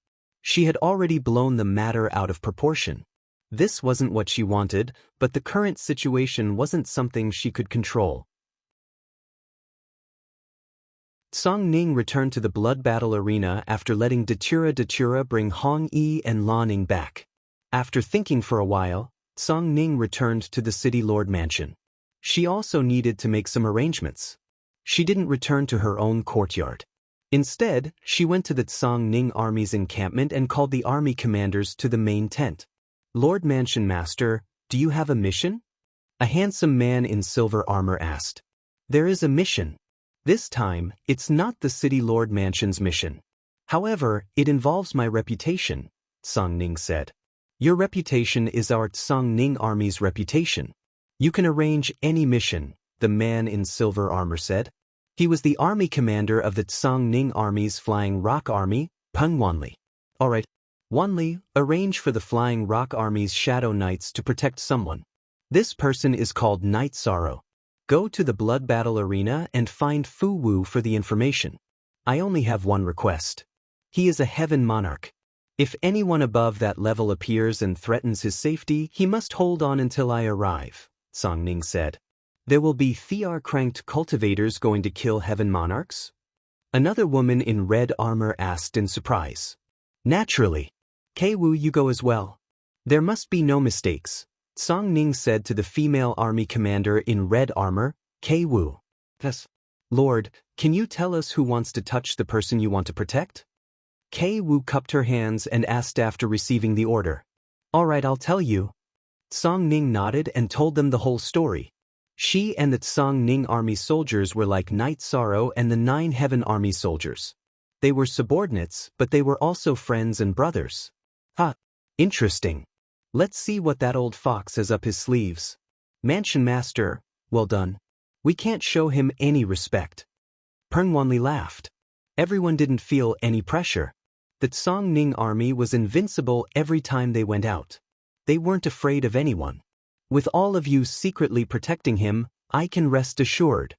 She had already blown the matter out of proportion. This wasn't what she wanted, but the current situation wasn't something she could control. Song Ning returned to the blood battle arena after letting Datura bring Hong Yi and Lan Ning back. After thinking for a while, Song Ning returned to the City Lord Mansion. She also needed to make some arrangements. She didn't return to her own courtyard. Instead, she went to the Song Ning army's encampment and called the army commanders to the main tent. Lord Mansion Master, do you have a mission? A handsome man in silver armor asked. There is a mission. This time, it's not the City Lord Mansion's mission. However, it involves my reputation, Song Ning said. Your reputation is our Song Ning army's reputation. You can arrange any mission, the man in silver armor said. He was the army commander of the Song Ning army's Flying Rock Army, Peng Wanli. Alright, Wanli, arrange for the Flying Rock Army's Shadow Knights to protect someone. This person is called Night Sorrow. Go to the blood battle arena and find Fu Wu for the information. I only have one request. He is a heaven monarch. If anyone above that level appears and threatens his safety, he must hold on until I arrive, Song Ning said. There will be Thiar-cranked cultivators going to kill heaven monarchs? Another woman in red armor asked in surprise. Naturally. Wu, you go as well. There must be no mistakes, Song Ning said to the female army commander in red armor, Wu. Yes. Lord, can you tell us who wants to touch the person you want to protect? Wu cupped her hands and asked after receiving the order. Alright, I'll tell you. Song Ning nodded and told them the whole story. She and the Song Ning army soldiers were like Night Sorrow and the 9 Heaven army soldiers. They were subordinates, but they were also friends and brothers. Interesting. Let's see what that old fox has up his sleeves. Mansion Master, well done. We can't show him any respect. Peng Wanli laughed. Everyone didn't feel any pressure. The Song Ning army was invincible every time they went out. They weren't afraid of anyone. With all of you secretly protecting him, I can rest assured.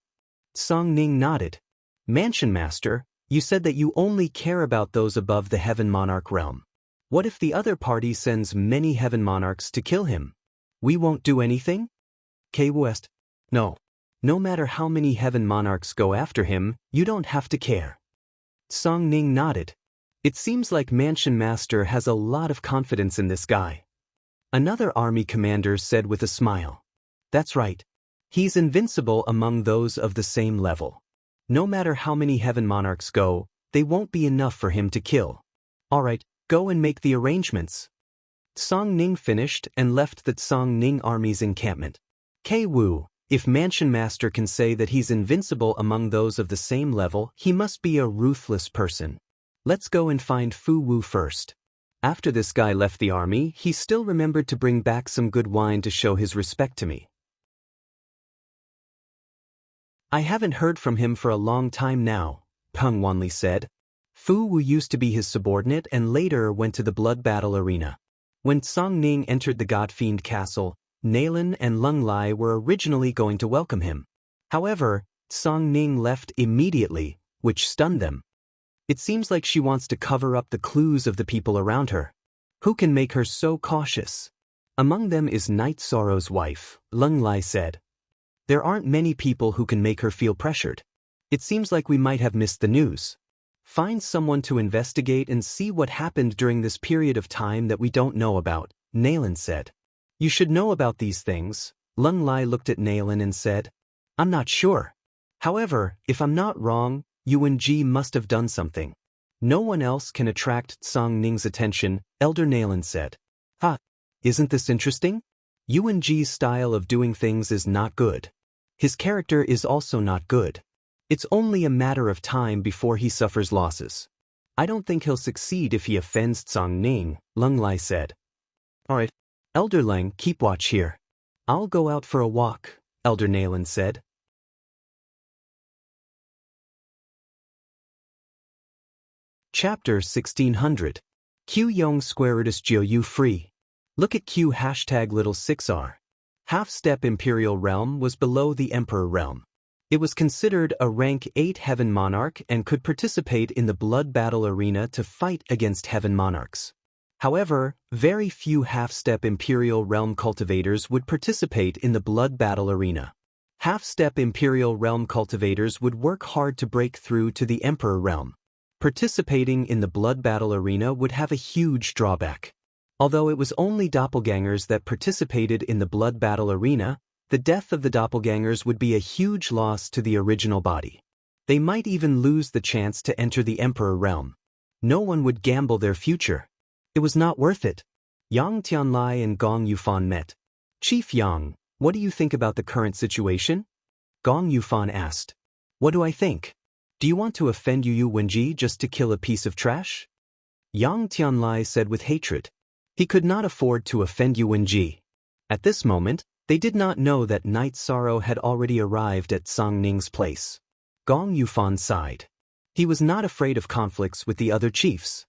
Song Ning nodded. Mansion Master, you said that you only care about those above the Heaven Monarch realm. What if the other party sends many Heaven Monarchs to kill him? We won't do anything? Wu asked. No. No matter how many Heaven Monarchs go after him, you don't have to care. Song Ning nodded. It seems like Mansion Master has a lot of confidence in this guy. Another army commander said with a smile. That's right. He's invincible among those of the same level. No matter how many Heaven Monarchs go, they won't be enough for him to kill. Alright, go and make the arrangements. Song Ning finished and left the Song Ning army's encampment. Wu, if Mansion Master can say that he's invincible among those of the same level, he must be a ruthless person. Let's go and find Fu Wu first. After this guy left the army, he still remembered to bring back some good wine to show his respect to me. I haven't heard from him for a long time now, Peng Wanli said. Fu Wu used to be his subordinate and later went to the blood battle arena. When Song Ning entered the God-Fiend castle, Nalan and Lung Lai were originally going to welcome him. However, Song Ning left immediately, which stunned them. It seems like she wants to cover up the clues of the people around her. Who can make her so cautious? Among them is Night Sorrow's wife, Lung Lai said. There aren't many people who can make her feel pressured. It seems like we might have missed the news. Find someone to investigate and see what happened during this period of time that we don't know about, Nalan said. You should know about these things. Lung Lai looked at Nalan and said, I'm not sure. However, if I'm not wrong, Yuan Ji must have done something. No one else can attract Song Ning's attention, Elder Nalan said. Isn't this interesting? Yuan Ji's style of doing things is not good. His character is also not good. It's only a matter of time before he suffers losses. I don't think he'll succeed if he offends Song Ning, Lung Lai said. Alright, Elder Lang, keep watch here. I'll go out for a walk, Elder Nalan said. Chapter 1600. Q Yong Squaritus Jiu Yu Free. Look at Q #Little 6R. Half-Step Imperial Realm was below the Emperor Realm. It was considered a rank 8 Heaven Monarch and could participate in the blood battle arena to fight against Heaven Monarchs. However, very few half-step Imperial Realm cultivators would participate in the blood battle arena. Half-step Imperial Realm cultivators would work hard to break through to the Emperor Realm. Participating in the blood battle arena would have a huge drawback. Although it was only doppelgangers that participated in the blood battle arena, the death of the doppelgangers would be a huge loss to the original body. They might even lose the chance to enter the Emperor Realm. No one would gamble their future. It was not worth it. Yang Tianlai and Gong Yufan met. Chief Yang, what do you think about the current situation? Gong Yufan asked. What do I think? Do you want to offend Yu Wenji just to kill a piece of trash? Yang Tianlai said with hatred. He could not afford to offend Yu Wenji. At this moment, they did not know that Night Sorrow had already arrived at Song Ning's place. Gong Yufan sighed. He was not afraid of conflicts with the other chiefs.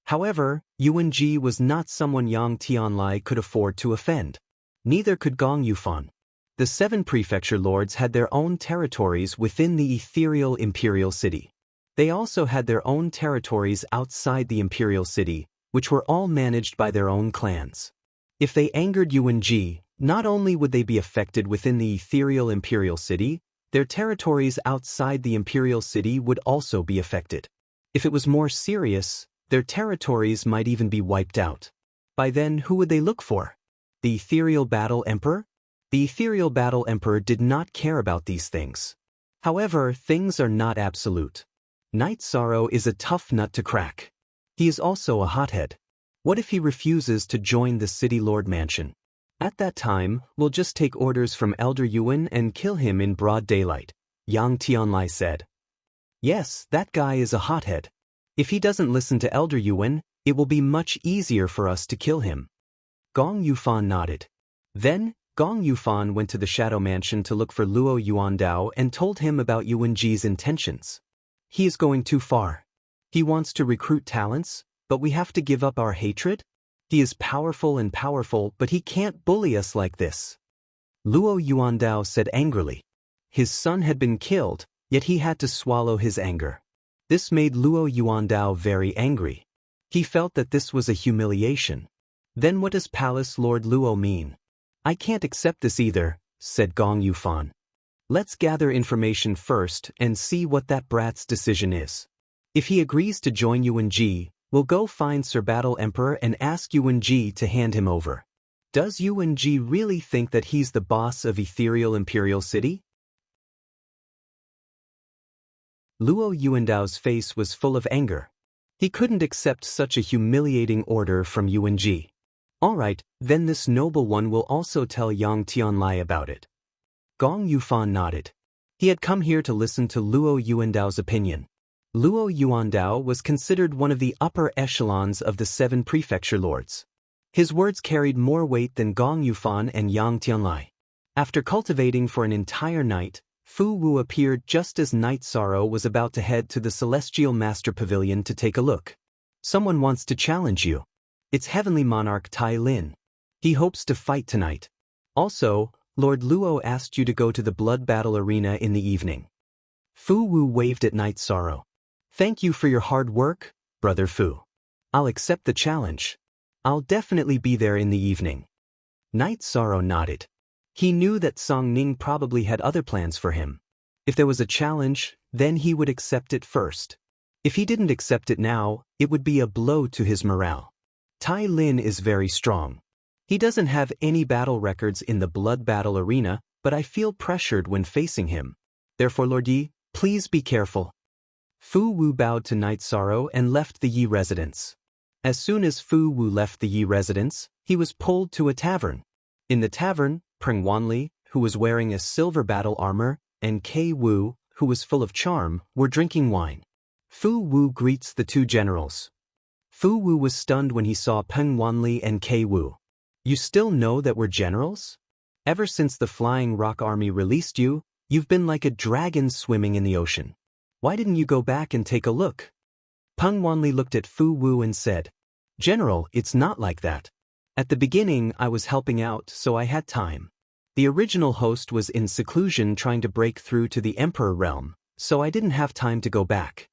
However, Yu Wenji was not someone Yang Tianlai could afford to offend. Neither could Gong Yufan. The 7 prefecture lords had their own territories within the ethereal imperial city. They also had their own territories outside the imperial city, which were all managed by their own clans. If they angered Yu Wenji, not only would they be affected within the ethereal imperial city, their territories outside the imperial city would also be affected. If it was more serious, their territories might even be wiped out. By then, who would they look for? The Ethereal Battle Emperor? The Ethereal Battle Emperor did not care about these things. However, things are not absolute. Night Sorrow is a tough nut to crack. He is also a hothead. What if he refuses to join the City Lord Mansion? At that time, we'll just take orders from Elder Yuan and kill him in broad daylight, Yang Tianlai said. Yes, that guy is a hothead. If he doesn't listen to Elder Yuan, it will be much easier for us to kill him. Gong Yufan nodded. Then, Gong Yufan went to the Shadow Mansion to look for Luo Yuandao and told him about Yu Wenji's intentions. He is going too far. He wants to recruit talents, but we have to give up our hatred? He is powerful, but he can't bully us like this. Luo Yuandao said angrily. His son had been killed, yet he had to swallow his anger. This made Luo Yuandao very angry. He felt that this was a humiliation. Then what does Palace Lord Luo mean? I can't accept this either, said Gong Yufan. Let's gather information first and see what that brat's decision is. If he agrees to join Yu Wenji, we'll go find Sir Battle Emperor and ask Yu Wenji to hand him over. Does Yu Wenji really think that he's the boss of Ethereal Imperial City? Luo Yuandao's face was full of anger. He couldn't accept such a humiliating order from Yu Wenji. All right, then this noble one will also tell Yang Tianlai about it. Gong Yufan nodded. He had come here to listen to Luo Yuandao's opinion. Luo Yuandao was considered one of the upper echelons of the 7 prefecture lords. His words carried more weight than Gong Yufan and Yang Tianlai. After cultivating for an entire night, Fu Wu appeared just as Night Sorrow was about to head to the Celestial Master Pavilion to take a look. Someone wants to challenge you. It's Heavenly Monarch Tai Lin. He hopes to fight tonight. Also, Lord Luo asked you to go to the blood battle arena in the evening. Fu Wu waved at Night Sorrow. Thank you for your hard work, Brother Fu. I'll accept the challenge. I'll definitely be there in the evening. Night Sorrow nodded. He knew that Song Ning probably had other plans for him. If there was a challenge, then he would accept it first. If he didn't accept it now, it would be a blow to his morale. Tai Lin is very strong. He doesn't have any battle records in the blood battle arena, but I feel pressured when facing him. Therefore, Lord Yi, please be careful. Fu Wu bowed to Night Sorrow and left the Yi residence. As soon as Fu Wu left the Yi residence, he was pulled to a tavern. In the tavern, Peng Wanli, who was wearing a silver battle armor, and Kei Wu, who was full of charm, were drinking wine. Fu Wu greets the 2 generals. Fu Wu was stunned when he saw Peng Wanli and Kei Wu. You still know that we're generals? Ever since the Flying Rock Army released you, you've been like a dragon swimming in the ocean. Why didn't you go back and take a look? Peng Wanli looked at Fu Wu and said, General, it's not like that. At the beginning, I was helping out, so I had time. The original host was in seclusion trying to break through to the Emperor realm, so I didn't have time to go back.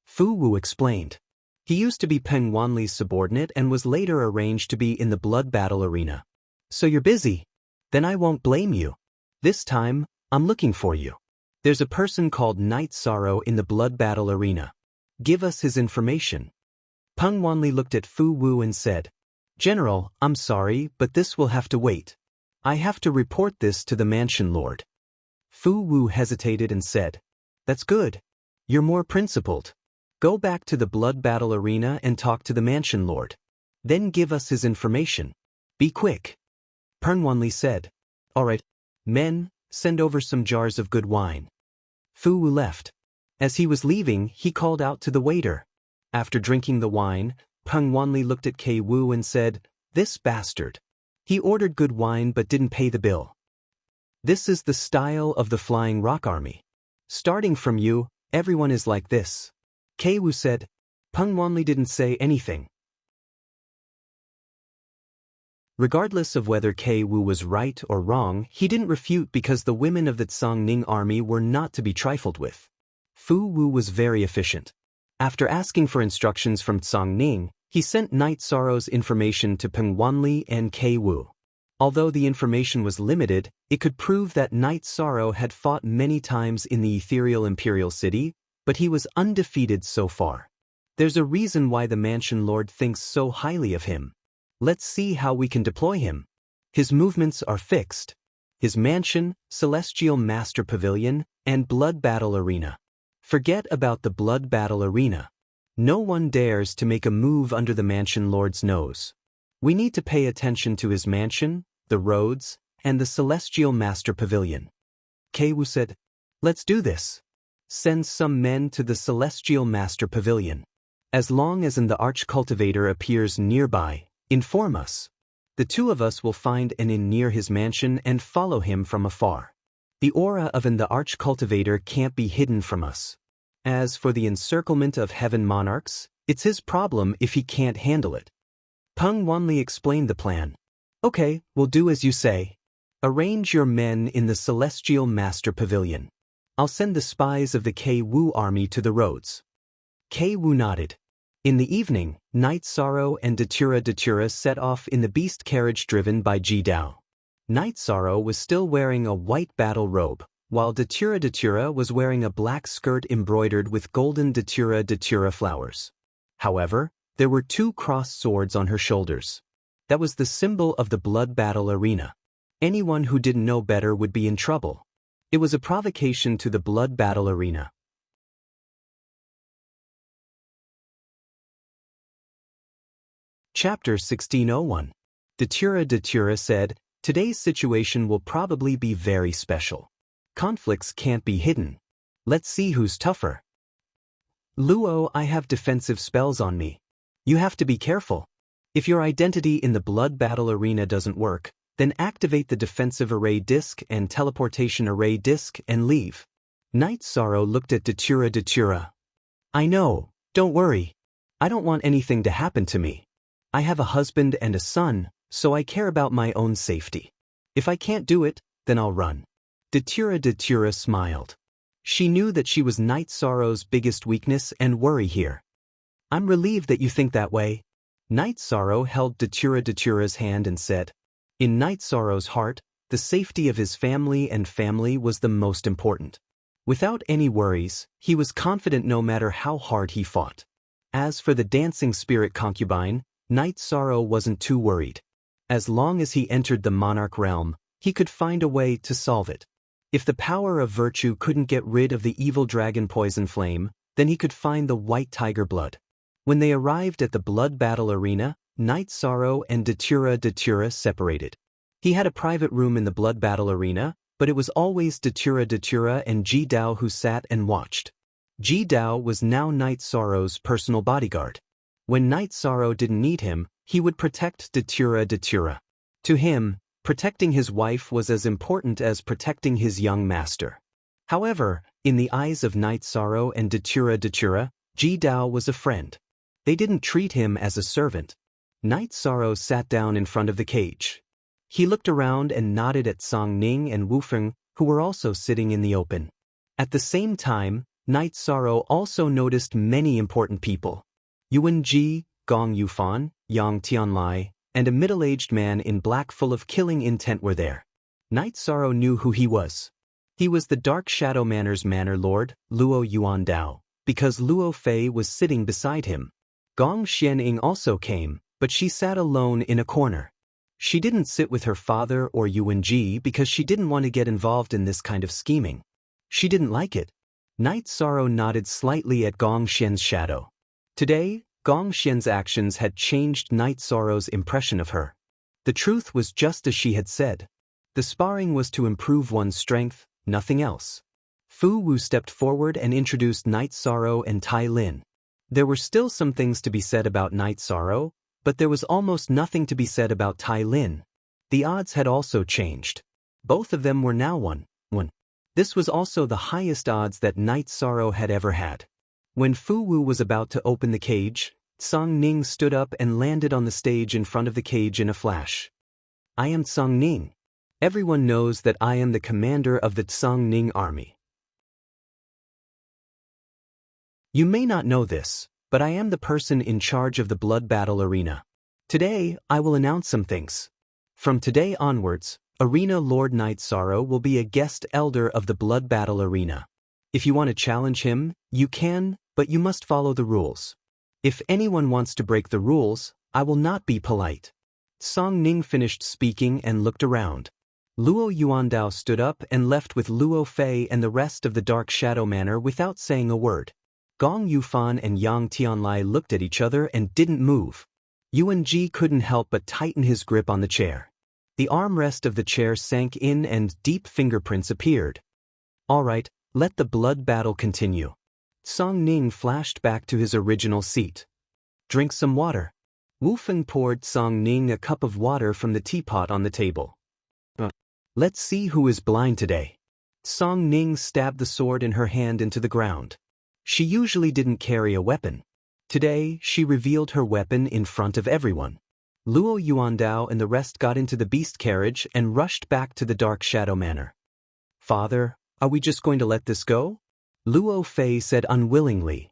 Fu Wu explained. He used to be Peng Wanli's subordinate and was later arranged to be in the blood battle arena. So you're busy? Then I won't blame you. This time, I'm looking for you. There's a person called Night Sorrow in the blood battle arena. Give us his information. Peng Wanli looked at Fu Wu and said, General, I'm sorry, but this will have to wait. I have to report this to the mansion lord. Fu Wu hesitated and said, That's good. You're more principled. Go back to the blood battle arena and talk to the mansion lord. Then give us his information. Be quick. Peng Wanli said, All right, men, send over some jars of good wine. Fu Wu left. As he was leaving, he called out to the waiter. After drinking the wine, Peng Wanli looked at K Wu and said, This bastard. He ordered good wine but didn't pay the bill. This is the style of the Flying Rock Army. Starting from you, everyone is like this. K Wu said. Peng Wanli didn't say anything. Regardless of whether K Wu was right or wrong, he didn't refute because the women of the Tsangning army were not to be trifled with. Fu Wu was very efficient. After asking for instructions from Tsangning, he sent Night Sorrow's information to Peng Wanli and K Wu. Although the information was limited, it could prove that Night Sorrow had fought many times in the ethereal imperial city, but he was undefeated so far. There's a reason why the mansion lord thinks so highly of him. Let's see how we can deploy him. His movements are fixed. His mansion, Celestial Master Pavilion, and Blood Battle Arena. Forget about the Blood Battle Arena. No one dares to make a move under the mansion lord's nose. We need to pay attention to his mansion, the roads, and the Celestial Master Pavilion. K Wu said, Let's do this. Send some men to the Celestial Master Pavilion. As long as the Arch-Cultivator appears nearby, inform us. The two of us will find an inn near his mansion and follow him from afar. The aura of the Arch-Cultivator can't be hidden from us. As for the encirclement of heaven monarchs, it's his problem if he can't handle it. Peng Wanli explained the plan. Okay, we'll do as you say. Arrange your men in the Celestial Master Pavilion. I'll send the spies of the K Wu army to the roads. K Wu nodded. In the evening, Night Sorrow and Datura set off in the beast carriage driven by Ji Dao. Night Sorrow was still wearing a white battle robe, while Datura was wearing a black skirt embroidered with golden Datura flowers. However, there were two crossed swords on her shoulders. That was the symbol of the blood battle arena. Anyone who didn't know better would be in trouble. It was a provocation to the blood battle arena. Chapter 1601. Datura said, Today's situation will probably be very special. Conflicts can't be hidden. Let's see who's tougher. Luo, I have defensive spells on me. You have to be careful. If your identity in the blood battle arena doesn't work, then activate the defensive array disc and teleportation array disc and leave. Night Sorrow looked at Datura. I know, don't worry. I don't want anything to happen to me. I have a husband and a son, so I care about my own safety. If I can't do it, then I'll run. Datura smiled. She knew that she was Night Sorrow's biggest weakness and worry here. I'm relieved that you think that way. Night Sorrow held Datura's hand and said, In Night Sorrow's heart, the safety of his family was the most important. Without any worries, he was confident no matter how hard he fought. As for the dancing spirit concubine, Night Sorrow wasn't too worried. As long as he entered the monarch realm, he could find a way to solve it. If the power of virtue couldn't get rid of the evil dragon poison flame, then he could find the white tiger blood. When they arrived at the blood battle arena, Night Sorrow and Datura separated. He had a private room in the blood battle arena, but it was always Datura and Ji Dao who sat and watched. Ji Dao was now Night Sorrow's personal bodyguard. When Night Sorrow didn't need him, he would protect Datura. To him, protecting his wife was as important as protecting his young master. However, in the eyes of Night Sorrow and Datura, Ji Dao was a friend. They didn't treat him as a servant. Night Sorrow sat down in front of the cage. He looked around and nodded at Song Ning and Wu Feng, who were also sitting in the open. At the same time, Night Sorrow also noticed many important people. Yuan Ji, Gong Yufan, Yang Tianlai, and a middle-aged man in black full of killing intent were there. Night Sorrow knew who he was. He was the Dark Shadow Manor's Manor Lord, Luo Yuandao, because Luo Fei was sitting beside him. Gong Xianying also came, but she sat alone in a corner. She didn't sit with her father or Yuan Ji because she didn't want to get involved in this kind of scheming. She didn't like it. Night Sorrow nodded slightly at Gong Xian's shadow. Today, Gong Xian's actions had changed Night Sorrow's impression of her. The truth was just as she had said. The sparring was to improve one's strength, nothing else. Fu Wu stepped forward and introduced Night Sorrow and Tai Lin. There were still some things to be said about Night Sorrow, but there was almost nothing to be said about Tai Lin. The odds had also changed. Both of them were now 1-1. This was also the highest odds that Night Sorrow had ever had. When Fu Wu was about to open the cage, Song Ning stood up and landed on the stage in front of the cage in a flash. I am Song Ning. Everyone knows that I am the commander of the Song Ning army. You may not know this, but I am the person in charge of the blood battle arena. Today, I will announce some things. From today onwards, Arena Lord Night Sorrow will be a guest elder of the blood battle arena. If you want to challenge him, you can, but you must follow the rules. If anyone wants to break the rules, I will not be polite. Song Ning finished speaking and looked around. Luo Yuandao stood up and left with Luo Fei and the rest of the Dark Shadow Manor without saying a word. Gong Yufan and Yang Tianlai looked at each other and didn't move. Yuan Ji couldn't help but tighten his grip on the chair. The armrest of the chair sank in and deep fingerprints appeared. All right, let the blood battle continue. Song Ning flashed back to his original seat. Drink some water. Wu Feng poured Song Ning a cup of water from the teapot on the table. Let's see who is blind today. Song Ning stabbed the sword in her hand into the ground. She usually didn't carry a weapon. Today, she revealed her weapon in front of everyone. Luo Yuandao and the rest got into the beast carriage and rushed back to the Dark Shadow Manor. Father, are we just going to let this go? Luo Fei said unwillingly.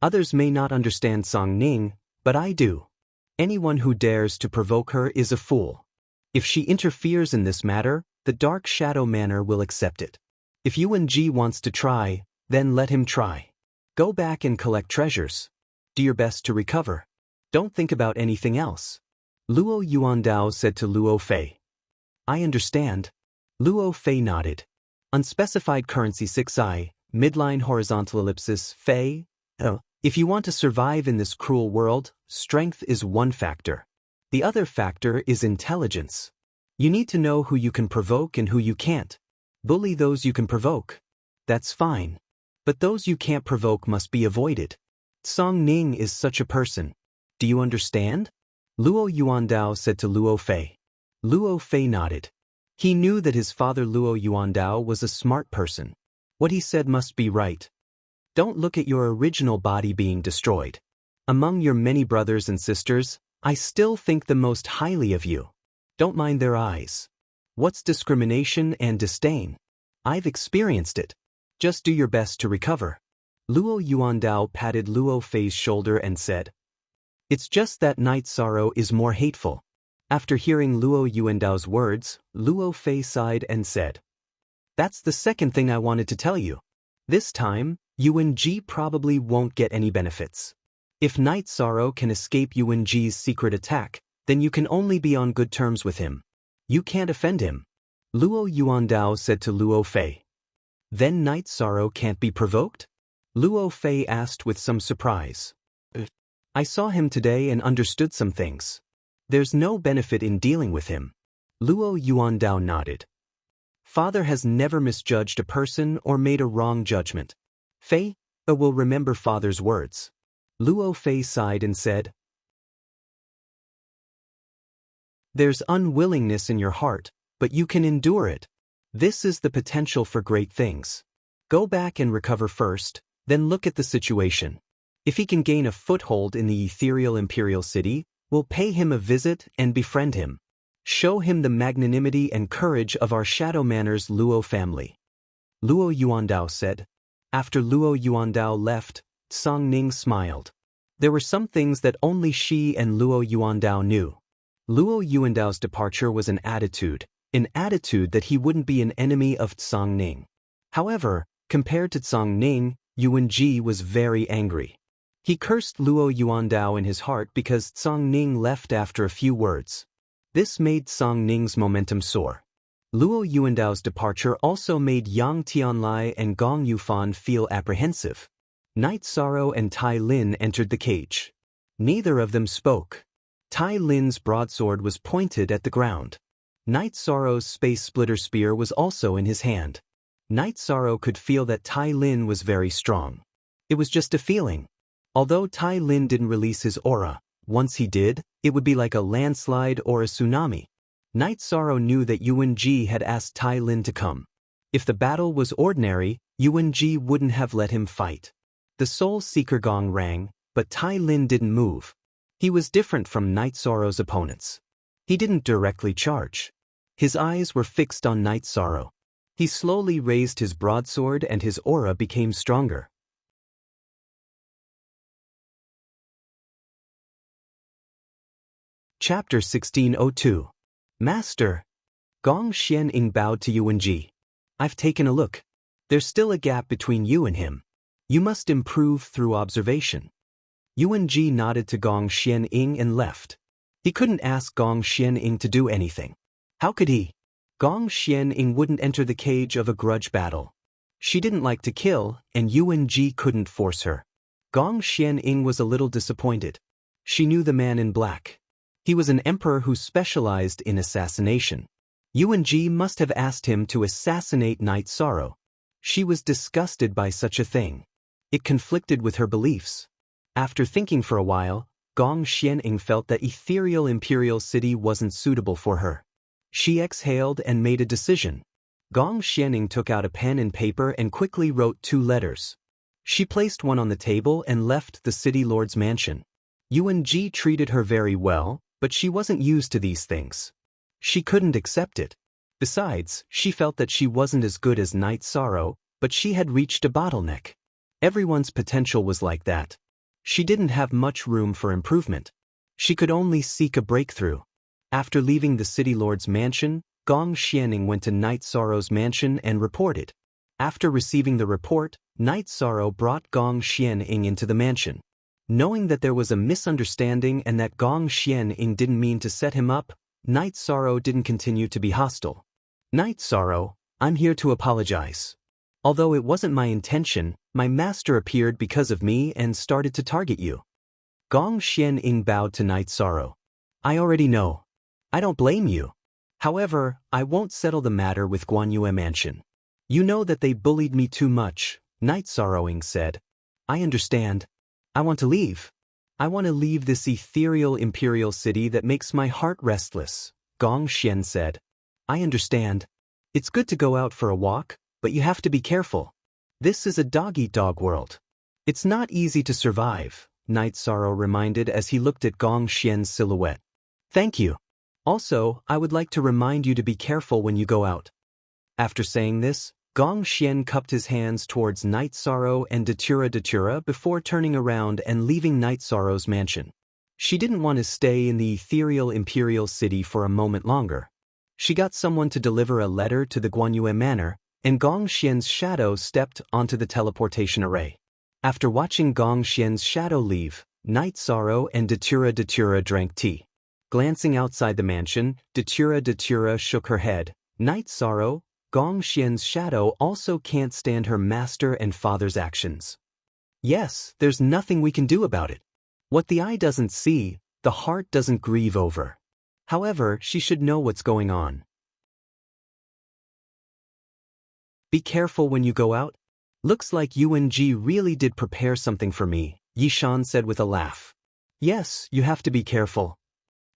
Others may not understand Song Ning, but I do. Anyone who dares to provoke her is a fool. If she interferes in this matter, the Dark Shadow Manor will accept it. If Yuan Ji wants to try, then let him try. Go back and collect treasures. Do your best to recover. Don't think about anything else. Luo Yuandao said to Luo Fei. I understand. Luo Fei nodded. Unspecified currency 6i, midline horizontal ellipsis, Fei. If you want to survive in this cruel world, strength is one factor. The other factor is intelligence. You need to know who you can provoke and who you can't. Bully those you can provoke. That's fine. But those you can't provoke must be avoided. Song Ning is such a person. Do you understand? Luo Yuandao said to Luo Fei. Luo Fei nodded. He knew that his father Luo Yuandao was a smart person. What he said must be right. Don't look at your original body being destroyed. Among your many brothers and sisters, I still think the most highly of you. Don't mind their eyes. What's discrimination and disdain? I've experienced it. Just do your best to recover. Luo Yuandao patted Luo Fei's shoulder and said, It's just that Night Sorrow is more hateful. After hearing Luo Yuandao's words, Luo Fei sighed and said, That's the second thing I wanted to tell you. This time, Yuan Ji probably won't get any benefits. If Night Sorrow can escape Yuan Ji's secret attack, then you can only be on good terms with him. You can't offend him. Luo Yuandao said to Luo Fei. Then Night Sorrow can't be provoked? Luo Fei asked with some surprise. I saw him today and understood some things. There's no benefit in dealing with him. Luo Yuandao nodded. Father has never misjudged a person or made a wrong judgment. Fei will remember father's words. Luo Fei sighed and said, There's unwillingness in your heart, but you can endure it. This is the potential for great things. Go back and recover first, then look at the situation. If he can gain a foothold in the ethereal imperial city, we'll pay him a visit and befriend him. Show him the magnanimity and courage of our Shadow Manor's Luo family. Luo Yuandao said. After Luo Yuandao left, Song Ning smiled. There were some things that only she and Luo Yuandao knew. Luo Yuandao's departure was an attitude that he wouldn't be an enemy of Tsang Ning. However, compared to Tsang Ning, Yuan Ji was very angry. He cursed Luo Yuandao in his heart because Tsang Ning left after a few words. This made Tsang Ning's momentum soar. Luo Yuandao's departure also made Yang Tianlai and Gong Yufan feel apprehensive. Night Sorrow and Tai Lin entered the cage. Neither of them spoke. Tai Lin's broadsword was pointed at the ground. Night Sorrow's space splitter spear was also in his hand. Night Sorrow could feel that Tai Lin was very strong. It was just a feeling. Although Tai Lin didn't release his aura, once he did, it would be like a landslide or a tsunami. Night Sorrow knew that Yuan Ji had asked Tai Lin to come. If the battle was ordinary, Yuan Ji wouldn't have let him fight. The Soul Seeker gong rang, but Tai Lin didn't move. He was different from Night Sorrow's opponents. He didn't directly charge. His eyes were fixed on Night Sorrow. He slowly raised his broadsword and his aura became stronger. Chapter 1602. Master. Gong Xianying bowed to Yuan Ji. I've taken a look. There's still a gap between you and him. You must improve through observation. Yuan Ji nodded to Gong Xianying and left. He couldn't ask Gong Xianying to do anything. How could he? Gong Xianying wouldn't enter the cage of a grudge battle. She didn't like to kill, and Yuan Ji couldn't force her. Gong Xianying was a little disappointed. She knew the man in black. He was an emperor who specialized in assassination. Yuan Ji must have asked him to assassinate Night Sorrow. She was disgusted by such a thing. It conflicted with her beliefs. After thinking for a while, Gong Xianying felt that ethereal imperial city wasn't suitable for her. She exhaled and made a decision. Gong Xianying took out a pen and paper and quickly wrote 2 letters. She placed one on the table and left the city lord's mansion. Yuan Ji treated her very well, but she wasn't used to these things. She couldn't accept it. Besides, she felt that she wasn't as good as Night Sorrow, but she had reached a bottleneck. Everyone's potential was like that. She didn't have much room for improvement. She could only seek a breakthrough. After leaving the city lord's mansion, Gong Xianying went to Night Sorrow's mansion and reported. After receiving the report, Night Sorrow brought Gong Xianying into the mansion. Knowing that there was a misunderstanding and that Gong Xianying didn't mean to set him up, Night Sorrow didn't continue to be hostile. Night Sorrow, I'm here to apologize. Although it wasn't my intention, my master appeared because of me and started to target you. Gong Xianying bowed to Night Sorrow. I already know. I don't blame you. However, I won't settle the matter with Guanyue Mansion. You know that they bullied me too much, Night Sorrowing said. I understand. I want to leave. I want to leave this ethereal imperial city that makes my heart restless, Gong Xian said. I understand. It's good to go out for a walk, but you have to be careful. This is a dog-eat-dog world. It's not easy to survive, Night Sorrow reminded as he looked at Gong Xian's silhouette. Thank you. Also, I would like to remind you to be careful when you go out. After saying this, Gong Xian cupped his hands towards Night Sorrow and Datura before turning around and leaving Night Sorrow's mansion. She didn't want to stay in the ethereal imperial city for a moment longer. She got someone to deliver a letter to the Guanyue Manor, and Gong Xian's shadow stepped onto the teleportation array. After watching Gong Xian's shadow leave, Night Sorrow and Datura drank tea. Glancing outside the mansion, Datura shook her head. Night Sorrow, Gong Xian's shadow also can't stand her master and father's actions. Yes, there's nothing we can do about it. What the eye doesn't see, the heart doesn't grieve over. However, she should know what's going on. Be careful when you go out. Looks like Yuan Ji really did prepare something for me, Yishan said with a laugh. Yes, you have to be careful.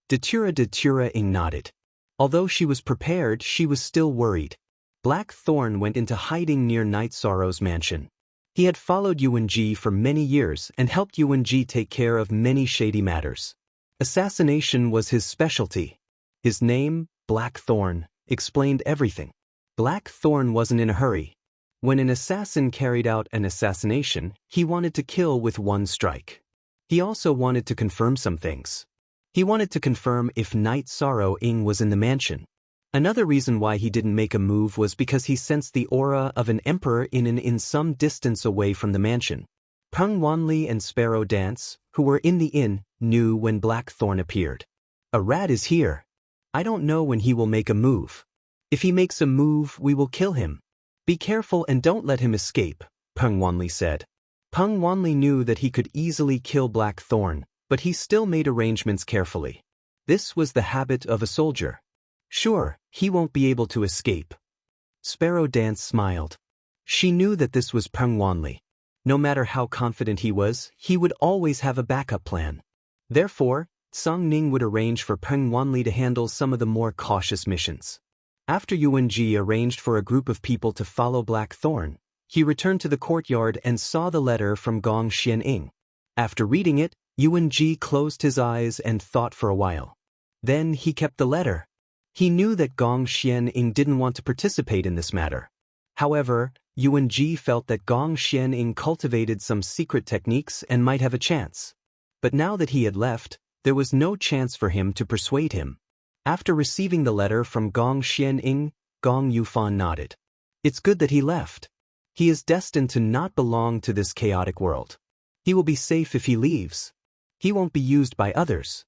Datura nodded. Although she was prepared, she was still worried. Black Thorn went into hiding near Night Sorrow's mansion. He had followed Yuan Ji for many years and helped Yuan Ji take care of many shady matters. Assassination was his specialty. His name, Black Thorn, explained everything. Black Thorn wasn't in a hurry. When an assassin carried out an assassination, he wanted to kill with one strike. He also wanted to confirm some things. He wanted to confirm if Night Sorrow Ing was in the mansion. Another reason why he didn't make a move was because he sensed the aura of an emperor in some distance away from the mansion. Peng Wanli and Sparrow Dance, who were in the inn, knew when Blackthorn appeared. A rat is here. I don't know when he will make a move. If he makes a move, we will kill him. Be careful and don't let him escape, Peng Wanli said. Peng Wanli knew that he could easily kill Blackthorn, but he still made arrangements carefully. This was the habit of a soldier. Sure, he won't be able to escape. Sparrow Dance smiled. She knew that this was Peng Wanli. No matter how confident he was, he would always have a backup plan. Therefore, Song Ning would arrange for Peng Wanli to handle some of the more cautious missions. After Yuan Ji arranged for a group of people to follow Blackthorn, he returned to the courtyard and saw the letter from Gong Xianing. After reading it, Yuan Ji closed his eyes and thought for a while. Then he kept the letter. He knew that Gong Xianing didn't want to participate in this matter. However, Yuan Ji felt that Gong Xianing cultivated some secret techniques and might have a chance. But now that he had left, there was no chance for him to persuade him. After receiving the letter from Gong Xianing, Gong Yufan nodded. It's good that he left. He is destined to not belong to this chaotic world. He will be safe if he leaves. He won't be used by others.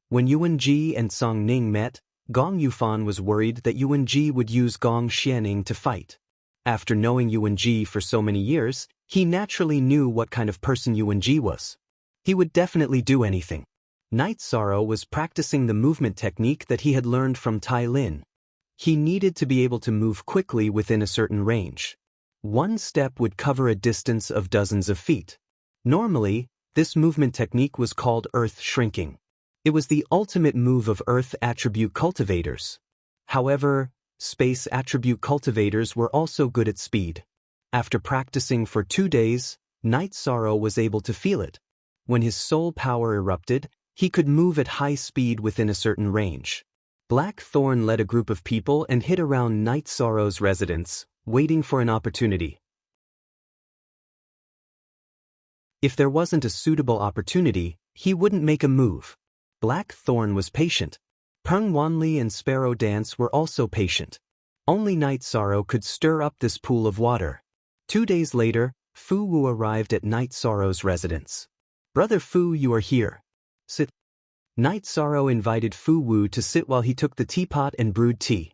When Yuan Ji and Song Ning met, Gong Yufan was worried that Yuan Ji would use Gong Xianing to fight. After knowing Yuan Ji for so many years, he naturally knew what kind of person Yuan Ji was. He would definitely do anything. Night Sorrow was practicing the movement technique that he had learned from Tai Lin. He needed to be able to move quickly within a certain range. One step would cover a distance of dozens of feet. Normally, this movement technique was called Earth Shrinking. It was the ultimate move of Earth attribute cultivators. However, Space attribute cultivators were also good at speed. After practicing for 2 days, Night Sorrow was able to feel it. When his soul power erupted, he could move at high speed within a certain range. Blackthorn led a group of people and hid around Night Sorrow's residence, waiting for an opportunity. If there wasn't a suitable opportunity, he wouldn't make a move. Blackthorn was patient. Peng Wanli and Sparrow Dance were also patient. Only Night Sorrow could stir up this pool of water. 2 days later, Fu Wu arrived at Night Sorrow's residence. Brother Fu, you are here. Sit. Night Sorrow invited Fu Wu to sit while he took the teapot and brewed tea.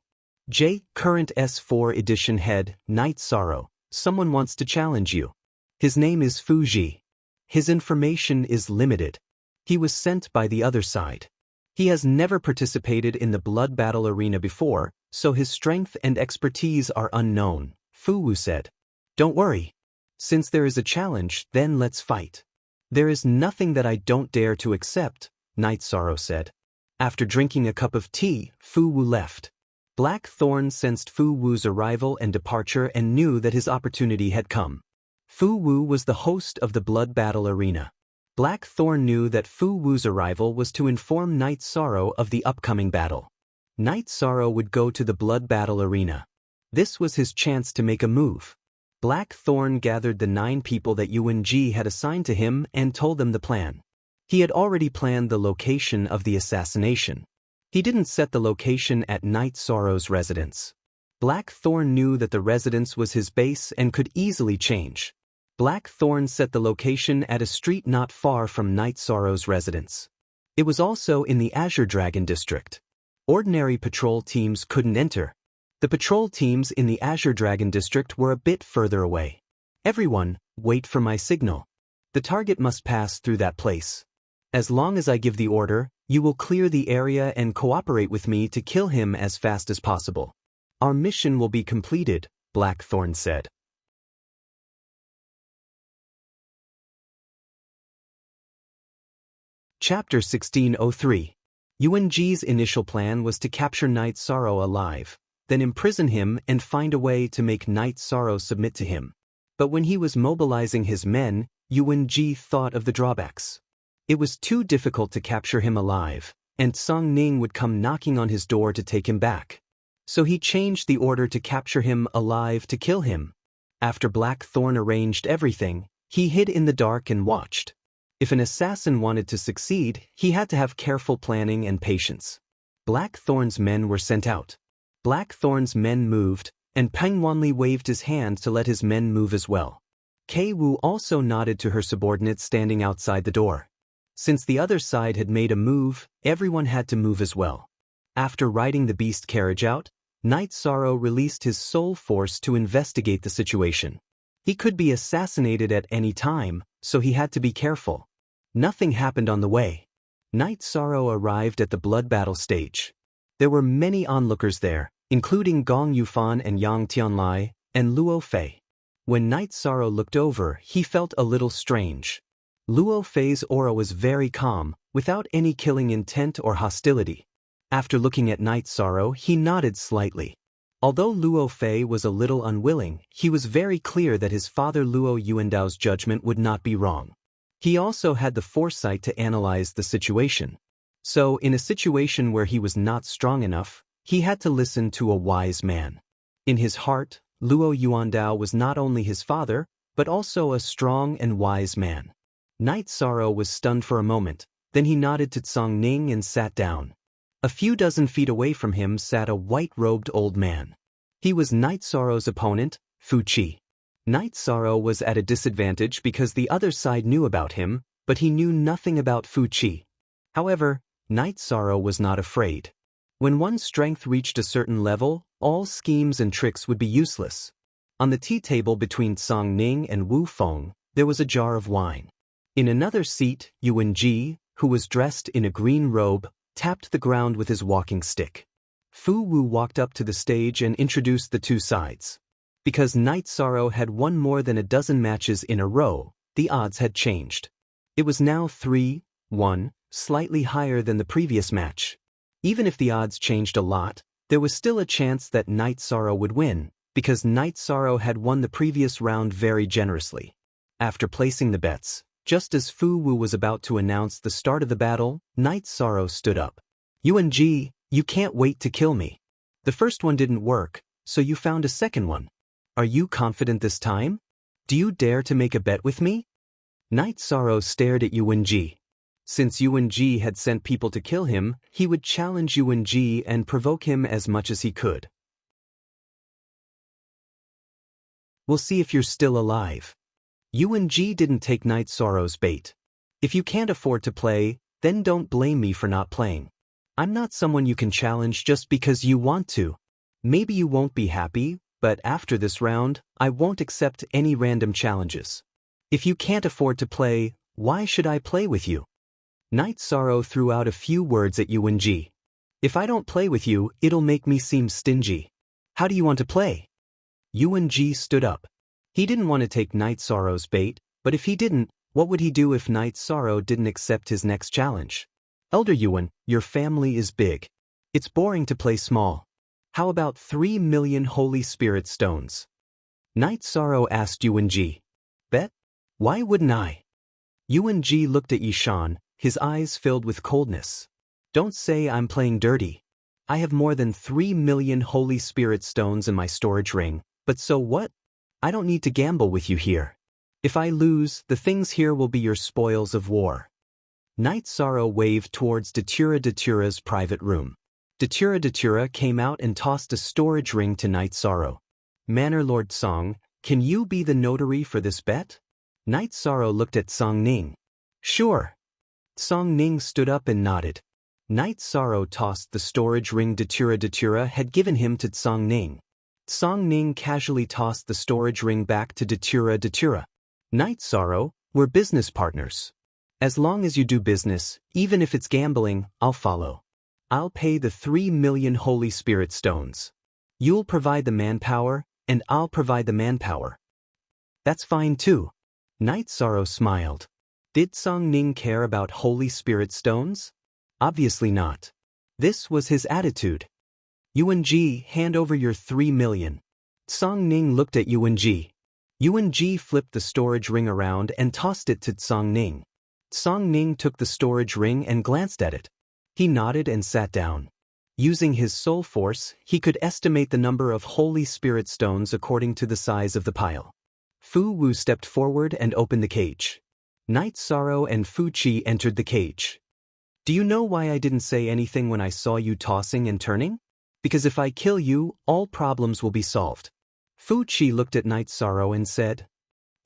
Current S4 edition head, Night Sorrow, someone wants to challenge you. His name is Fu Ji. His information is limited. He was sent by the other side. He has never participated in the blood battle arena before, so his strength and expertise are unknown, Fu Wu said. Don't worry. Since there is a challenge, then let's fight. There is nothing that I don't dare to accept, Night Sorrow said. After drinking a cup of tea, Fu Wu left. Blackthorn sensed Fu Wu's arrival and departure and knew that his opportunity had come. Fu Wu was the host of the blood battle arena. Blackthorn knew that Fu Wu's arrival was to inform Night Sorrow of the upcoming battle. Night Sorrow would go to the blood battle arena. This was his chance to make a move. Blackthorn gathered the 9 people that Yuan Ji had assigned to him and told them the plan. He had already planned the location of the assassination. He didn't set the location at Night Sorrow's residence. Blackthorn knew that the residence was his base and could easily change. Blackthorn set the location at a street not far from Night Sorrow's residence. It was also in the Azure Dragon district. Ordinary patrol teams couldn't enter. The patrol teams in the Azure Dragon district were a bit further away. Everyone, wait for my signal. The target must pass through that place. As long as I give the order, you will clear the area and cooperate with me to kill him as fast as possible. Our mission will be completed, Blackthorn said. Chapter 1603. Yuan Ji's initial plan was to capture Night Sorrow alive, then imprison him and find a way to make Night Sorrow submit to him. But when he was mobilizing his men, Yuan Ji thought of the drawbacks. It was too difficult to capture him alive, and Song Ning would come knocking on his door to take him back. So he changed the order to capture him alive to kill him. After Blackthorn arranged everything, he hid in the dark and watched. If an assassin wanted to succeed, he had to have careful planning and patience. Blackthorn's men were sent out. Blackthorn's men moved, and Peng Wanli waved his hand to let his men move as well. Kei Wu also nodded to her subordinates standing outside the door. Since the other side had made a move, everyone had to move as well. After riding the beast carriage out, Night Sorrow released his soul force to investigate the situation. He could be assassinated at any time, so he had to be careful. Nothing happened on the way. Night Sorrow arrived at the blood battle stage. There were many onlookers there, including Gong Yufan and Yang Tianlai, and Luo Fei. When Night Sorrow looked over, he felt a little strange. Luo Fei's aura was very calm, without any killing intent or hostility. After looking at Night Sorrow, he nodded slightly. Although Luo Fei was a little unwilling, he was very clear that his father Luo Yuandao's judgment would not be wrong. He also had the foresight to analyze the situation. So, in a situation where he was not strong enough, he had to listen to a wise man. In his heart, Luo Yuandao was not only his father, but also a strong and wise man. Night Sorrow was stunned for a moment, then he nodded to Tsang Ning and sat down. A few dozen feet away from him sat a white-robed old man. He was Night Sorrow's opponent, Fu Qi. Night Sorrow was at a disadvantage because the other side knew about him, but he knew nothing about Fu Qi. However, Night Sorrow was not afraid. When one's strength reached a certain level, all schemes and tricks would be useless. On the tea table between Tsang Ning and Wu Feng, there was a jar of wine. In another seat, Yuan Ji, who was dressed in a green robe, tapped the ground with his walking stick. Fu Wu walked up to the stage and introduced the two sides. Because Night Sorrow had won more than a dozen matches in a row, the odds had changed. It was now 3-1, slightly higher than the previous match. Even if the odds changed a lot, there was still a chance that Night Sorrow would win, because Night Sorrow had won the previous round very generously. After placing the bets, just as Fu Wu was about to announce the start of the battle, Night Sorrow stood up. Yuan Ji, you can't wait to kill me. The first one didn't work, so you found a second one. Are you confident this time? Do you dare to make a bet with me? Night Sorrow stared at Yuan Ji. Since Yuan Ji had sent people to kill him, he would challenge Yuan Ji and provoke him as much as he could. We'll see if you're still alive. Yuan Ji didn't take Night Sorrow's bait. If you can't afford to play, then don't blame me for not playing. I'm not someone you can challenge just because you want to. Maybe you won't be happy, but after this round, I won't accept any random challenges. If you can't afford to play, why should I play with you? Night Sorrow threw out a few words at Yuan Ji. If I don't play with you, it'll make me seem stingy. How do you want to play? Yuan Ji stood up. He didn't want to take Night Sorrow's bait, but if he didn't, what would he do if Night Sorrow didn't accept his next challenge? Elder Yuan, your family is big. It's boring to play small. How about 3 million Holy Spirit stones? Night Sorrow asked Yuan Ji. Bet? Why wouldn't I? Yuan Ji looked at Yishan, his eyes filled with coldness. Don't say I'm playing dirty. I have more than 3 million Holy Spirit stones in my storage ring, but so what? I don't need to gamble with you here. If I lose, the things here will be your spoils of war. Night Sorrow waved towards Datura's private room. Datura came out and tossed a storage ring to Night Sorrow. Manor Lord Song, can you be the notary for this bet? Night Sorrow looked at Song Ning. Sure. Song Ning stood up and nodded. Night Sorrow tossed the storage ring Datura had given him to Song Ning. Song Ning casually tossed the storage ring back to Datura. Night Sorrow, we're business partners. As long as you do business, even if it's gambling, I'll follow. I'll pay the 3 million Holy Spirit stones. You'll provide the manpower, and I'll provide the manpower. That's fine too. Night Sorrow smiled. Did Song Ning care about Holy Spirit stones? Obviously not. This was his attitude. Yuan Ji, hand over your 3 million. Song Ning looked at Yuan Ji. Yuan Ji flipped the storage ring around and tossed it to Song Ning. Song Ning took the storage ring and glanced at it. He nodded and sat down. Using his soul force, he could estimate the number of Holy Spirit stones according to the size of the pile. Fu Wu stepped forward and opened the cage. Night Sorrow and Fuchi entered the cage. Do you know why I didn't say anything when I saw you tossing and turning? Because if I kill you, all problems will be solved. Fuchi looked at Night Sorrow and said,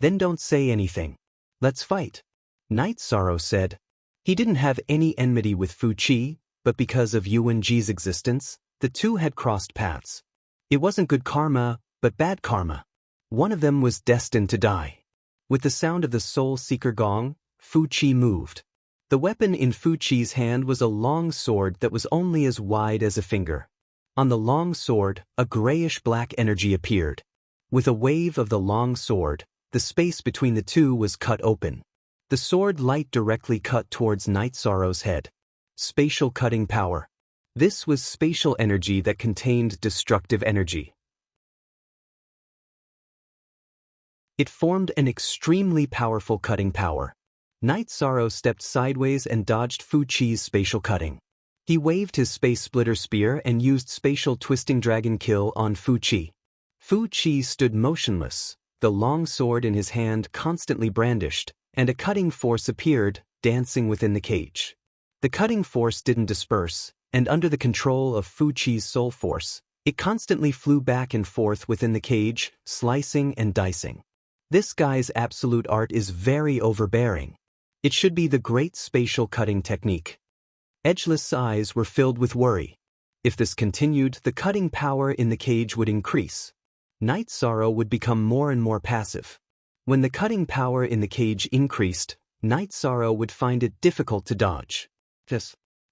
Then don't say anything. Let's fight. Night Sorrow said. He didn't have any enmity with Fuchi, but because of Yuan-Ji's existence, the two had crossed paths. It wasn't good karma, but bad karma. One of them was destined to die. With the sound of the Soul Seeker gong, Fuchi moved. The weapon in Fuchi's hand was a long sword that was only as wide as a finger. On the long sword, a grayish-black energy appeared. With a wave of the long sword, the space between the two was cut open. The sword light directly cut towards Night Sorrow's head. Spatial cutting power. This was spatial energy that contained destructive energy. It formed an extremely powerful cutting power. Night Sorrow stepped sideways and dodged Fuchi's spatial cutting. He waved his Space Splitter Spear and used Spatial Twisting Dragon Kill on Fuchi. Fuchi stood motionless, the long sword in his hand constantly brandished, and a cutting force appeared, dancing within the cage. The cutting force didn't disperse, and under the control of Fuchi's soul force, it constantly flew back and forth within the cage, slicing and dicing. This guy's absolute art is very overbearing. It should be the great spatial cutting technique. Edgeless eyes were filled with worry. If this continued, the cutting power in the cage would increase. Night Sorrow would become more and more passive. When the cutting power in the cage increased, Night Sorrow would find it difficult to dodge.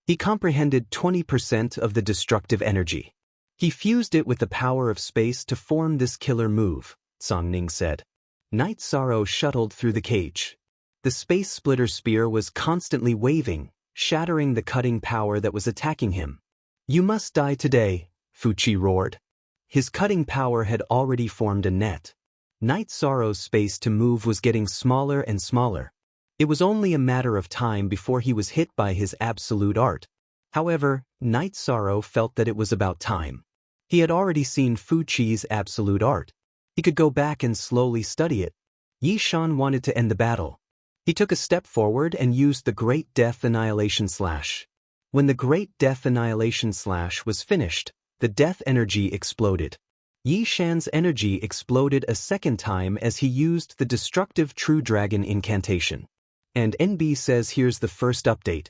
He comprehended 20% of the destructive energy. He fused it with the power of space to form this killer move, Songning said. Night Sorrow shuttled through the cage. The Space Splitter Spear was constantly waving, shattering the cutting power that was attacking him. You must die today, Fuchi roared. His cutting power had already formed a net. Night Sorrow's space to move was getting smaller and smaller. It was only a matter of time before he was hit by his absolute art. However, Night Sorrow felt that it was about time. He had already seen Fuchi's absolute art. He could go back and slowly study it. Yi Shan wanted to end the battle. He took a step forward and used the Great Death Annihilation Slash. When the Great Death Annihilation Slash was finished, the death energy exploded. Yi Shan's energy exploded a second time as he used the destructive True Dragon incantation. And NB says here's the first update.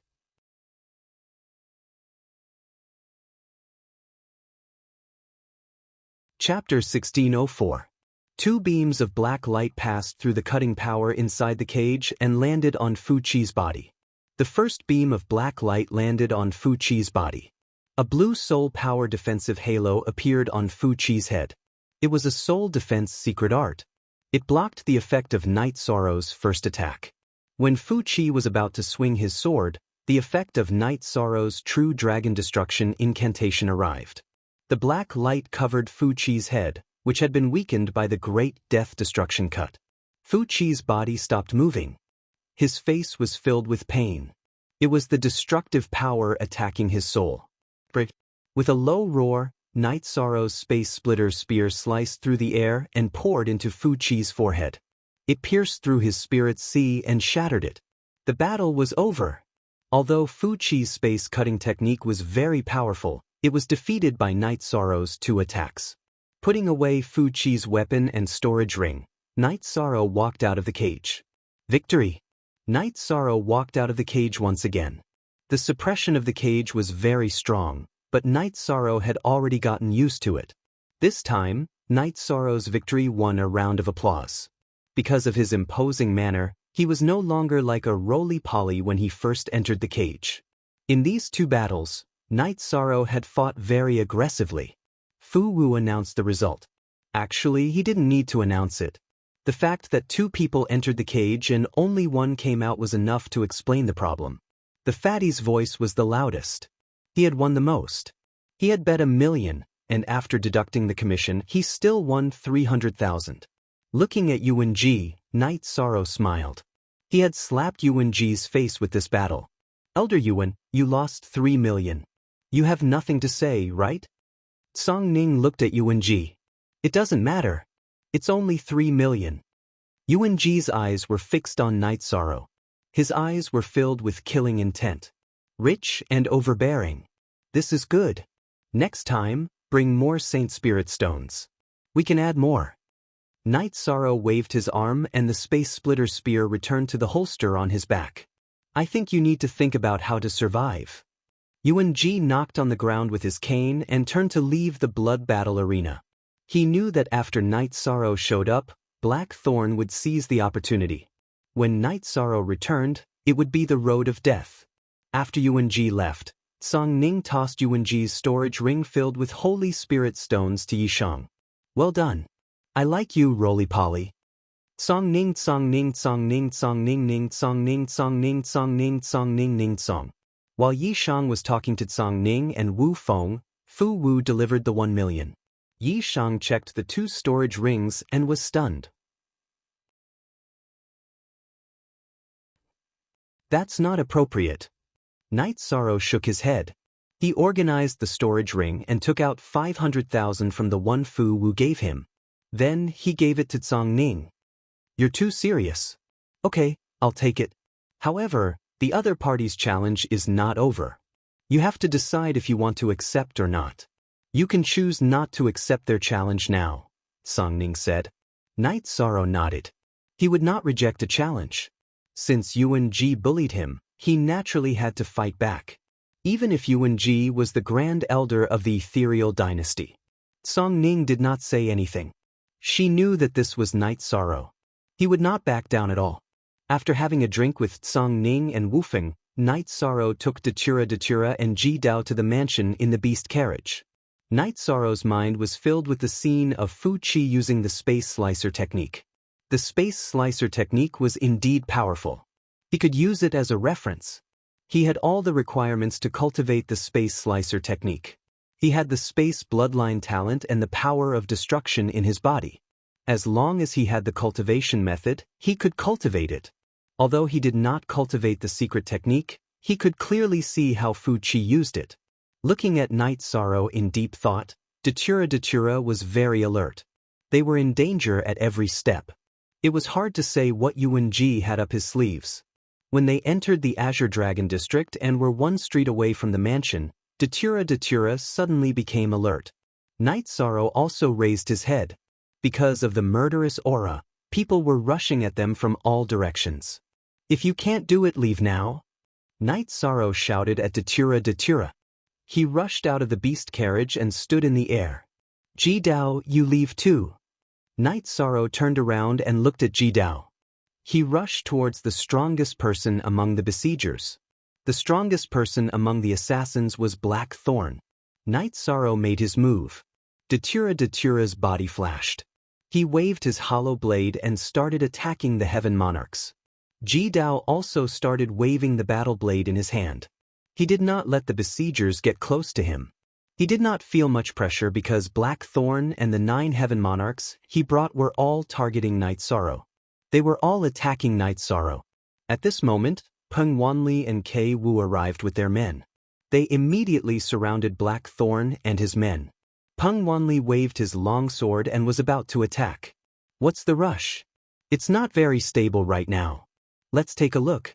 Chapter 1604. Two beams of black light passed through the cutting power inside the cage and landed on Fuchi's body. The first beam of black light landed on Fuchi's body. A blue soul power defensive halo appeared on Fuchi's head. It was a soul defense secret art. It blocked the effect of Night Sorrow's first attack. When Fuchi was about to swing his sword, the effect of Night Sorrow's True Dragon Destruction incantation arrived. The black light covered Fuchi's head, which had been weakened by the Great Death Destruction cut. Fuchi's body stopped moving. His face was filled with pain. It was the destructive power attacking his soul. With a low roar, Night Sorrow's Space Splitter Spear sliced through the air and poured into Fuchi's forehead. It pierced through his spirit sea and shattered it. The battle was over. Although Fuchi's space cutting technique was very powerful, it was defeated by Night Sorrow's two attacks. Putting away Fuchi's weapon and storage ring, Night Sorrow walked out of the cage. Victory! Night Sorrow walked out of the cage once again. The suppression of the cage was very strong, but Night Sorrow had already gotten used to it. This time, Night Sorrow's victory won a round of applause. Because of his imposing manner, he was no longer like a roly-poly when he first entered the cage. In these two battles, Night Sorrow had fought very aggressively. Fu Wu announced the result. Actually, he didn't need to announce it. The fact that two people entered the cage and only one came out was enough to explain the problem. The fatty's voice was the loudest. He had won the most. He had bet 1 million, and after deducting the commission, he still won 300,000. Looking at Yuan-Ji, Night Sorrow smiled. He had slapped Yuan-Ji's face with this battle. Elder Yuan, you lost 3 million. You have nothing to say, right? Song Ning looked at Yuan-Ji. It doesn't matter. It's only 3 million. Yuan-ji's eyes were fixed on Night Sorrow. His eyes were filled with killing intent. Rich and overbearing. This is good. Next time, bring more Saint Spirit stones. We can add more. Night Sorrow waved his arm and the Space Splitter spear returned to the holster on his back. I think you need to think about how to survive. Yuan-ji knocked on the ground with his cane and turned to leave the blood battle arena. He knew that after Night Sorrow showed up, Black Thorn would seize the opportunity. When Night Sorrow returned, it would be the road of death. After Yuan-ji left, Song Ning tossed Yuan-ji's storage ring filled with Holy Spirit stones to Yishang. Well done. I like you, roly-poly. Song Ning Song Ning Song Ning Song Ning Ning Song Ning Song Ning Song Ning Song Ning Ning Song. While Yishang was talking to Song Ning and Wu Feng, Fu Wu delivered the 1 million. Yishang checked the 2 storage rings and was stunned. That's not appropriate. Night Sorrow shook his head. He organized the storage ring and took out 500,000 from the one Fu Wu gave him. Then he gave it to Song Ning. You're too serious. Okay, I'll take it. However, the other party's challenge is not over. You have to decide if you want to accept or not. You can choose not to accept their challenge now, Song Ning said. Night Sorrow nodded. He would not reject a challenge. Since Yuan-ji bullied him, he naturally had to fight back. Even if Yuan-ji was the Grand Elder of the Ethereal Dynasty. Song Ning did not say anything. She knew that this was Night Sorrow. He would not back down at all. After having a drink with Song Ning and Wu Feng, Night Sorrow took Datura and Ji Dao to the mansion in the beast carriage. Night Sorrow's mind was filled with the scene of Fu Qi using the space slicer technique. The space slicer technique was indeed powerful. He could use it as a reference. He had all the requirements to cultivate the space slicer technique. He had the space bloodline talent and the power of destruction in his body. As long as he had the cultivation method, he could cultivate it. Although he did not cultivate the secret technique, he could clearly see how Fu Qi used it. Looking at Night Sorrow in deep thought, Datura was very alert. They were in danger at every step. It was hard to say what Yuan-ji had up his sleeves. When they entered the Azure Dragon district and were 1 street away from the mansion, Datura suddenly became alert. Night Sorrow also raised his head. Because of the murderous aura, people were rushing at them from all directions. If you can't do it, leave now. Night Sorrow shouted at Datura. He rushed out of the beast carriage and stood in the air. Ji Dao, you leave too. Night Sorrow turned around and looked at Ji Dao. He rushed towards the strongest person among the besiegers. The strongest person among the assassins was Black Thorn. Night Sorrow made his move. Datura's body flashed. He waved his hollow blade and started attacking the Heaven Monarchs. Ji Dao also started waving the battle blade in his hand. He did not let the besiegers get close to him. He did not feel much pressure because Black Thorn and the 9 Heaven Monarchs he brought were all targeting Night Sorrow. They were all attacking Night Sorrow. At this moment, Peng Wanli and Kei Wu arrived with their men. They immediately surrounded Black Thorn and his men. Peng Wanli waved his long sword and was about to attack. What's the rush? It's not very stable right now. Let's take a look.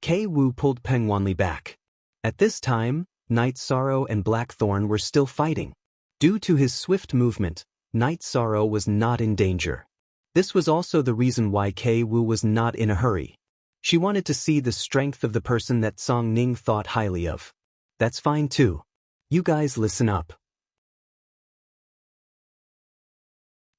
Kei Wu pulled Peng Wanli back. At this time, Night Sorrow and Black Thorn were still fighting. Due to his swift movement, Night Sorrow was not in danger. This was also the reason why Kei Wu was not in a hurry. She wanted to see the strength of the person that Song Ning thought highly of. That's fine too. You guys listen up.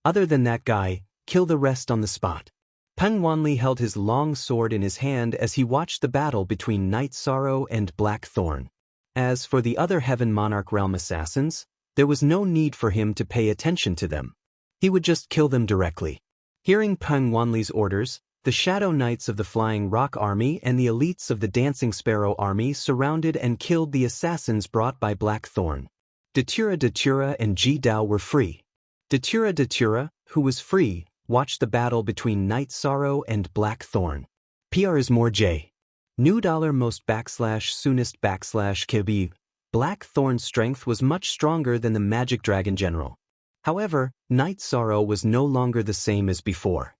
Other than that guy, kill the rest on the spot. Peng Wanli held his long sword in his hand as he watched the battle between Night Sorrow and Black Thorn. As for the other Heaven Monarch Realm assassins, there was no need for him to pay attention to them. He would just kill them directly. Hearing Peng Wanli's orders, the Shadow Knights of the Flying Rock Army and the elites of the Dancing Sparrow Army surrounded and killed the assassins brought by Black Thorn. Datura and Ji Dao were free. Datura, who was free, watched the battle between Night Sorrow and Black Thorn. PR is more J. New dollar most /soonest /KB. Black Thorn's strength was much stronger than the Magic Dragon General. However, Night Sorrow was no longer the same as before.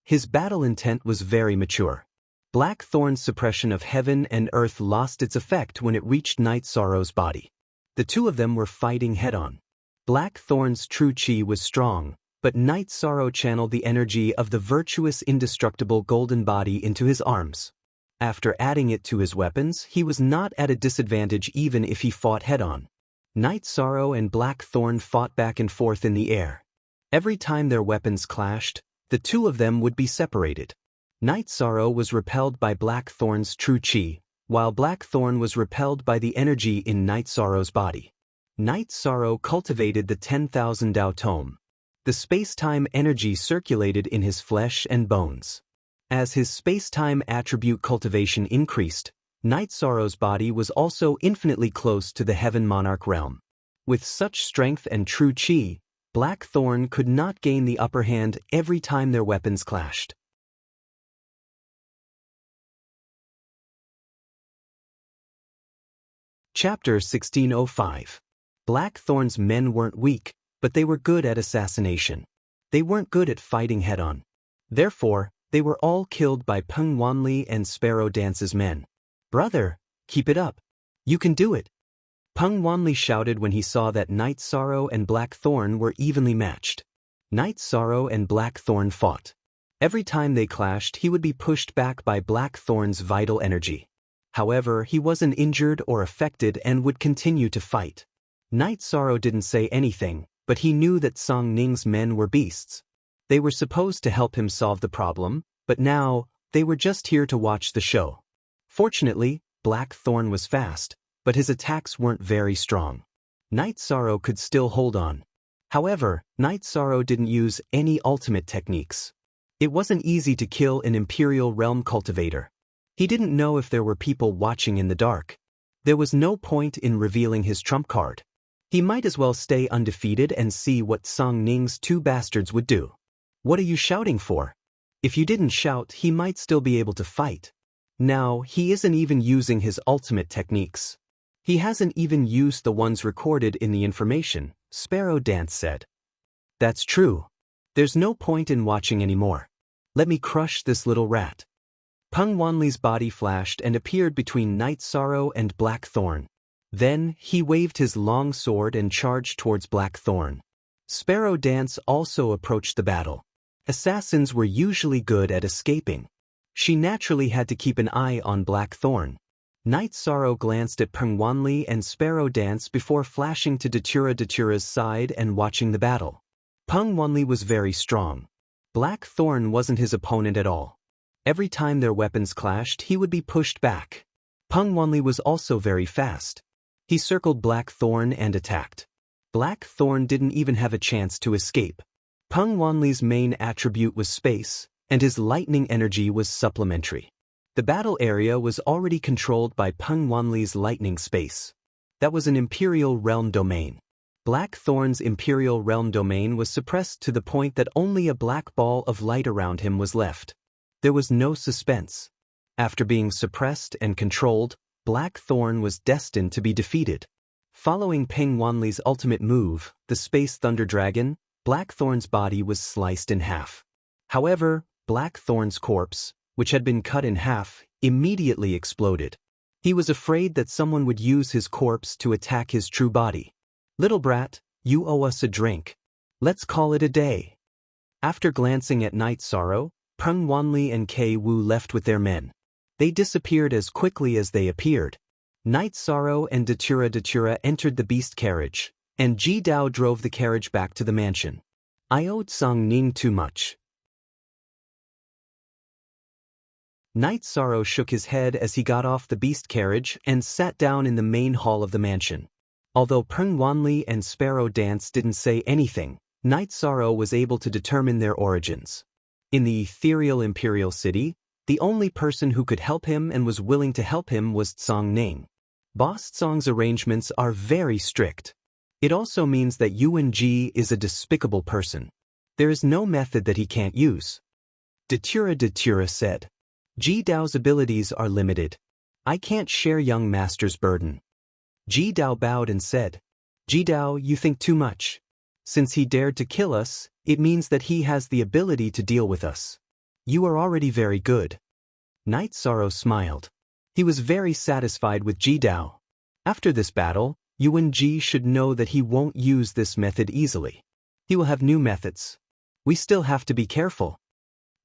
His battle intent was very mature. Blackthorn's suppression of heaven and earth lost its effect when it reached Night Sorrow's body. The two of them were fighting head-on. Blackthorn's true chi was strong, but Night Sorrow channeled the energy of the virtuous indestructible golden body into his arms. After adding it to his weapons, he was not at a disadvantage even if he fought head-on. Night Sorrow and Blackthorn fought back and forth in the air. Every time their weapons clashed, the two of them would be separated. Night Sorrow was repelled by Blackthorn's true chi, while Blackthorn was repelled by the energy in Night Sorrow's body. Night Sorrow cultivated the 10,000 Dao Tome. The space-time energy circulated in his flesh and bones. As his space-time attribute cultivation increased, Night Sorrow's body was also infinitely close to the Heaven Monarch realm. With such strength and true chi, Blackthorn could not gain the upper hand every time their weapons clashed. Chapter 1605. Blackthorn's men weren't weak, but they were good at assassination. They weren't good at fighting head-on. Therefore, they were all killed by Peng Wanli and Sparrow Dance's men. "Brother, keep it up. You can do it," Peng Wanli shouted when he saw that Night Sorrow and Blackthorn were evenly matched. Night Sorrow and Blackthorn fought. Every time they clashed, he would be pushed back by Blackthorn's vital energy. However, he wasn't injured or affected and would continue to fight. Night Sorrow didn't say anything, but he knew that Song Ning's men were beasts. They were supposed to help him solve the problem, but now, they were just here to watch the show. Fortunately, Blackthorn was fast, but his attacks weren't very strong. Night Sorrow could still hold on. However, Night Sorrow didn't use any ultimate techniques. It wasn't easy to kill an Imperial Realm cultivator. He didn't know if there were people watching in the dark. There was no point in revealing his trump card. He might as well stay undefeated and see what Song Ning's two bastards would do. "What are you shouting for?" If you didn't shout, he might still be able to fight. Now, he isn't even using his ultimate techniques. He hasn't even used the ones recorded in the information, Sparrow Dance said. "That's true. There's no point in watching anymore. Let me crush this little rat." Peng Wanli's body flashed and appeared between Night Sorrow and Blackthorn. Then, he waved his long sword and charged towards Blackthorn. Sparrow Dance also approached the battle. Assassins were usually good at escaping. She naturally had to keep an eye on Blackthorn. Night Sorrow glanced at Peng Wanli and Sparrow Dance before flashing to Datura's side and watching the battle. Peng Wanli was very strong. Blackthorn wasn't his opponent at all. Every time their weapons clashed, he would be pushed back. Peng Wanli was also very fast. He circled Blackthorn and attacked. Blackthorn didn't even have a chance to escape. Peng Wanli's main attribute was space, and his lightning energy was supplementary. The battle area was already controlled by Peng Wanli's lightning space. That was an Imperial Realm domain. Blackthorn's Imperial Realm domain was suppressed to the point that only a black ball of light around him was left. There was no suspense. After being suppressed and controlled, Blackthorn was destined to be defeated. Following Peng Wanli's ultimate move, the Space Thunder Dragon, Blackthorn's body was sliced in half. However, Blackthorn's corpse, which had been cut in half, immediately exploded. He was afraid that someone would use his corpse to attack his true body. "Little brat, you owe us a drink. Let's call it a day." After glancing at Night Sorrow, Peng Wanli and Kei Wu left with their men. They disappeared as quickly as they appeared. Night Sorrow and Datura entered the beast carriage, and Ji Dao drove the carriage back to the mansion. "I owed Song Ning too much." Night Sorrow shook his head as he got off the beast carriage and sat down in the main hall of the mansion. Although Peng Wanli and Sparrow Dance didn't say anything, Night Sorrow was able to determine their origins. In the ethereal Imperial City, the only person who could help him and was willing to help him was Song Ning. Boss Song's arrangements are very strict. It also means that Yuan Ji is a despicable person. There is no method that he can't use. Datura said. Ji Dao's abilities are limited. I can't share young master's burden. Ji Dao bowed and said, "Ji Dao, you think too much. Since he dared to kill us, it means that he has the ability to deal with us. You are already very good. Night Sorrow smiled. He was very satisfied with Ji Dao. After this battle, Yuan Ji should know that he won't use this method easily. He will have new methods. We still have to be careful.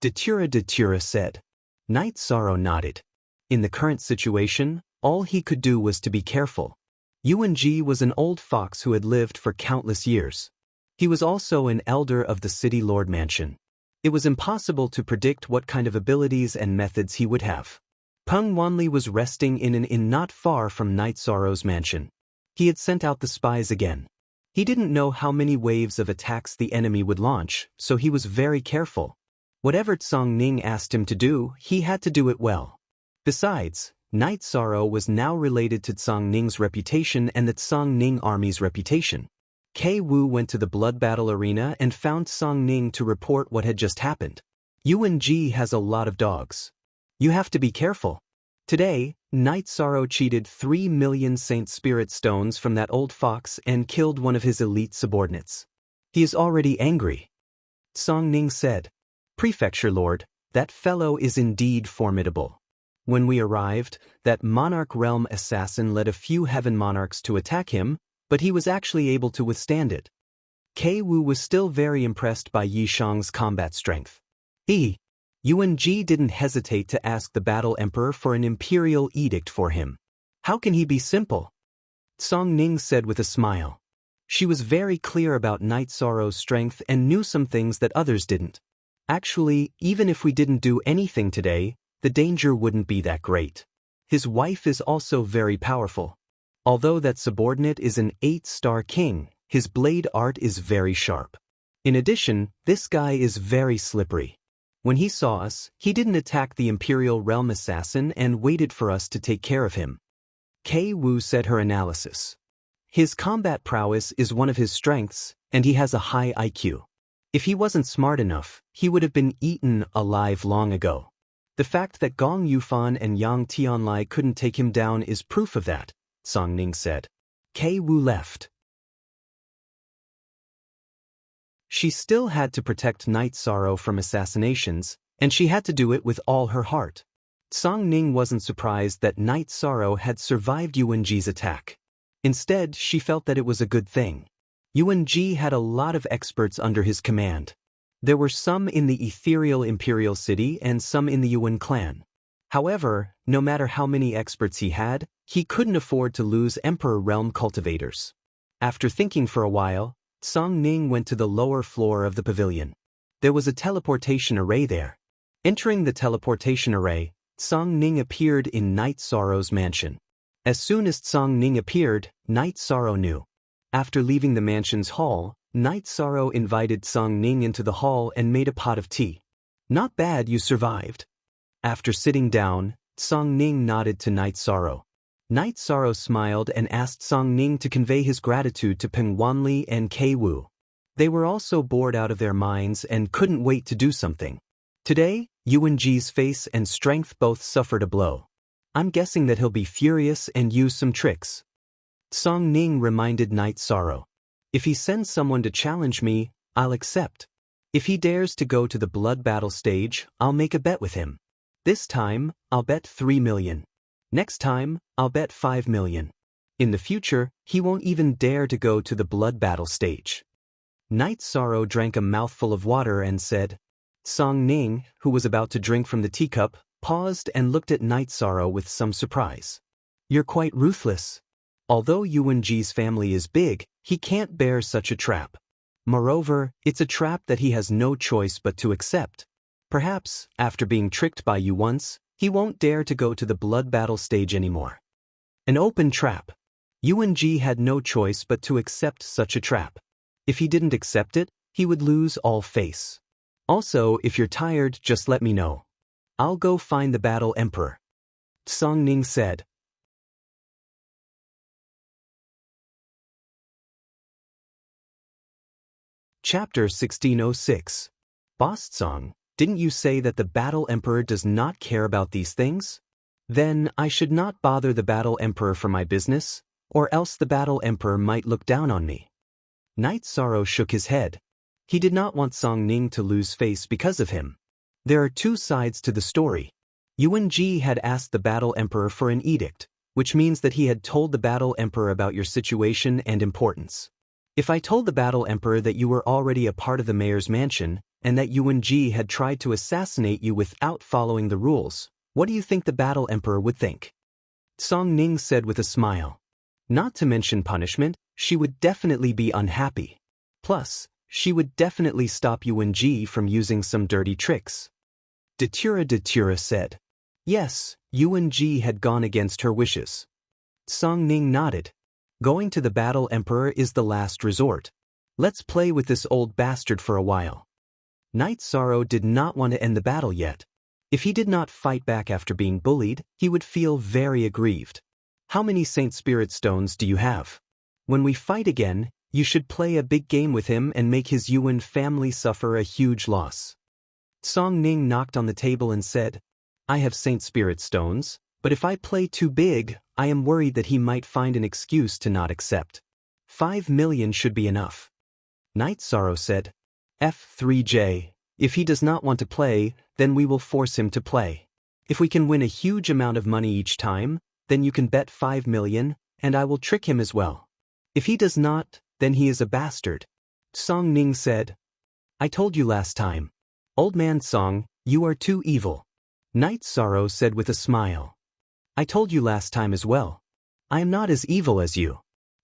Datura said. Night Sorrow nodded. In the current situation, all he could do was to be careful. Yuan Ji was an old fox who had lived for countless years. He was also an elder of the City Lord Mansion. It was impossible to predict what kind of abilities and methods he would have. Peng Wanli was resting in an inn not far from Night Sorrow's mansion. He had sent out the spies again. He didn't know how many waves of attacks the enemy would launch, so he was very careful. Whatever Tsang Ning asked him to do, he had to do it well. Besides, Night Sorrow was now related to Tsang Ning's reputation and the Tsang Ning army's reputation. Kei Wu went to the blood battle arena and found Tsang Ning to report what had just happened. Yuan Ji has a lot of dogs. You have to be careful. Today, Night Sorrow cheated 3 million Saint Spirit stones from that old fox and killed one of his elite subordinates. He is already angry. Tsang Ning said, Prefecture Lord, that fellow is indeed formidable. When we arrived, that monarch realm assassin led a few heaven monarchs to attack him, but he was actually able to withstand it. Kei Wu was still very impressed by Yi Shang's combat strength. Yuan Ji didn't hesitate to ask the Battle Emperor for an imperial edict for him. How can he be simple? Tsang Ning said with a smile. She was very clear about Night Sorrow's strength and knew some things that others didn't. Actually, even if we didn't do anything today, the danger wouldn't be that great. His wife is also very powerful. Although that subordinate is an 8-star king, his blade art is very sharp. In addition, this guy is very slippery. When he saw us, he didn't attack the Imperial Realm Assassin and waited for us to take care of him. Kei Wu said her analysis. His combat prowess is one of his strengths, and he has a high IQ. If he wasn't smart enough, he would have been eaten alive long ago. The fact that Gong Yufan and Yang Tianlai couldn't take him down is proof of that, Tsang Ning said. Kei Wu left. She still had to protect Night Sorrow from assassinations, and she had to do it with all her heart. Tsang Ning wasn't surprised that Night Sorrow had survived Yuan Ji's attack. Instead, she felt that it was a good thing. Yuan Ji had a lot of experts under his command. There were some in the ethereal imperial city and some in the Yuan clan. However, no matter how many experts he had, he couldn't afford to lose Emperor Realm cultivators. After thinking for a while, Tsang Ning went to the lower floor of the pavilion. There was a teleportation array there. Entering the teleportation array, Tsang Ning appeared in Night Sorrow's mansion. As soon as Tsang Ning appeared, Night Sorrow knew. After leaving the mansion's hall, Night Sorrow invited Tsang Ning into the hall and made a pot of tea. Not bad, you survived. After sitting down, Tsang Ning nodded to Night Sorrow. Night Sorrow smiled and asked Tsang Ning to convey his gratitude to Peng Wanli and Kei Wu. They were also bored out of their minds and couldn't wait to do something. Today, Yuan Ji's face and strength both suffered a blow. I'm guessing that he'll be furious and use some tricks. Tsang Ning reminded Night Sorrow. If he sends someone to challenge me, I'll accept. If he dares to go to the blood battle stage, I'll make a bet with him. This time, I'll bet 3 million. Next time, I'll bet 5 million. In the future, he won't even dare to go to the blood battle stage. Night Sorrow drank a mouthful of water and said. Tsang Ning, who was about to drink from the teacup, paused and looked at Night Sorrow with some surprise. You're quite ruthless. Although Yuan Ji's family is big, he can't bear such a trap. Moreover, it's a trap that he has no choice but to accept. Perhaps, after being tricked by you once, he won't dare to go to the blood battle stage anymore. An open trap. Yuan Ji had no choice but to accept such a trap. If he didn't accept it, he would lose all face. Also, if you're tired, just let me know. I'll go find the Battle Emperor. Tsang Ning said. Chapter 1606. Boss Tsang, didn't you say that the Battle Emperor does not care about these things? Then I should not bother the Battle Emperor for my business, or else the Battle Emperor might look down on me. Night Sorrow shook his head. He did not want Tsang Ning to lose face because of him. There are two sides to the story. Yuan Ji had asked the Battle Emperor for an edict, which means that he had told the Battle Emperor about your situation and importance. If I told the Battle Emperor that you were already a part of the mayor's mansion, and that Yuan Ji had tried to assassinate you without following the rules, what do you think the Battle Emperor would think? Song Ning said with a smile. Not to mention punishment, she would definitely be unhappy. Plus, she would definitely stop Yuan Ji from using some dirty tricks. Datura said. Yes, Yuan Ji had gone against her wishes. Song Ning nodded. Going to the Battle Emperor is the last resort. Let's play with this old bastard for a while. Knight Sorrow did not want to end the battle yet. If he did not fight back after being bullied, he would feel very aggrieved. How many Saint Spirit Stones do you have? When we fight again, you should play a big game with him and make his Yuan family suffer a huge loss. Song Ning knocked on the table and said, I have Saint Spirit Stones, but if I play too big, I am worried that he might find an excuse to not accept. 5 million should be enough. Knight Sorrow said, F3J. If he does not want to play, then we will force him to play. If we can win a huge amount of money each time, then you can bet 5 million, and I will trick him as well. If he does not, then he is a bastard. Song Ning said, I told you last time. Old man Song, you are too evil. Knight Sorrow said with a smile. I told you last time as well. I am not as evil as you.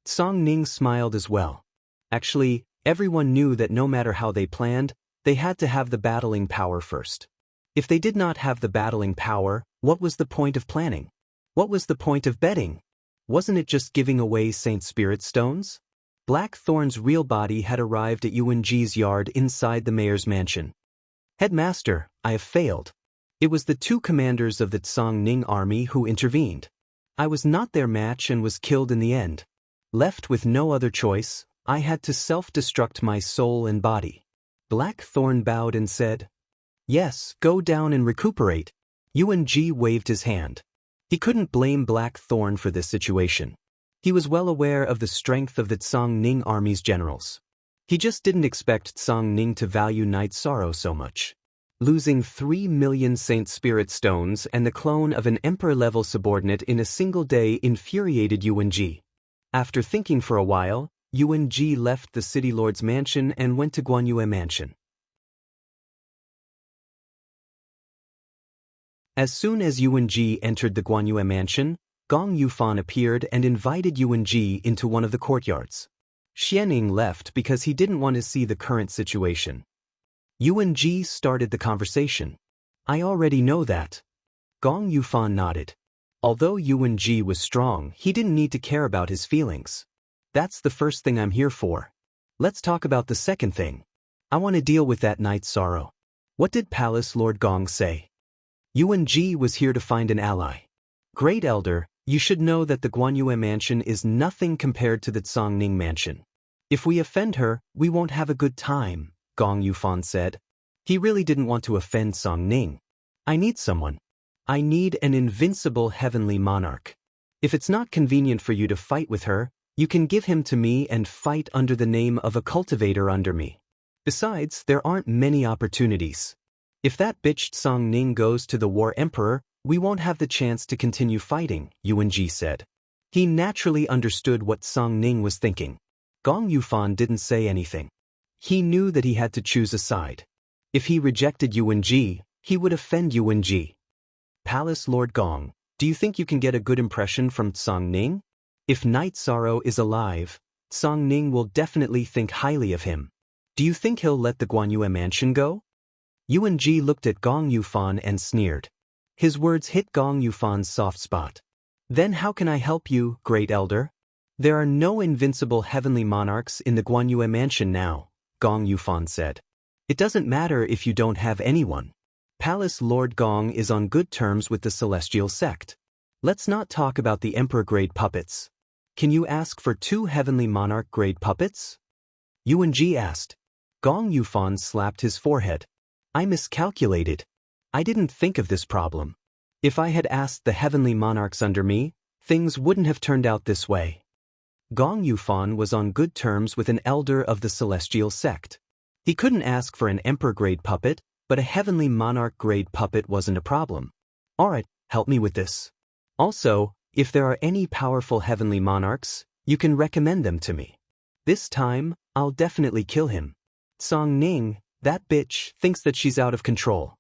Song Ning smiled as well. Actually, everyone knew that no matter how they planned, they had to have the battling power first. If they did not have the battling power, what was the point of planning? What was the point of betting? Wasn't it just giving away Saint Spirit Stones? Blackthorn's real body had arrived at Yuan Ji's yard inside the mayor's mansion. Headmaster, I have failed. It was the two commanders of the Song Ning army who intervened. I was not their match and was killed in the end. Left with no other choice, I had to self-destruct my soul and body. Blackthorn bowed and said, Yes, go down and recuperate. Yuan Ji waved his hand. He couldn't blame Blackthorn for this situation. He was well aware of the strength of the Song Ning army's generals. He just didn't expect Song Ning to value Knight Sorrow so much. Losing 3 million Saint Spirit Stones and the clone of an Emperor-level subordinate in a single day infuriated Yuan Ji. After thinking for a while, Yuan Ji left the City Lord's mansion and went to Guanyue Mansion. As soon as Yuan Ji entered the Guanyue Mansion, Gong Yufan appeared and invited Yuan Ji into one of the courtyards. Xianing left because he didn't want to see the current situation. Yuan Ji started the conversation. I already know that. Gong Yufan nodded. Although Yuan Ji was strong, he didn't need to care about his feelings. That's the first thing I'm here for. Let's talk about the second thing. I want to deal with that Knight Sorrow. What did Palace Lord Gong say? Yuan Ji was here to find an ally. Great Elder, you should know that the Guanyue Mansion is nothing compared to the Song Ning Mansion. If we offend her, we won't have a good time, Gong Yufan said. He really didn't want to offend Song Ning. I need someone. I need an invincible heavenly monarch. If it's not convenient for you to fight with her, you can give him to me and fight under the name of a cultivator under me. Besides, there aren't many opportunities. If that bitch Song Ning goes to the War Emperor, we won't have the chance to continue fighting, Yuan Ji said. He naturally understood what Song Ning was thinking. Gong Yufan didn't say anything. He knew that he had to choose a side. If he rejected Yuan Ji, he would offend Yuan Ji. Palace Lord Gong, do you think you can get a good impression from Song Ning? If Knight Sorrow is alive, Song Ning will definitely think highly of him. Do you think he'll let the Guanyue Mansion go? Yuan Ji looked at Gong Yufan and sneered. His words hit Gong Yufan's soft spot. Then how can I help you, Great Elder? There are no invincible heavenly monarchs in the Guanyue Mansion now, Gong Yufan said. It doesn't matter if you don't have anyone. Palace Lord Gong is on good terms with the Celestial Sect. Let's not talk about the Emperor-grade puppets. Can you ask for 2 heavenly monarch-grade puppets? Yuan Ji asked. Gong Yufan slapped his forehead. I miscalculated. I didn't think of this problem. If I had asked the heavenly monarchs under me, things wouldn't have turned out this way. Gong Yufan was on good terms with an elder of the Celestial Sect. He couldn't ask for an Emperor-grade puppet, but a heavenly monarch-grade puppet wasn't a problem. Alright, help me with this. Also, if there are any powerful heavenly monarchs, you can recommend them to me. This time, I'll definitely kill him. Song Ning, that bitch, thinks that she's out of control.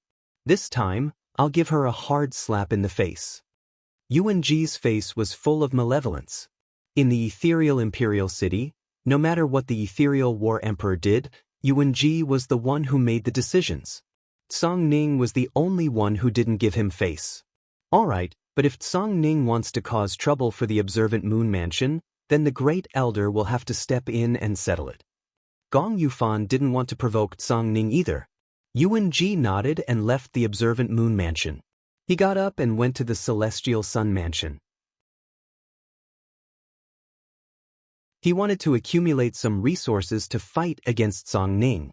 This time, I'll give her a hard slap in the face. Yuan-Ji's face was full of malevolence. In the ethereal imperial city, no matter what the ethereal war emperor did, Yuan-Ji was the one who made the decisions. Song Ning was the only one who didn't give him face. Alright, but if Song Ning wants to cause trouble for the observant moon mansion, then the great elder will have to step in and settle it. Gong Yufan didn't want to provoke Song Ning either. Yuan-Ji nodded and left the observant moon mansion. He got up and went to the celestial sun mansion. He wanted to accumulate some resources to fight against Song Ning.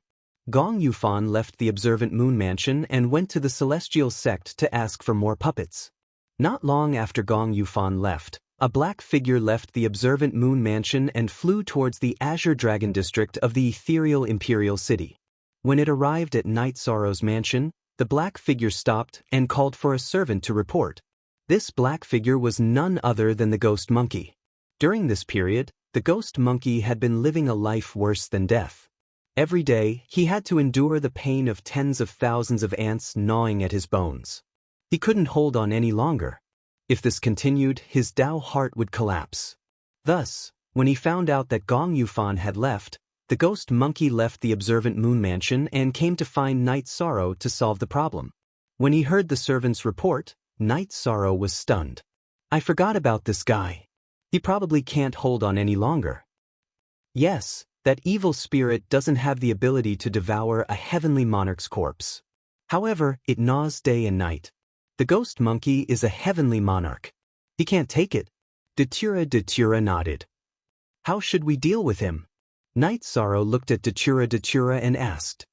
Gong Yufan left the observant moon mansion and went to the celestial sect to ask for more puppets. Not long after Gong Yufan left, a black figure left the observant moon mansion and flew towards the Azure Dragon district of the ethereal imperial city. When it arrived at Night Sorrow's mansion, the black figure stopped and called for a servant to report. This black figure was none other than the ghost monkey. During this period, the ghost monkey had been living a life worse than death. Every day, he had to endure the pain of tens of thousands of ants gnawing at his bones. He couldn't hold on any longer. If this continued, his Dao heart would collapse. Thus, when he found out that Gong Yufan had left, the ghost monkey left the observant moon mansion and came to find Night Sorrow to solve the problem. When he heard the servant's report, Night Sorrow was stunned. I forgot about this guy. He probably can't hold on any longer. Yes, that evil spirit doesn't have the ability to devour a heavenly monarch's corpse. However, it gnaws day and night. The ghost monkey is a heavenly monarch. He can't take it. Datura nodded. How should we deal with him? Night Sorrow looked at Datura and asked.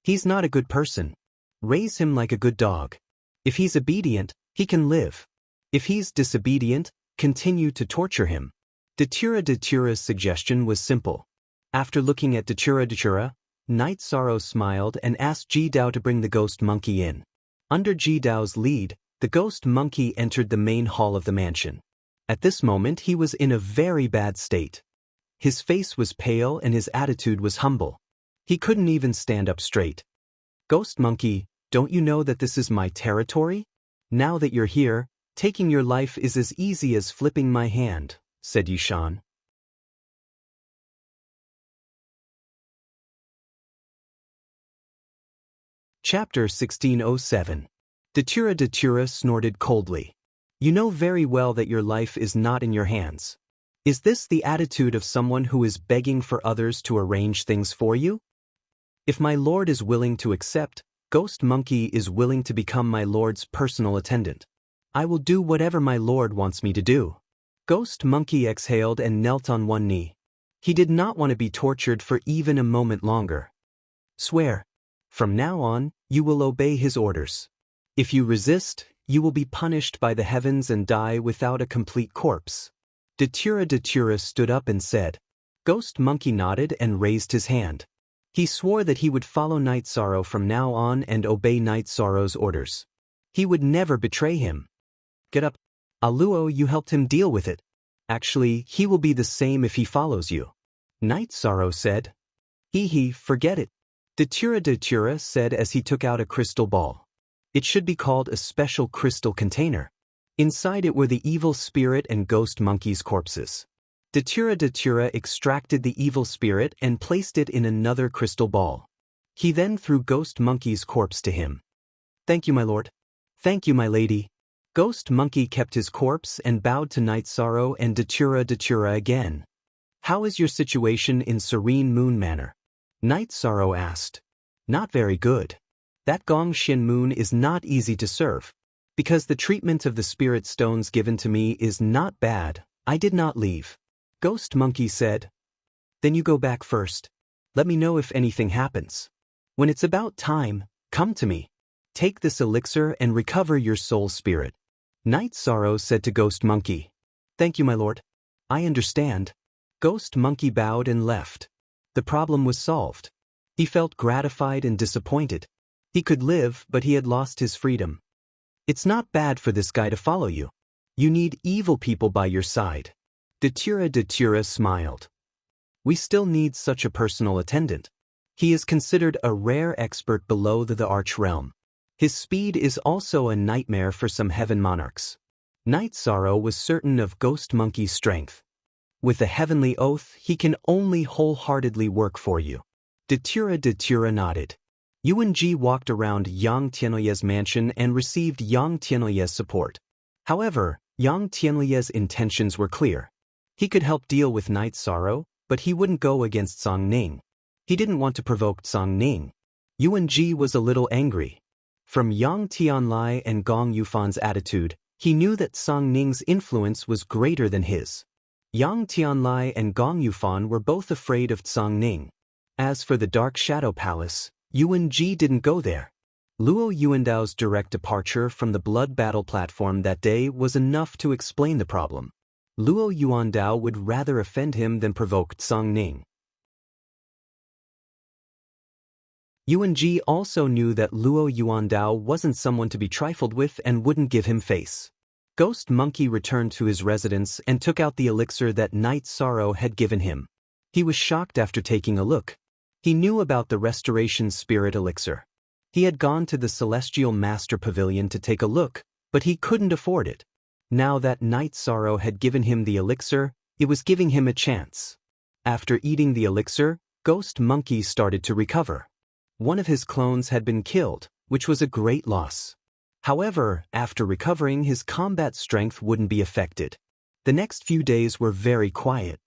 He's not a good person. Raise him like a good dog. If he's obedient, he can live. If he's disobedient, continue to torture him. Datura's suggestion was simple. After looking at Datura, Night Sorrow smiled and asked Ji Dao to bring the ghost monkey in. Under Ji Dao's lead, the ghost monkey entered the main hall of the mansion. At this moment he was in a very bad state. His face was pale and his attitude was humble. He couldn't even stand up straight. Ghost monkey, don't you know that this is my territory? Now that you're here, taking your life is as easy as flipping my hand, said Yushan. Chapter 1607. Datura snorted coldly. You know very well that your life is not in your hands. Is this the attitude of someone who is begging for others to arrange things for you? If my lord is willing to accept, Ghost Monkey is willing to become my lord's personal attendant. I will do whatever my lord wants me to do. Ghost Monkey exhaled and knelt on one knee. He did not want to be tortured for even a moment longer. Swear. From now on, you will obey his orders. If you resist, you will be punished by the heavens and die without a complete corpse. Datura stood up and said. Ghost Monkey nodded and raised his hand. He swore that he would follow Night Sorrow from now on and obey Night Sorrow's orders. He would never betray him. Get up. Aluo, you helped him deal with it. Actually, he will be the same if he follows you. Night Sorrow said. Forget it. Datura said as he took out a crystal ball. It should be called a special crystal container. Inside it were the evil spirit and Ghost Monkey's corpses. Datura extracted the evil spirit and placed it in another crystal ball. He then threw Ghost Monkey's corpse to him. Thank you, my lord. Thank you, my lady. Ghost Monkey kept his corpse and bowed to Night Sorrow and Datura again. How is your situation in Serene Moon Manor? Night Sorrow asked. Not very good. That Gong Shin Moon is not easy to serve. Because the treatment of the spirit stones given to me is not bad, I did not leave. Ghost Monkey said. Then you go back first. Let me know if anything happens. When it's about time, come to me. Take this elixir and recover your soul spirit. Night Sorrow said to Ghost Monkey. Thank you, my lord. I understand. Ghost Monkey bowed and left. The problem was solved. He felt gratified and disappointed. He could live, but he had lost his freedom. It's not bad for this guy to follow you. You need evil people by your side. Datura smiled. We still need such a personal attendant. He is considered a rare expert below the Arch Realm. His speed is also a nightmare for some heaven monarchs. Night Sorrow was certain of Ghost Monkey's strength. With a heavenly oath, he can only wholeheartedly work for you. Datura nodded. Yuan-Ji walked around Yang Tianlie's mansion and received Yang Tianlie's support. However, Yang Tianlie's intentions were clear. He could help deal with Night Sorrow, but he wouldn't go against Song Ning. He didn't want to provoke Song Ning. Yuan-Ji was a little angry. From Yang Tianlai and Gong Yufan's attitude, he knew that Song Ning's influence was greater than his. Yang Tianlai and Gong Yufan were both afraid of Song Ning. As for the Dark Shadow Palace, Yuan-Ji didn't go there. Luo Yuandao's direct departure from the Blood Battle platform that day was enough to explain the problem. Luo Yuandao would rather offend him than provoke Song Ning. Yuan-Ji also knew that Luo Yuandao wasn't someone to be trifled with and wouldn't give him face. Ghost Monkey returned to his residence and took out the elixir that Night Sorrow had given him. He was shocked after taking a look. He knew about the Restoration Spirit elixir. He had gone to the Celestial Master Pavilion to take a look, but he couldn't afford it. Now that Night Sorrow had given him the elixir, it was giving him a chance. After eating the elixir, Ghost Monkey started to recover. One of his clones had been killed, which was a great loss. However, after recovering, his combat strength wouldn't be affected. The next few days were very quiet.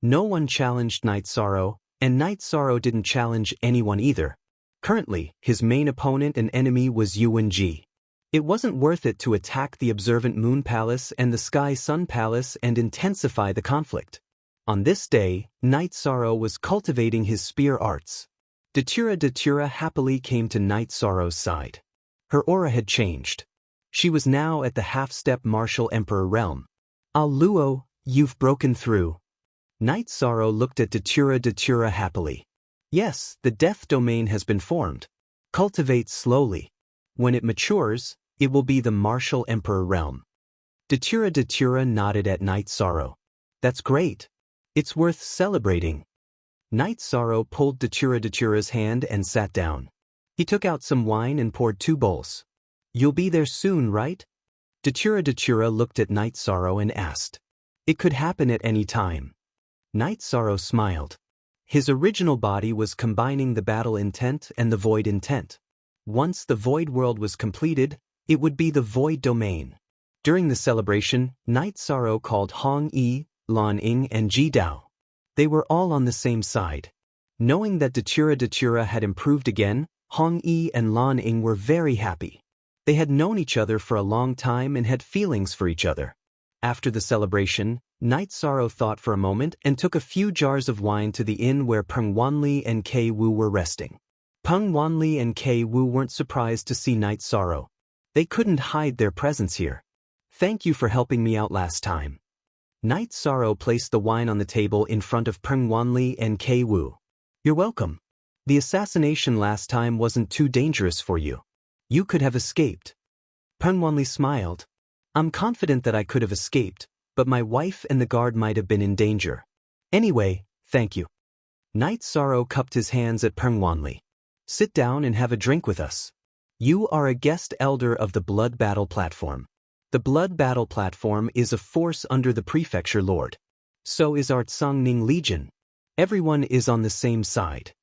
No one challenged Night Sorrow, and Night Sorrow didn't challenge anyone either. Currently, his main opponent and enemy was Yuan-Ji. It wasn't worth it to attack the Observant Moon Palace and the Sky Sun Palace and intensify the conflict. On this day, Night Sorrow was cultivating his spear arts. Datura happily came to Night Sorrow's side. Her aura had changed. She was now at the half-step Martial Emperor realm. Ah Luo, you've broken through. Night Sorrow looked at Datura happily. Yes, the death domain has been formed. Cultivate slowly. When it matures, it will be the Martial Emperor realm. Datura nodded at Night Sorrow. That's great. It's worth celebrating. Night Sorrow pulled Datura's hand and sat down. He took out some wine and poured 2 bowls. You'll be there soon, right? Datura looked at Night Sorrow and asked. It could happen at any time. Night Sorrow smiled. His original body was combining the battle intent and the void intent. Once the void world was completed, it would be the void domain. During the celebration, Night Sorrow called Hong Yi, Lan Ying and Ji Dao. They were all on the same side. Knowing that Datura had improved again, Hong Yi and Lan Ying were very happy. They had known each other for a long time and had feelings for each other. After the celebration, Night Sorrow thought for a moment and took a few jars of wine to the inn where Peng Wanli and Kei Wu were resting. Peng Wanli and Kei Wu weren't surprised to see Night Sorrow. They couldn't hide their presence here. Thank you for helping me out last time. Night Sorrow placed the wine on the table in front of Peng Wanli and Kei Wu. You're welcome. The assassination last time wasn't too dangerous for you. You could have escaped. Peng Wanli smiled. I'm confident that I could have escaped, but my wife and the guard might have been in danger. Anyway, thank you. Night Sorrow cupped his hands at Peng Wanli. Sit down and have a drink with us. You are a guest elder of the Blood Battle platform. The Blood Battle platform is a force under the Prefecture Lord. So is our Tsangning Legion. Everyone is on the same side.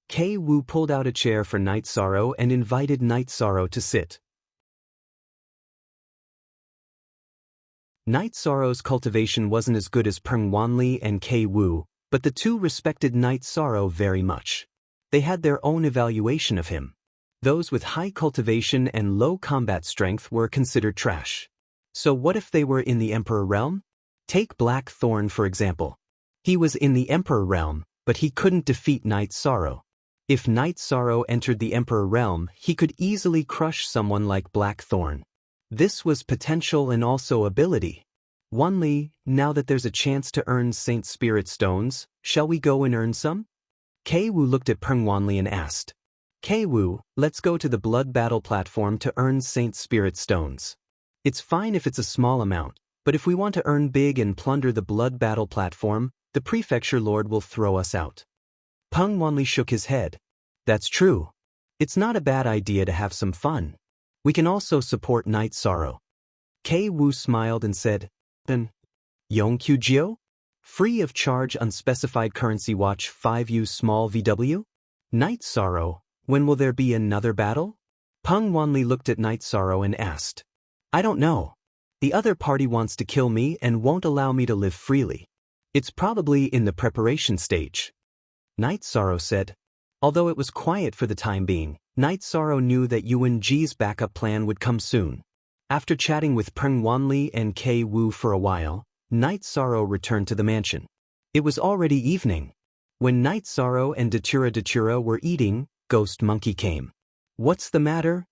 Kei Wu pulled out a chair for Night Sorrow and invited Night Sorrow to sit. Night Sorrow's cultivation wasn't as good as Peng Wanli and Kei Wu, but the two respected Night Sorrow very much. They had their own evaluation of him. Those with high cultivation and low combat strength were considered trash. So what if they were in the Emperor realm? Take Black Thorn for example. He was in the Emperor realm, but he couldn't defeat Night Sorrow. If Night Sorrow entered the Emperor realm, he could easily crush someone like Black Thorn. This was potential and also ability. Wanli, now that there's a chance to earn Saint Spirit Stones, shall we go and earn some? Kei Wu looked at Peng Wanli and asked. Kei-Wu, let's go to the Blood Battle platform to earn Saint Spirit Stones. It's fine if it's a small amount, but if we want to earn big and plunder the Blood Battle platform, the Prefecture Lord will throw us out. Peng Wanli shook his head. That's true. It's not a bad idea to have some fun. We can also support Night Sorrow. Kei-Wu smiled and said, Then, Yongqiu? Free of charge unspecified currency watch 5U small VW? Night Sorrow, when will there be another battle? Peng Wanli looked at Night Sorrow and asked. I don't know. The other party wants to kill me and won't allow me to live freely. It's probably in the preparation stage. Night Sorrow said. Although it was quiet for the time being, Night Sorrow knew that Yuan Ji's backup plan would come soon. After chatting with Peng Wanli and Kei-Wu for a while, Night Sorrow returned to the mansion. It was already evening. When Night Sorrow and Datura were eating, Ghost Monkey came. What's the matter?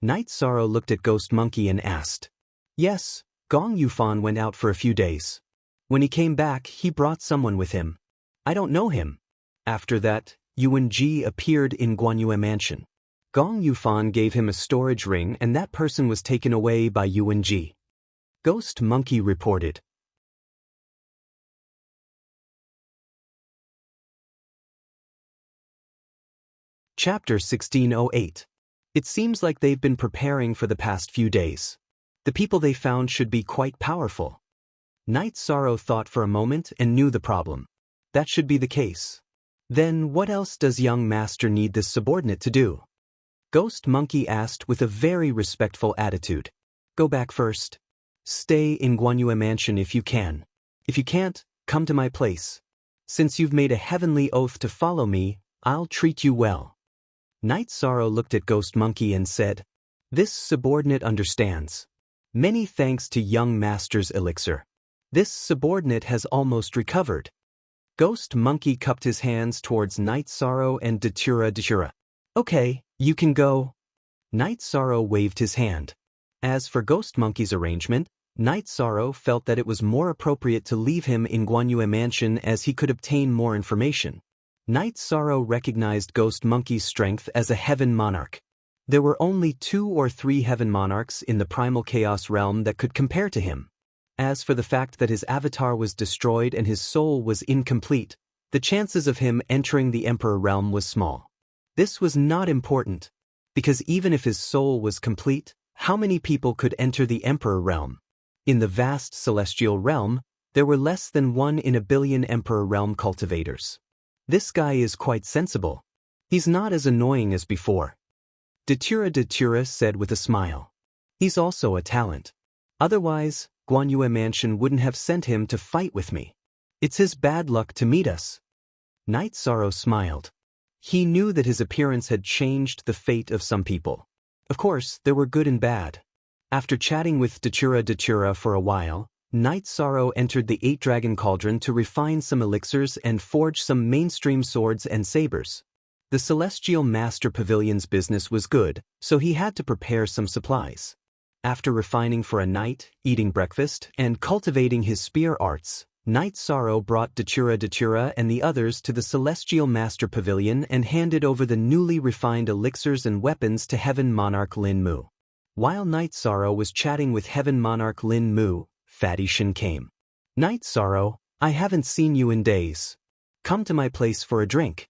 Night Sorrow looked at Ghost Monkey and asked. Yes, Gong Yufan went out for a few days. When he came back, he brought someone with him. I don't know him. After that, Yuan Ji appeared in Guanyue Mansion. Gong Yufan gave him a storage ring and that person was taken away by Yuan Ji. Ghost Monkey reported. Chapter 1608. It seems like they've been preparing for the past few days. The people they found should be quite powerful. Night Sorrow thought for a moment and knew the problem. That should be the case. Then what else does young master need this subordinate to do? Ghost Monkey asked with a very respectful attitude. Go back first. Stay in Guanyue Mansion if you can. If you can't, come to my place. Since you've made a heavenly oath to follow me, I'll treat you well. Night Sorrow looked at Ghost Monkey and said, This subordinate understands. Many thanks to young master's elixir. This subordinate has almost recovered. Ghost Monkey cupped his hands towards Night Sorrow and Datura. Okay, you can go. Night Sorrow waved his hand. As for Ghost Monkey's arrangement, Night Sorrow felt that it was more appropriate to leave him in Guanyue Mansion as he could obtain more information. Night Sorrow recognized Ghost Monkey's strength as a heaven monarch. There were only 2 or 3 heaven monarchs in the primal chaos realm that could compare to him. As for the fact that his avatar was destroyed and his soul was incomplete, the chances of him entering the Emperor realm was small. This was not important, because even if his soul was complete, how many people could enter the Emperor realm? In the vast celestial realm, there were less than 1 in a billion Emperor realm cultivators. This guy is quite sensible. He's not as annoying as before. Datura said with a smile. He's also a talent. Otherwise, Guanyue Mansion wouldn't have sent him to fight with me. It's his bad luck to meet us. Night Sorrow smiled. He knew that his appearance had changed the fate of some people. Of course, there were good and bad. After chatting with Datura for a while, Night Sorrow entered the 8-Dragon Cauldron to refine some elixirs and forge some mainstream swords and sabers. The Celestial Master Pavilion's business was good, so he had to prepare some supplies. After refining for a night, eating breakfast, and cultivating his spear arts, Night Sorrow brought Datura and the others to the Celestial Master Pavilion and handed over the newly refined elixirs and weapons to Heaven Monarch Lin Mu. While Night Sorrow was chatting with Heaven Monarch Lin Mu, Fatty Shin came. Night Sorrow, I haven't seen you in days. Come to my place for a drink.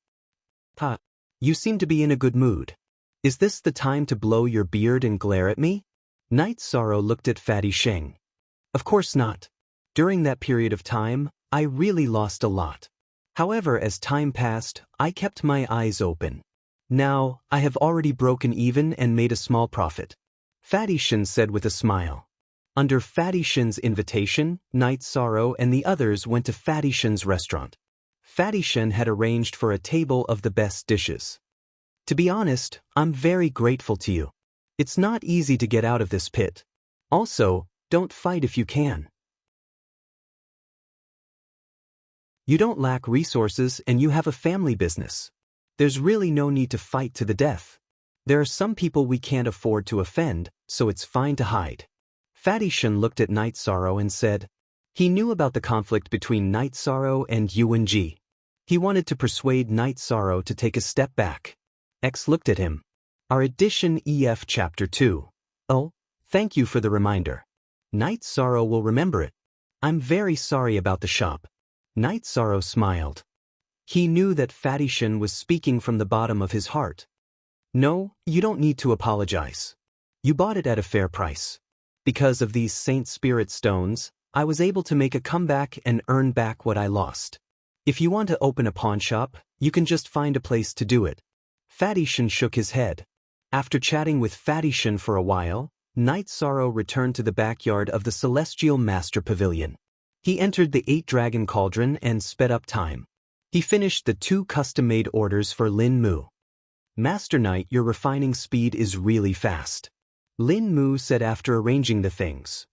Ha, you seem to be in a good mood. Is this the time to blow your beard and glare at me? Night Sorrow looked at Fatty Sheng. Of course not. During that period of time, I really lost a lot. However, as time passed, I kept my eyes open. Now, I have already broken even and made a small profit. Fatty Shin said with a smile. Under Fatty Shin's invitation, Night Sorrow and the others went to Fatty Shin's restaurant. Fatty Shin had arranged for a table of the best dishes. To be honest, I'm very grateful to you. It's not easy to get out of this pit. Also, don't fight if you can. You don't lack resources and you have a family business. There's really no need to fight to the death. There are some people we can't afford to offend, so it's fine to hide. Fatty Shin looked at Night Sorrow and said, he knew about the conflict between Night Sorrow and Yuan Ji. He wanted to persuade Night Sorrow to take a step back. X looked at him. Our edition EF Chapter 2. Oh, thank you for the reminder. Night Sorrow will remember it. I'm very sorry about the shop. Night Sorrow smiled. He knew that Fatishan was speaking from the bottom of his heart. No, you don't need to apologize. You bought it at a fair price. Because of these Saint Spirit stones, I was able to make a comeback and earn back what I lost. If you want to open a pawn shop, you can just find a place to do it. Fatishan shook his head. After chatting with Fatishan for a while, Night Sorrow returned to the backyard of the Celestial Master Pavilion. He entered the 8-dragon cauldron and sped up time. He finished the 2 custom-made orders for Lin Mu. Master Knight, your refining speed is really fast. Lin Mu said after arranging the things.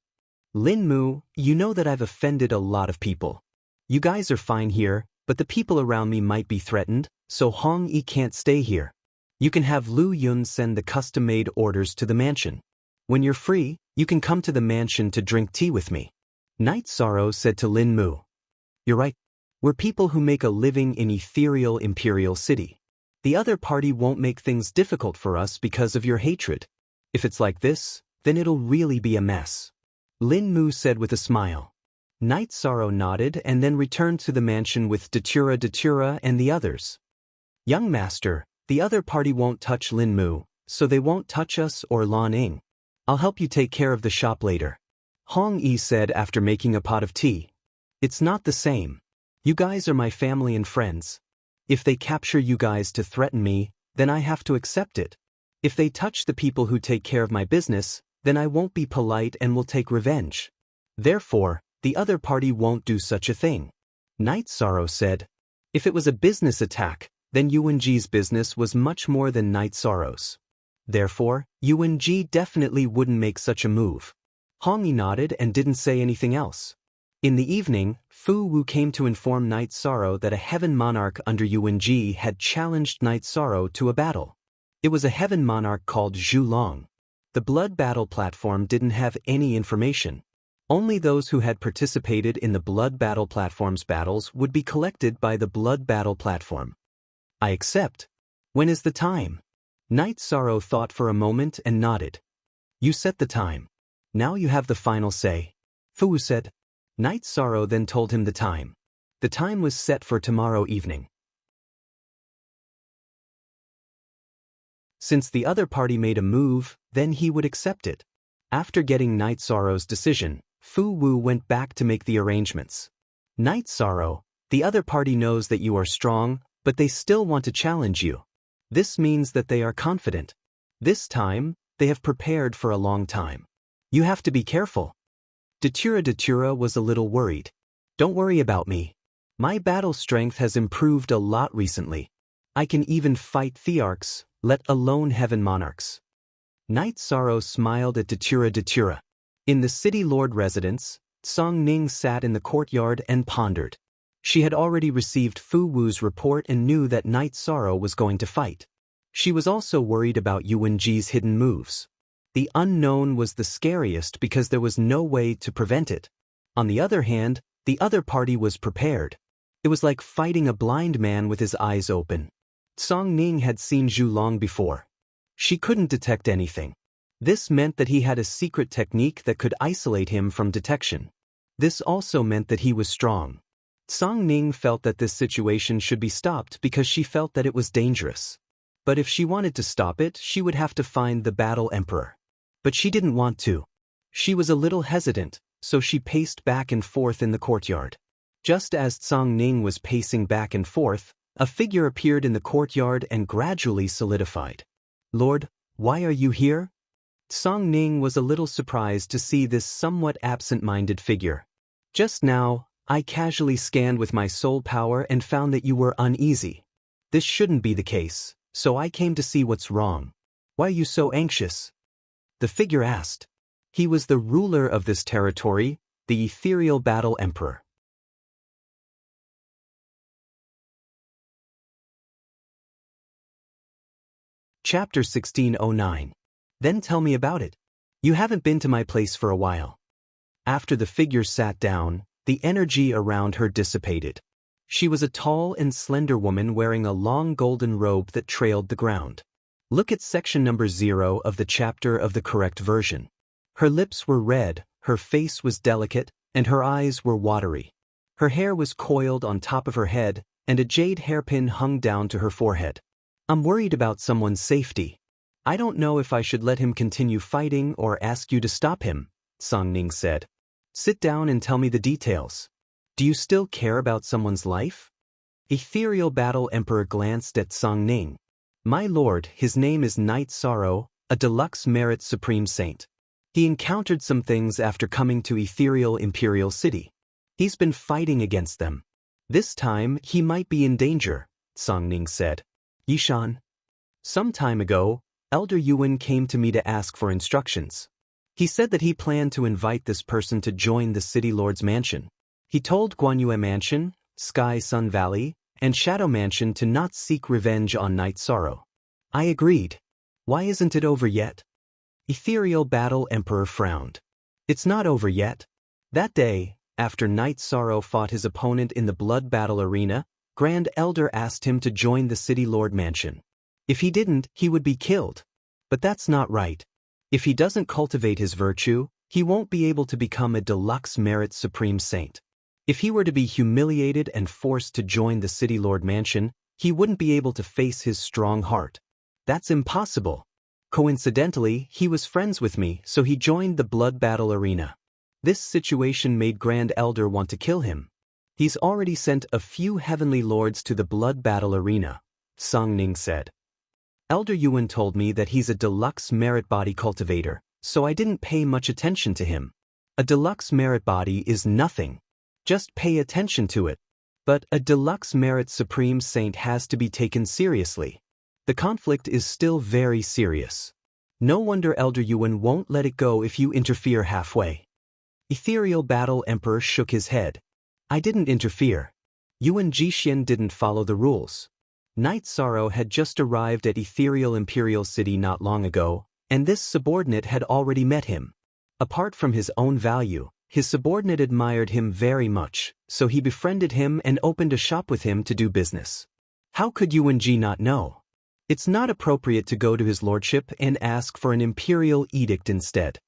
Lin Mu, you know that I've offended a lot of people. You guys are fine here, but the people around me might be threatened, so Hong Yi can't stay here. You can have Lu Yun send the custom-made orders to the mansion. When you're free, you can come to the mansion to drink tea with me. Night Sorrow said to Lin Mu. You're right. We're people who make a living in ethereal Imperial City. The other party won't make things difficult for us because of your hatred. If it's like this, then it'll really be a mess. Lin Mu said with a smile. Night Sorrow nodded and then returned to the mansion with Datura and the others. Young Master, the other party won't touch Lin Mu, so they won't touch us or Lan Ing. I'll help you take care of the shop later. Hong Yi said after making a pot of tea. It's not the same. You guys are my family and friends. If they capture you guys to threaten me, then I have to accept it. If they touch the people who take care of my business, then I won't be polite and will take revenge. Therefore, the other party won't do such a thing. Night Sorrow said. If it was a business attack, then Yuanji's business was much more than Night Sorrow's. Therefore, Yuanji definitely wouldn't make such a move. Hong Yi nodded and didn't say anything else. In the evening, Fu Wu came to inform Night Sorrow that a heaven monarch under Yuanji had challenged Night Sorrow to a battle. It was a heaven monarch called Zhu Long. The blood battle platform didn't have any information. Only those who had participated in the blood battle platform's battles would be collected by the blood battle platform. I accept. When is the time? Night Sorrow thought for a moment and nodded. You set the time. Now you have the final say. Fu Wu said. Night Sorrow then told him the time. The time was set for tomorrow evening. Since the other party made a move, then he would accept it. After getting Night Sorrow's decision, Fu Wu went back to make the arrangements. Night Sorrow, the other party knows that you are strong, but they still want to challenge you. This means that they are confident. This time, they have prepared for a long time. You have to be careful. Datura was a little worried. Don't worry about me. My battle strength has improved a lot recently. I can even fight Thearchs, let alone heaven monarchs. Night Sorrow smiled at Datura. In the city lord residence, Song Ning sat in the courtyard and pondered. She had already received Fu Wu's report and knew that Night Sorrow was going to fight. She was also worried about Yuanji's hidden moves. The unknown was the scariest because there was no way to prevent it. On the other hand, the other party was prepared. It was like fighting a blind man with his eyes open. Song Ning had seen Zhu Long before. She couldn't detect anything. This meant that he had a secret technique that could isolate him from detection. This also meant that he was strong. Song Ning felt that this situation should be stopped because she felt that it was dangerous. But if she wanted to stop it, she would have to find the Battle Emperor. But she didn't want to. She was a little hesitant, so she paced back and forth in the courtyard. Just as Song Ning was pacing back and forth, a figure appeared in the courtyard and gradually solidified. Lord, why are you here? Song Ning was a little surprised to see this somewhat absent-minded figure. Just now, I casually scanned with my soul power and found that you were uneasy. This shouldn't be the case, so I came to see what's wrong. Why are you so anxious? The figure asked. He was the ruler of this territory, the Ethereal Battle Emperor. Chapter 1609. Then tell me about it. You haven't been to my place for a while. After the figure sat down, the energy around her dissipated. She was a tall and slender woman wearing a long golden robe that trailed the ground. Look at section number 0 of the chapter of the correct version. Her lips were red, her face was delicate, and her eyes were watery. Her hair was coiled on top of her head, and a jade hairpin hung down to her forehead. I'm worried about someone's safety. I don't know if I should let him continue fighting or ask you to stop him, Song Ning said. Sit down and tell me the details. Do you still care about someone's life? Ethereal Battle Emperor glanced at Song Ning. My lord, his name is Night Sorrow, a deluxe merit supreme saint. He encountered some things after coming to Ethereal Imperial City. He's been fighting against them. This time, he might be in danger, Song Ning said. Yishan. Some time ago, Elder Yuan came to me to ask for instructions. He said that he planned to invite this person to join the City Lord's mansion. He told Guanyue Mansion, Sky Sun Valley, and Shadow Mansion to not seek revenge on Night Sorrow. I agreed. Why isn't it over yet? Ethereal Battle Emperor frowned. It's not over yet. That day, after Night Sorrow fought his opponent in the Blood Battle Arena, Grand Elder asked him to join the City Lord Mansion. If he didn't, he would be killed. But that's not right. If he doesn't cultivate his virtue, he won't be able to become a deluxe merit supreme saint. If he were to be humiliated and forced to join the City Lord Mansion, he wouldn't be able to face his strong heart. That's impossible. Coincidentally, he was friends with me, so he joined the Blood Battle Arena. This situation made Grand Elder want to kill him. He's already sent a few heavenly lords to the Blood Battle Arena, Song Ning said. Elder Yuan told me that he's a deluxe merit body cultivator, so I didn't pay much attention to him. A deluxe merit body is nothing. Just pay attention to it. But a deluxe merit supreme saint has to be taken seriously. The conflict is still very serious. No wonder Elder Yuan won't let it go if you interfere halfway. Ethereal Battle Emperor shook his head. I didn't interfere. Yuan Jixin didn't follow the rules. Night Sorrow had just arrived at Ethereal Imperial City not long ago, and this subordinate had already met him. Apart from his own value, his subordinate admired him very much, so he befriended him and opened a shop with him to do business. How could Yuan Ji not know? It's not appropriate to go to his lordship and ask for an imperial edict instead.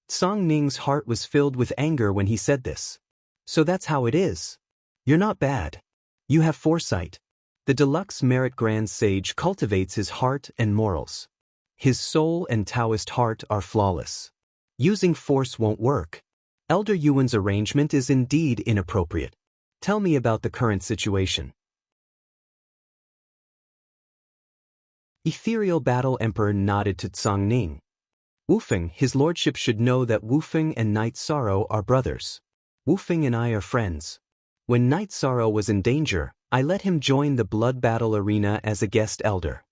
Song Ning's heart was filled with anger when he said this. So that's how it is. You're not bad. You have foresight. The deluxe merit grand sage cultivates his heart and morals. His soul and Taoist heart are flawless. Using force won't work. Elder Yuan's arrangement is indeed inappropriate. Tell me about the current situation. Ethereal Battle Emperor nodded to Song Ning. Wufeng, his lordship should know that Wufeng and Night Sorrow are brothers. Wufeng and I are friends. When Night Sorrow was in danger, I let him join the Blood Battle Arena as a guest elder.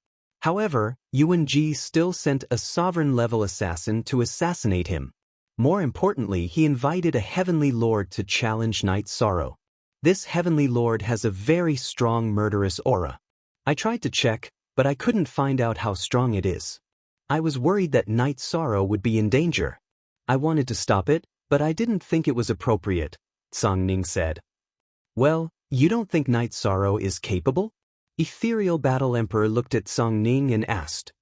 However, Yuan Ji still sent a sovereign-level assassin to assassinate him. More importantly, he invited a heavenly lord to challenge Night Sorrow. This heavenly lord has a very strong murderous aura. I tried to check, but I couldn't find out how strong it is. I was worried that Night Sorrow would be in danger. I wanted to stop it, but I didn't think it was appropriate, Song Ning said. Well, you don't think Night Sorrow is capable? Ethereal Battle Emperor looked at Song Ning and asked.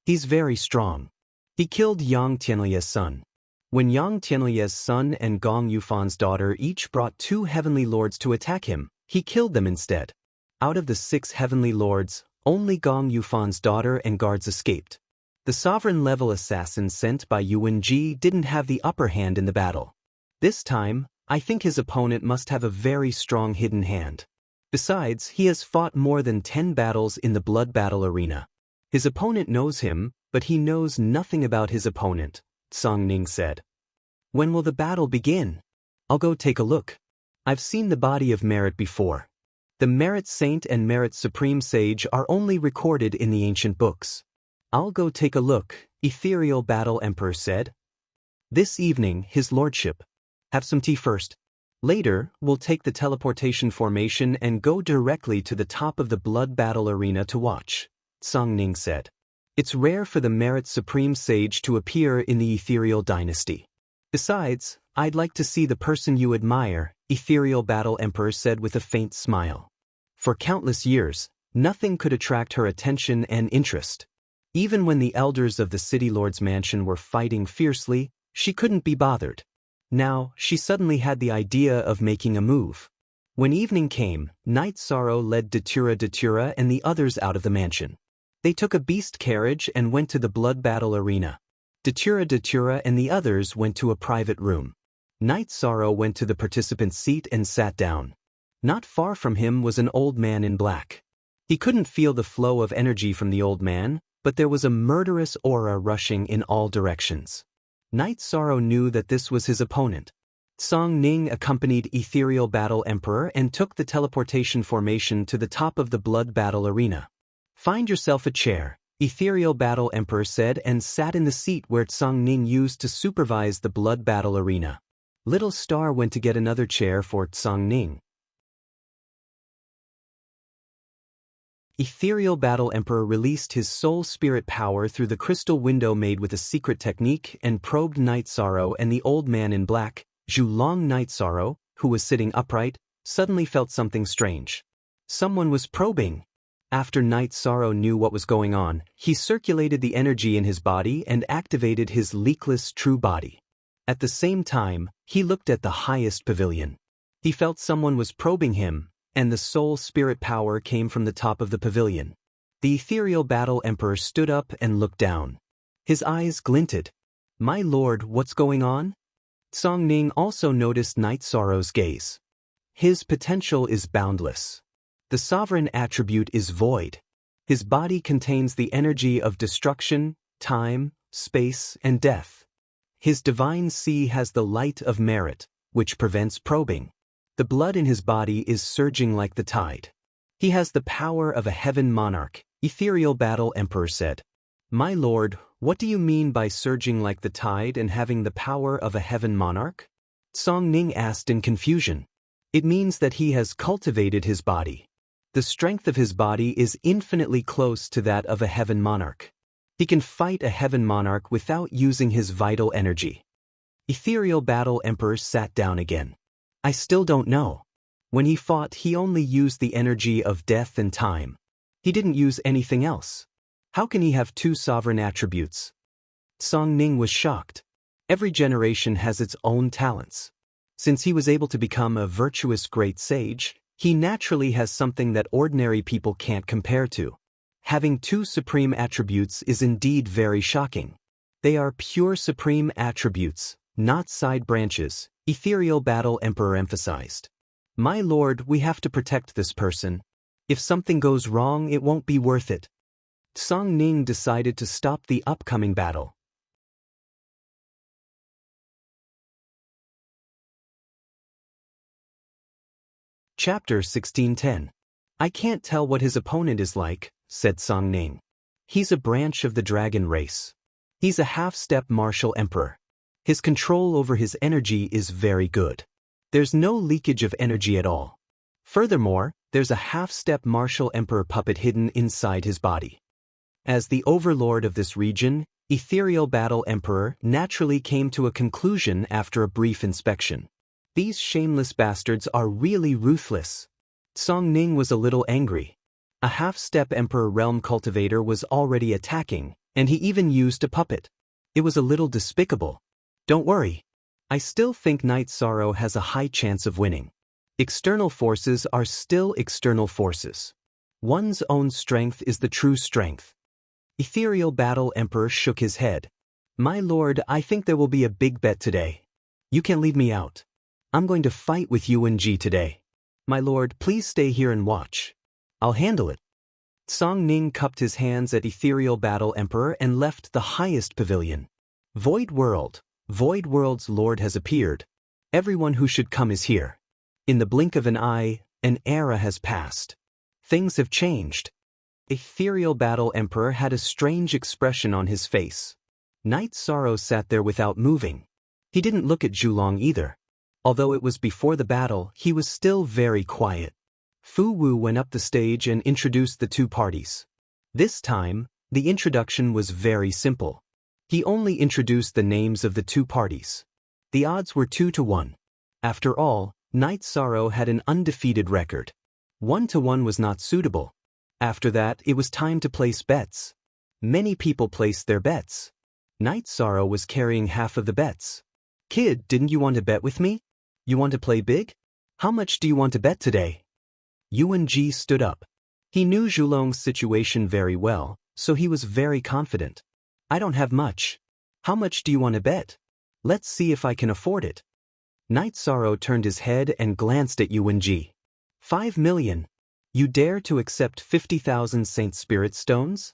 He's very strong. He killed Yang Tianlie's son. When Yang Tianlie's son and Gong Yufan's daughter each brought 2 heavenly lords to attack him, he killed them instead. Out of the 6 heavenly lords, only Gong Yufan's daughter and guards escaped. The sovereign-level assassin sent by Yuan Ji didn't have the upper hand in the battle. This time, I think his opponent must have a very strong hidden hand. Besides, he has fought more than 10 battles in the Blood Battle Arena. His opponent knows him, but he knows nothing about his opponent, Song Ning said. When will the battle begin? I'll go take a look. I've seen the body of merit before. The Merit Saint and Merit Supreme Sage are only recorded in the ancient books. I'll go take a look, Ethereal Battle Emperor said. This evening, his lordship. Have some tea first. Later, we'll take the teleportation formation and go directly to the top of the Blood Battle Arena to watch, Song Ning said. It's rare for the Merit Supreme Sage to appear in the Ethereal Dynasty. Besides, I'd like to see the person you admire, Ethereal Battle Emperor said with a faint smile. For countless years, nothing could attract her attention and interest. Even when the elders of the City Lord's mansion were fighting fiercely, she couldn't be bothered. Now, she suddenly had the idea of making a move. When evening came, Night Sorrow led Datura and the others out of the mansion. They took a beast carriage and went to the blood battle arena. Datura and the others went to a private room. Night Sorrow went to the participant's seat and sat down. Not far from him was an old man in black. He couldn't feel the flow of energy from the old man, but there was a murderous aura rushing in all directions. Night Sorrow knew that this was his opponent. Song Ning accompanied Ethereal Battle Emperor and took the teleportation formation to the top of the blood battle arena. Find yourself a chair, Ethereal Battle Emperor said and sat in the seat where Song Ning used to supervise the blood battle arena. Little Star went to get another chair for Song Ning. Ethereal Battle Emperor released his soul spirit power through the crystal window made with a secret technique and probed Night Sorrow, and the old man in black, Zhulong Night Sorrow, who was sitting upright, suddenly felt something strange. Someone was probing. After Night Sorrow knew what was going on, he circulated the energy in his body and activated his leakless true body. At the same time, he looked at the highest pavilion. He felt someone was probing him, and the soul spirit power came from the top of the pavilion. The Ethereal Battle Emperor stood up and looked down. His eyes glinted. My lord, what's going on? Song Ning also noticed Night Sorrow's gaze. His potential is boundless. The sovereign attribute is void. His body contains the energy of destruction, time, space, and death. His divine sea has the light of merit, which prevents probing. The blood in his body is surging like the tide. He has the power of a heaven monarch, Ethereal Battle Emperor said. My lord, what do you mean by surging like the tide and having the power of a heaven monarch? Song Ning asked in confusion. It means that he has cultivated his body. The strength of his body is infinitely close to that of a heaven monarch. He can fight a heaven monarch without using his vital energy. Ethereal Battle Emperor sat down again. I still don't know. When he fought, he only used the energy of death and time. He didn't use anything else. How can he have two sovereign attributes? Song Ning was shocked. Every generation has its own talents. Since he was able to become a virtuous great sage, he naturally has something that ordinary people can't compare to. Having two supreme attributes is indeed very shocking. They are pure supreme attributes, not side branches, Ethereal Battle Emperor emphasized. My lord, we have to protect this person. If something goes wrong, it won't be worth it. Song Ning decided to stop the upcoming battle. Chapter 1610. I can't tell what his opponent is like, said Song Ning. He's a branch of the dragon race. He's a half-step martial emperor. His control over his energy is very good. There's no leakage of energy at all. Furthermore, there's a half-step martial emperor puppet hidden inside his body. As the overlord of this region, Ethereal Battle Emperor naturally came to a conclusion after a brief inspection. These shameless bastards are really ruthless. Song Ning was a little angry. A half-step Emperor Realm Cultivator was already attacking, and he even used a puppet. It was a little despicable. Don't worry. I still think Night Sorrow has a high chance of winning. External forces are still external forces. One's own strength is the true strength. Ethereal Battle Emperor shook his head. My lord, I think there will be a big bet today. You can't leave me out. I'm going to fight with Yuan Ji today. My lord, please stay here and watch. I'll handle it. Song Ning cupped his hands at Ethereal Battle Emperor and left the highest pavilion. Void World. Void World's lord has appeared. Everyone who should come is here. In the blink of an eye, an era has passed. Things have changed. Ethereal Battle Emperor had a strange expression on his face. Night Sorrow sat there without moving. He didn't look at Zhulong either. Although it was before the battle, he was still very quiet. Fu Wu went up the stage and introduced the two parties. This time, the introduction was very simple. He only introduced the names of the two parties. The odds were 2-1. After all, Night Sorrow had an undefeated record. 1-1 was not suitable. After that, it was time to place bets. Many people placed their bets. Night Sorrow was carrying half of the bets. Kid, didn't you want to bet with me? You want to play big? How much do you want to bet today? Yuan Ji stood up. He knew Zhulong's situation very well, so he was very confident. I don't have much. How much do you want to bet? Let's see if I can afford it. Night Sorrow turned his head and glanced at Yuan Ji. 5 million. You dare to accept 50,000 Saint Spirit stones?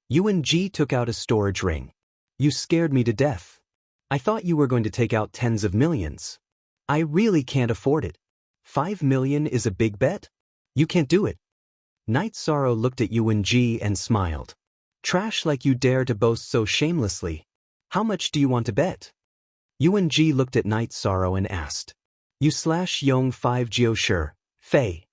Yuan Ji took out a storage ring. You scared me to death. I thought you were going to take out tens of millions. I really can't afford it. 5 million is a big bet? You can't do it. Night Sorrow looked at Yuan Ji and smiled. Trash like you dare to boast so shamelessly. How much do you want to bet? Yuan Ji looked at Night Sorrow and asked. You / Yong 5 Geo Sure, Fei.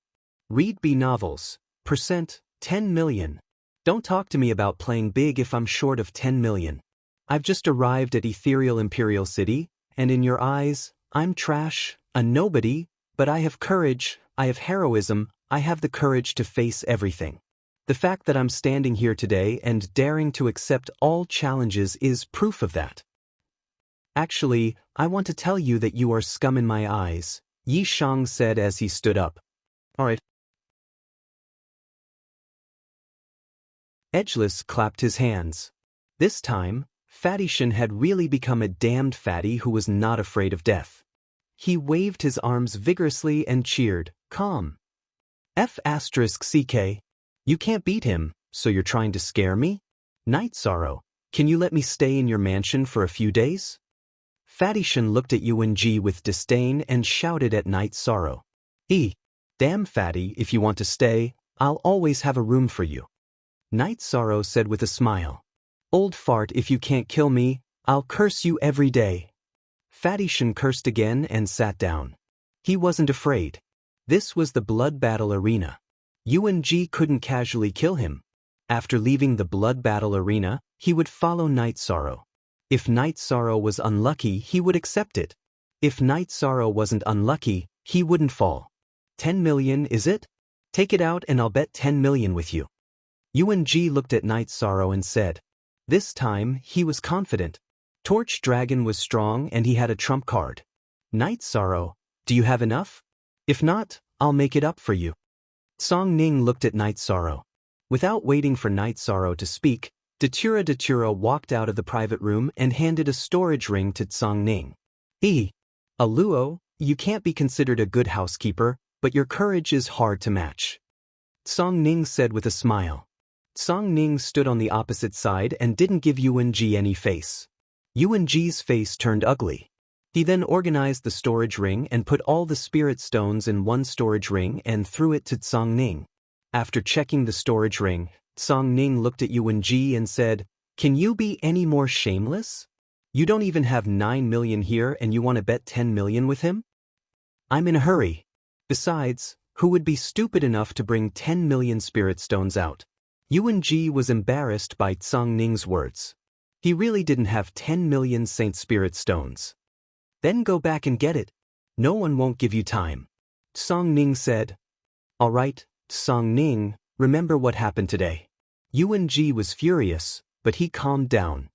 Read B novels. Percent, 10 million. Don't talk to me about playing big if I'm short of 10 million. I've just arrived at Ethereal Imperial City, and in your eyes, I'm trash, a nobody, but I have courage, I have heroism, I have the courage to face everything. The fact that I'm standing here today and daring to accept all challenges is proof of that. Actually, I want to tell you that you are scum in my eyes, Yi Shang said as he stood up. Alright. Edgeless clapped his hands. This time, Fatty Shen had really become a damned fatty who was not afraid of death. He waved his arms vigorously and cheered, calm. F***CK. You can't beat him, so you're trying to scare me? Night Sorrow, can you let me stay in your mansion for a few days? Fatty Shen looked at Yuan Ji with disdain and shouted at Night Sorrow. Damn Fatty, if you want to stay, I'll always have a room for you. Night Sorrow said with a smile. Old fart, if you can't kill me, I'll curse you every day. Fatty Shen cursed again and sat down. He wasn't afraid. This was the blood battle arena. Yuan Ji couldn't casually kill him. After leaving the blood battle arena, he would follow Night Sorrow. If Night Sorrow was unlucky, he would accept it. If Night Sorrow wasn't unlucky, he wouldn't fall. 10 million, is it? Take it out and I'll bet 10 million with you. Yuan Ji looked at Night Sorrow and said. This time, he was confident. Torch Dragon was strong and he had a trump card. Night Sorrow, do you have enough? If not, I'll make it up for you. Song Ning looked at Night Sorrow. Without waiting for Night Sorrow to speak, Datura walked out of the private room and handed a storage ring to Song Ning. Aluo, you can't be considered a good housekeeper, but your courage is hard to match. Song Ning said with a smile. Song Ning stood on the opposite side and didn't give Yuan Ji any face. Yuan Ji's face turned ugly. He then organized the storage ring and put all the spirit stones in one storage ring and threw it to Song Ning. After checking the storage ring, Song Ning looked at Yuan Ji and said, Can you be any more shameless? You don't even have 9 million here and you want to bet 10 million with him? I'm in a hurry. Besides, who would be stupid enough to bring 10 million spirit stones out? Yuan Ji was embarrassed by Song Ning's words. He really didn't have 10 million Saint Spirit stones. Then go back and get it. No one won't give you time. Song Ning said. All right, Song Ning, remember what happened today. Yuan Ji was furious, but he calmed down.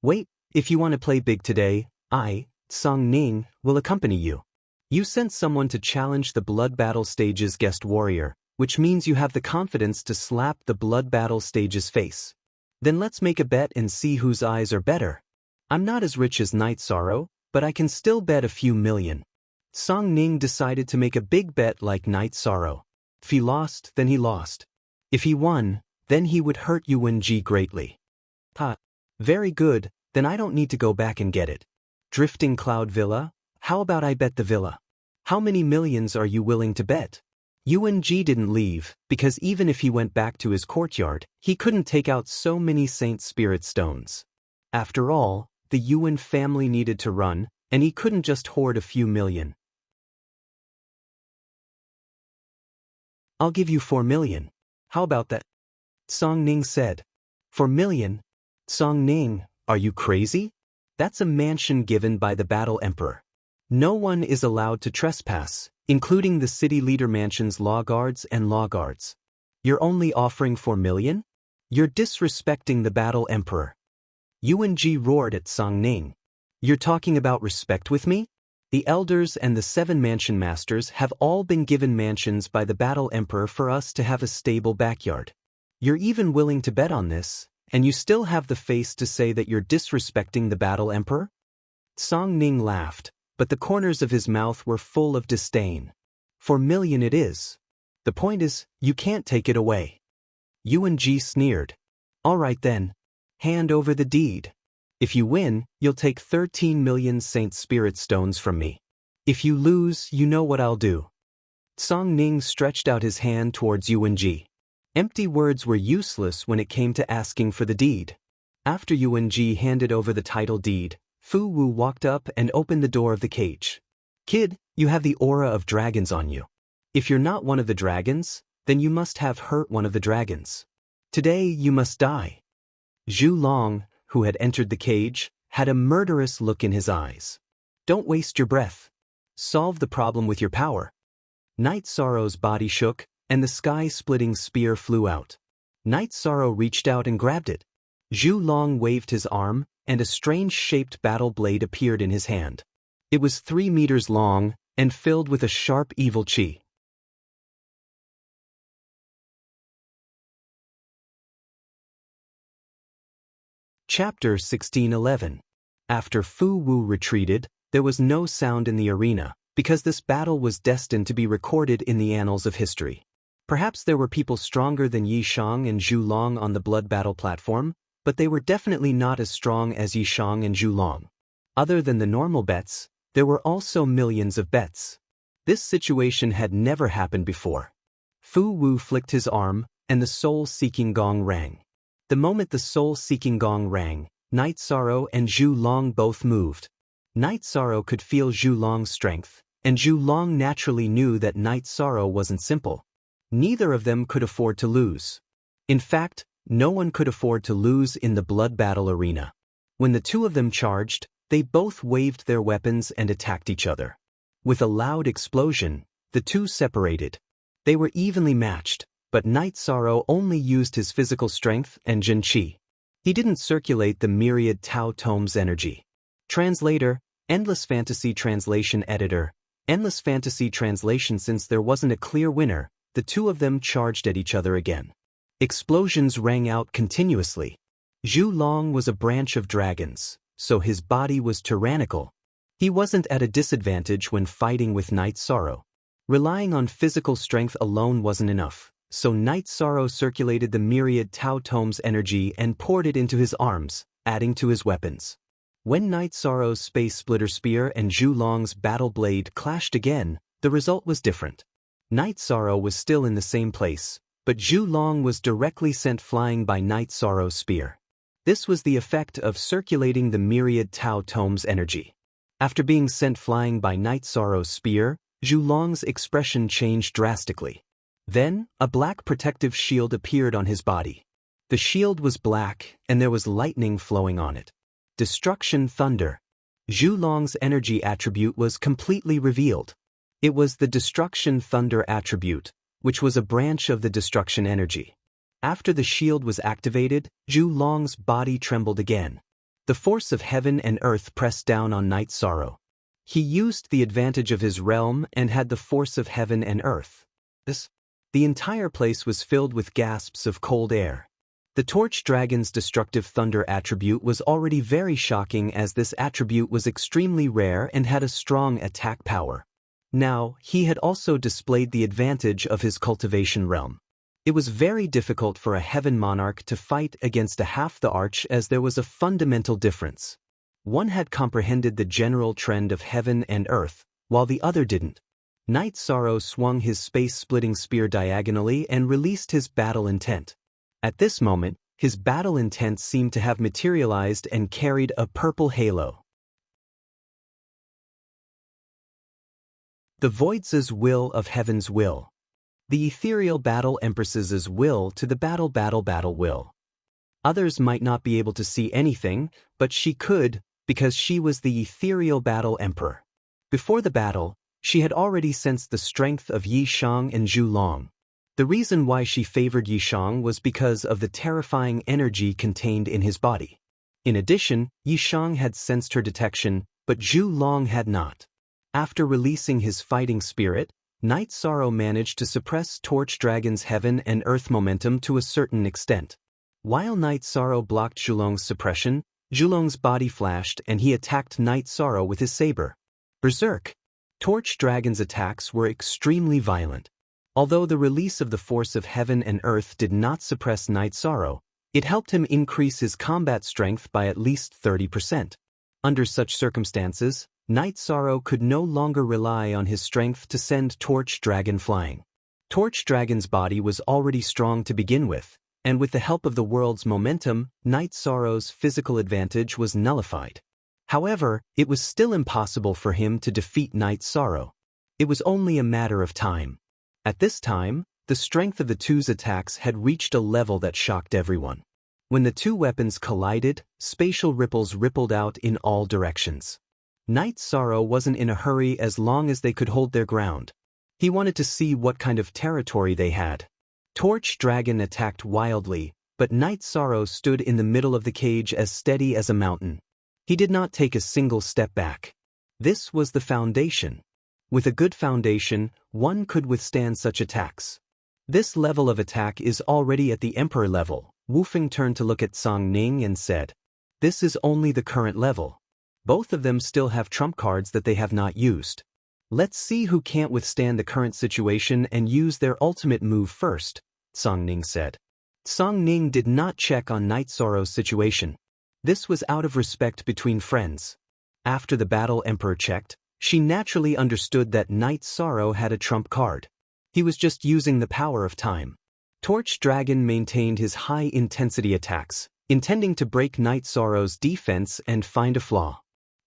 Wait, if you want to play big today, I, Song Ning, will accompany you. You sent someone to challenge the Blood Battle Stage's guest warrior, which means you have the confidence to slap the Blood Battle Stage's face. Then let's make a bet and see whose eyes are better. I'm not as rich as Night Sorrow, but I can still bet a few million. Song Ning decided to make a big bet like Night Sorrow. If he lost, then he lost. If he won, then he would hurt Yuan Ji greatly. Very good, then I don't need to go back and get it. Drifting Cloud Villa? How about I bet the villa? How many millions are you willing to bet? Yuan Ji didn't leave, because even if he went back to his courtyard, he couldn't take out so many Saint Spirit stones. After all, the Yuan family needed to run, and he couldn't just hoard a few million. I'll give you 4 million. How about that? Song Ning said. 4 million? Song Ning, are you crazy? That's a mansion given by the Battle Emperor. No one is allowed to trespass, including the city leader mansion's law guards and law guards. You're only offering 4 million? You're disrespecting the Battle Emperor. Yuan Ji roared at Song Ning. You're talking about respect with me? The elders and the 7 mansion masters have all been given mansions by the Battle Emperor for us to have a stable backyard. You're even willing to bet on this, and you still have the face to say that you're disrespecting the Battle Emperor? Song Ning laughed, but the corners of his mouth were full of disdain. 4 million it is. The point is, you can't take it away. Yuan Ji sneered. All right then. Hand over the deed. If you win, you'll take 13 million Saint Spirit stones from me. If you lose, you know what I'll do. Song Ning stretched out his hand towards Yuan Ji. Empty words were useless when it came to asking for the deed. After Yuan Ji handed over the title deed, Fu Wu walked up and opened the door of the cage. Kid, you have the aura of dragons on you. If you're not one of the dragons, then you must have hurt one of the dragons. Today you must die. Zhu Long, who had entered the cage, had a murderous look in his eyes. Don't waste your breath. Solve the problem with your power. Night Sorrow's body shook, and the sky-splitting spear flew out. Night Sorrow reached out and grabbed it. Zhu Long waved his arm, and a strange-shaped battle blade appeared in his hand. It was 3 meters long, and filled with a sharp evil qi. Chapter 1611. After Fu Wu retreated, there was no sound in the arena, because this battle was destined to be recorded in the annals of history. Perhaps there were people stronger than Yi Shang and Zhu Long on the blood battle platform, but they were definitely not as strong as Yi Shang and Zhu Long. Other than the normal bets, there were also millions of bets. This situation had never happened before. Fu Wu flicked his arm, and the soul-seeking gong rang. The moment the soul-seeking gong rang, Night Sorrow and Zhu Long both moved. Night Sorrow could feel Zhu Long's strength, and Zhu Long naturally knew that Night Sorrow wasn't simple. Neither of them could afford to lose. In fact, no one could afford to lose in the blood battle arena. When the two of them charged, they both waved their weapons and attacked each other. With a loud explosion, the two separated. They were evenly matched, but Night Sorrow only used his physical strength and Jin Qi. He didn't circulate the myriad Tao Tome's energy. Translator, Endless Fantasy Translation Editor, Endless Fantasy Translation. Since there wasn't a clear winner, the two of them charged at each other again. Explosions rang out continuously. Zhu Long was a branch of dragons, so his body was tyrannical. He wasn't at a disadvantage when fighting with Night Sorrow. Relying on physical strength alone wasn't enough, so Night Sorrow circulated the myriad Tao Tome's energy and poured it into his arms, adding to his weapons. When Night Sorrow's Space Splitter Spear and Zhu Long's Battle Blade clashed again, the result was different. Night Sorrow was still in the same place, but Zhu Long was directly sent flying by Night Sorrow's spear. This was the effect of circulating the myriad Tao Tome's energy. After being sent flying by Night Sorrow's spear, Zhu Long's expression changed drastically. Then, a black protective shield appeared on his body. The shield was black, and there was lightning flowing on it. Destruction Thunder. Zhu Long's energy attribute was completely revealed. It was the Destruction Thunder attribute, which was a branch of the Destruction energy. After the shield was activated, Zhu Long's body trembled again. The force of heaven and earth pressed down on Night Sorrow. He used the advantage of his realm and had the force of heaven and earth. The entire place was filled with gasps of cold air. The Torch Dragon's Destructive Thunder attribute was already very shocking, as this attribute was extremely rare and had a strong attack power. Now, he had also displayed the advantage of his cultivation realm. It was very difficult for a heaven monarch to fight against a half the arch, as there was a fundamental difference. One had comprehended the general trend of heaven and earth, while the other didn't. Night Sorrow swung his space-splitting spear diagonally and released his battle intent. At this moment, his battle intent seemed to have materialized and carried a purple halo. The Void's will of heaven's will. The ethereal battle empress's will to the battle will. Others might not be able to see anything, but she could, because she was the ethereal battle emperor. Before the battle, she had already sensed the strength of Yi Shang and Zhu Long. The reason why she favored Yi Shang was because of the terrifying energy contained in his body. In addition, Yi Shang had sensed her detection, but Zhu Long had not. After releasing his fighting spirit, Night Sorrow managed to suppress Torch Dragon's heaven and earth momentum to a certain extent. While Night Sorrow blocked Zhulong's suppression, Zhulong's body flashed and he attacked Night Sorrow with his saber. Berserk! Torch Dragon's attacks were extremely violent. Although the release of the force of heaven and earth did not suppress Night Sorrow, it helped him increase his combat strength by at least 30%. Under such circumstances, Night Sorrow could no longer rely on his strength to send Torch Dragon flying. Torch Dragon's body was already strong to begin with, and with the help of the world's momentum, Night Sorrow's physical advantage was nullified. However, it was still impossible for him to defeat Night Sorrow. It was only a matter of time. At this time, the strength of the two's attacks had reached a level that shocked everyone. When the two weapons collided, spatial ripples rippled out in all directions. Night Sorrow wasn't in a hurry as long as they could hold their ground. He wanted to see what kind of territory they had. Torch Dragon attacked wildly, but Night Sorrow stood in the middle of the cage as steady as a mountain. He did not take a single step back. This was the foundation. With a good foundation, one could withstand such attacks. This level of attack is already at the Emperor level. Wu Feng turned to look at Song Ning and said, "This is only the current level. Both of them still have trump cards that they have not used. Let's see who can't withstand the current situation and use their ultimate move first," Song Ning said. Song Ning did not check on Night Sorrow's situation. This was out of respect between friends. After the battle Emperor checked, she naturally understood that Night Sorrow had a trump card. He was just using the power of time. Torch Dragon maintained his high-intensity attacks, intending to break Night Sorrow's defense and find a flaw.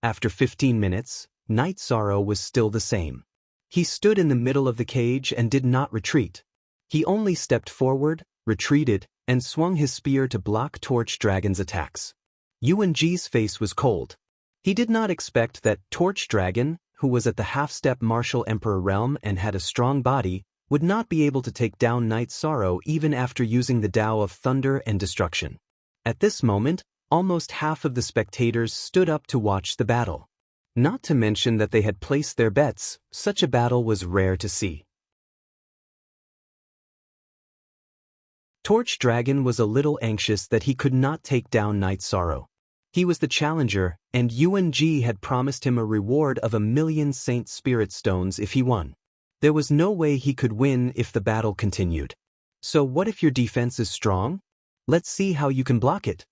After 15 minutes, Night Sorrow was still the same. He stood in the middle of the cage and did not retreat. He only stepped forward, retreated, and swung his spear to block Torch Dragon's attacks. Yuan Ji's face was cold. He did not expect that Torch Dragon, who was at the half-step martial emperor realm and had a strong body, would not be able to take down Night Sorrow even after using the Tao of Thunder and Destruction. At this moment, almost half of the spectators stood up to watch the battle. Not to mention that they had placed their bets, such a battle was rare to see. Torch Dragon was a little anxious that he could not take down Night Sorrow. He was the challenger, and Yuan Ji had promised him a reward of 1,000,000 Saint Spirit Stones if he won. There was no way he could win if the battle continued. So what if your defense is strong? Let's see how you can block it.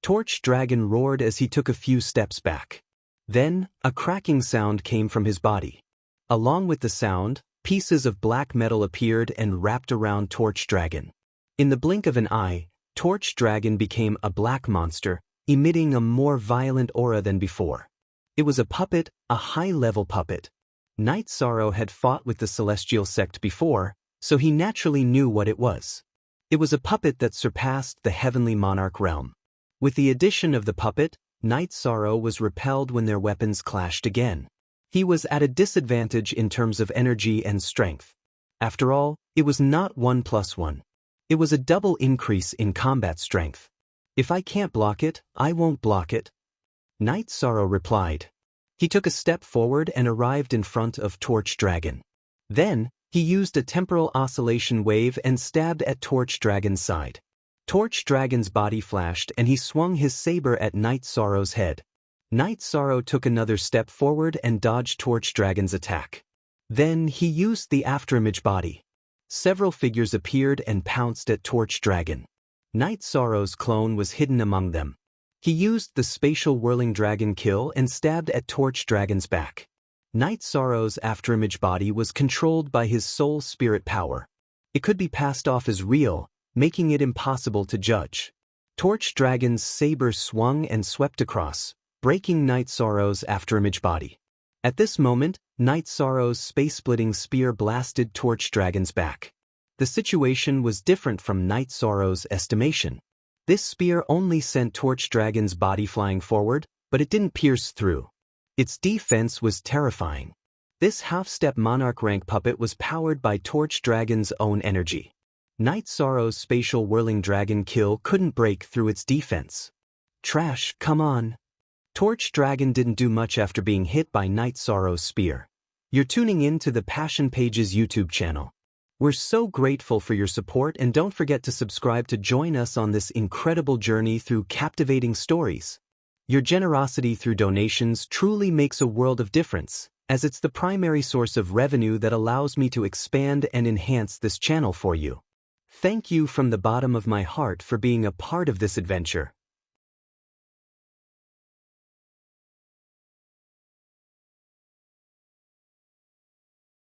Torch Dragon roared as he took a few steps back. Then, a cracking sound came from his body. Along with the sound, pieces of black metal appeared and wrapped around Torch Dragon. In the blink of an eye, Torch Dragon became a black monster, emitting a more violent aura than before. It was a puppet, a high-level puppet. Night Sorrow had fought with the Celestial Sect before, so he naturally knew what it was. It was a puppet that surpassed the Heavenly Monarch realm. With the addition of the puppet, Night Sorrow was repelled when their weapons clashed again. He was at a disadvantage in terms of energy and strength. After all, it was not 1+1. It was a double increase in combat strength. If I can't block it, I won't block it. Night Sorrow replied. He took a step forward and arrived in front of Torch Dragon. Then, he used a temporal oscillation wave and stabbed at Torch Dragon's side. Torch Dragon's body flashed and he swung his saber at Night Sorrow's head. Night Sorrow took another step forward and dodged Torch Dragon's attack. Then he used the afterimage body. Several figures appeared and pounced at Torch Dragon. Night Sorrow's clone was hidden among them. He used the spatial whirling dragon kill and stabbed at Torch Dragon's back. Night Sorrow's afterimage body was controlled by his soul spirit power. It could be passed off as real, making it impossible to judge. Torch Dragon's saber swung and swept across, breaking Night Sorrow's afterimage body. At this moment, Night Sorrow's space-splitting spear blasted Torch Dragon's back. The situation was different from Night Sorrow's estimation. This spear only sent Torch Dragon's body flying forward, but it didn't pierce through. Its defense was terrifying. This half-step monarch rank puppet was powered by Torch Dragon's own energy. Night Sorrow's spatial whirling dragon kill couldn't break through its defense. Trash, come on. Torch Dragon didn't do much after being hit by Night Sorrow's spear. You're tuning in to the Passion Pages YouTube channel. We're so grateful for your support, and don't forget to subscribe to join us on this incredible journey through captivating stories. Your generosity through donations truly makes a world of difference, as it's the primary source of revenue that allows me to expand and enhance this channel for you. Thank you from the bottom of my heart for being a part of this adventure.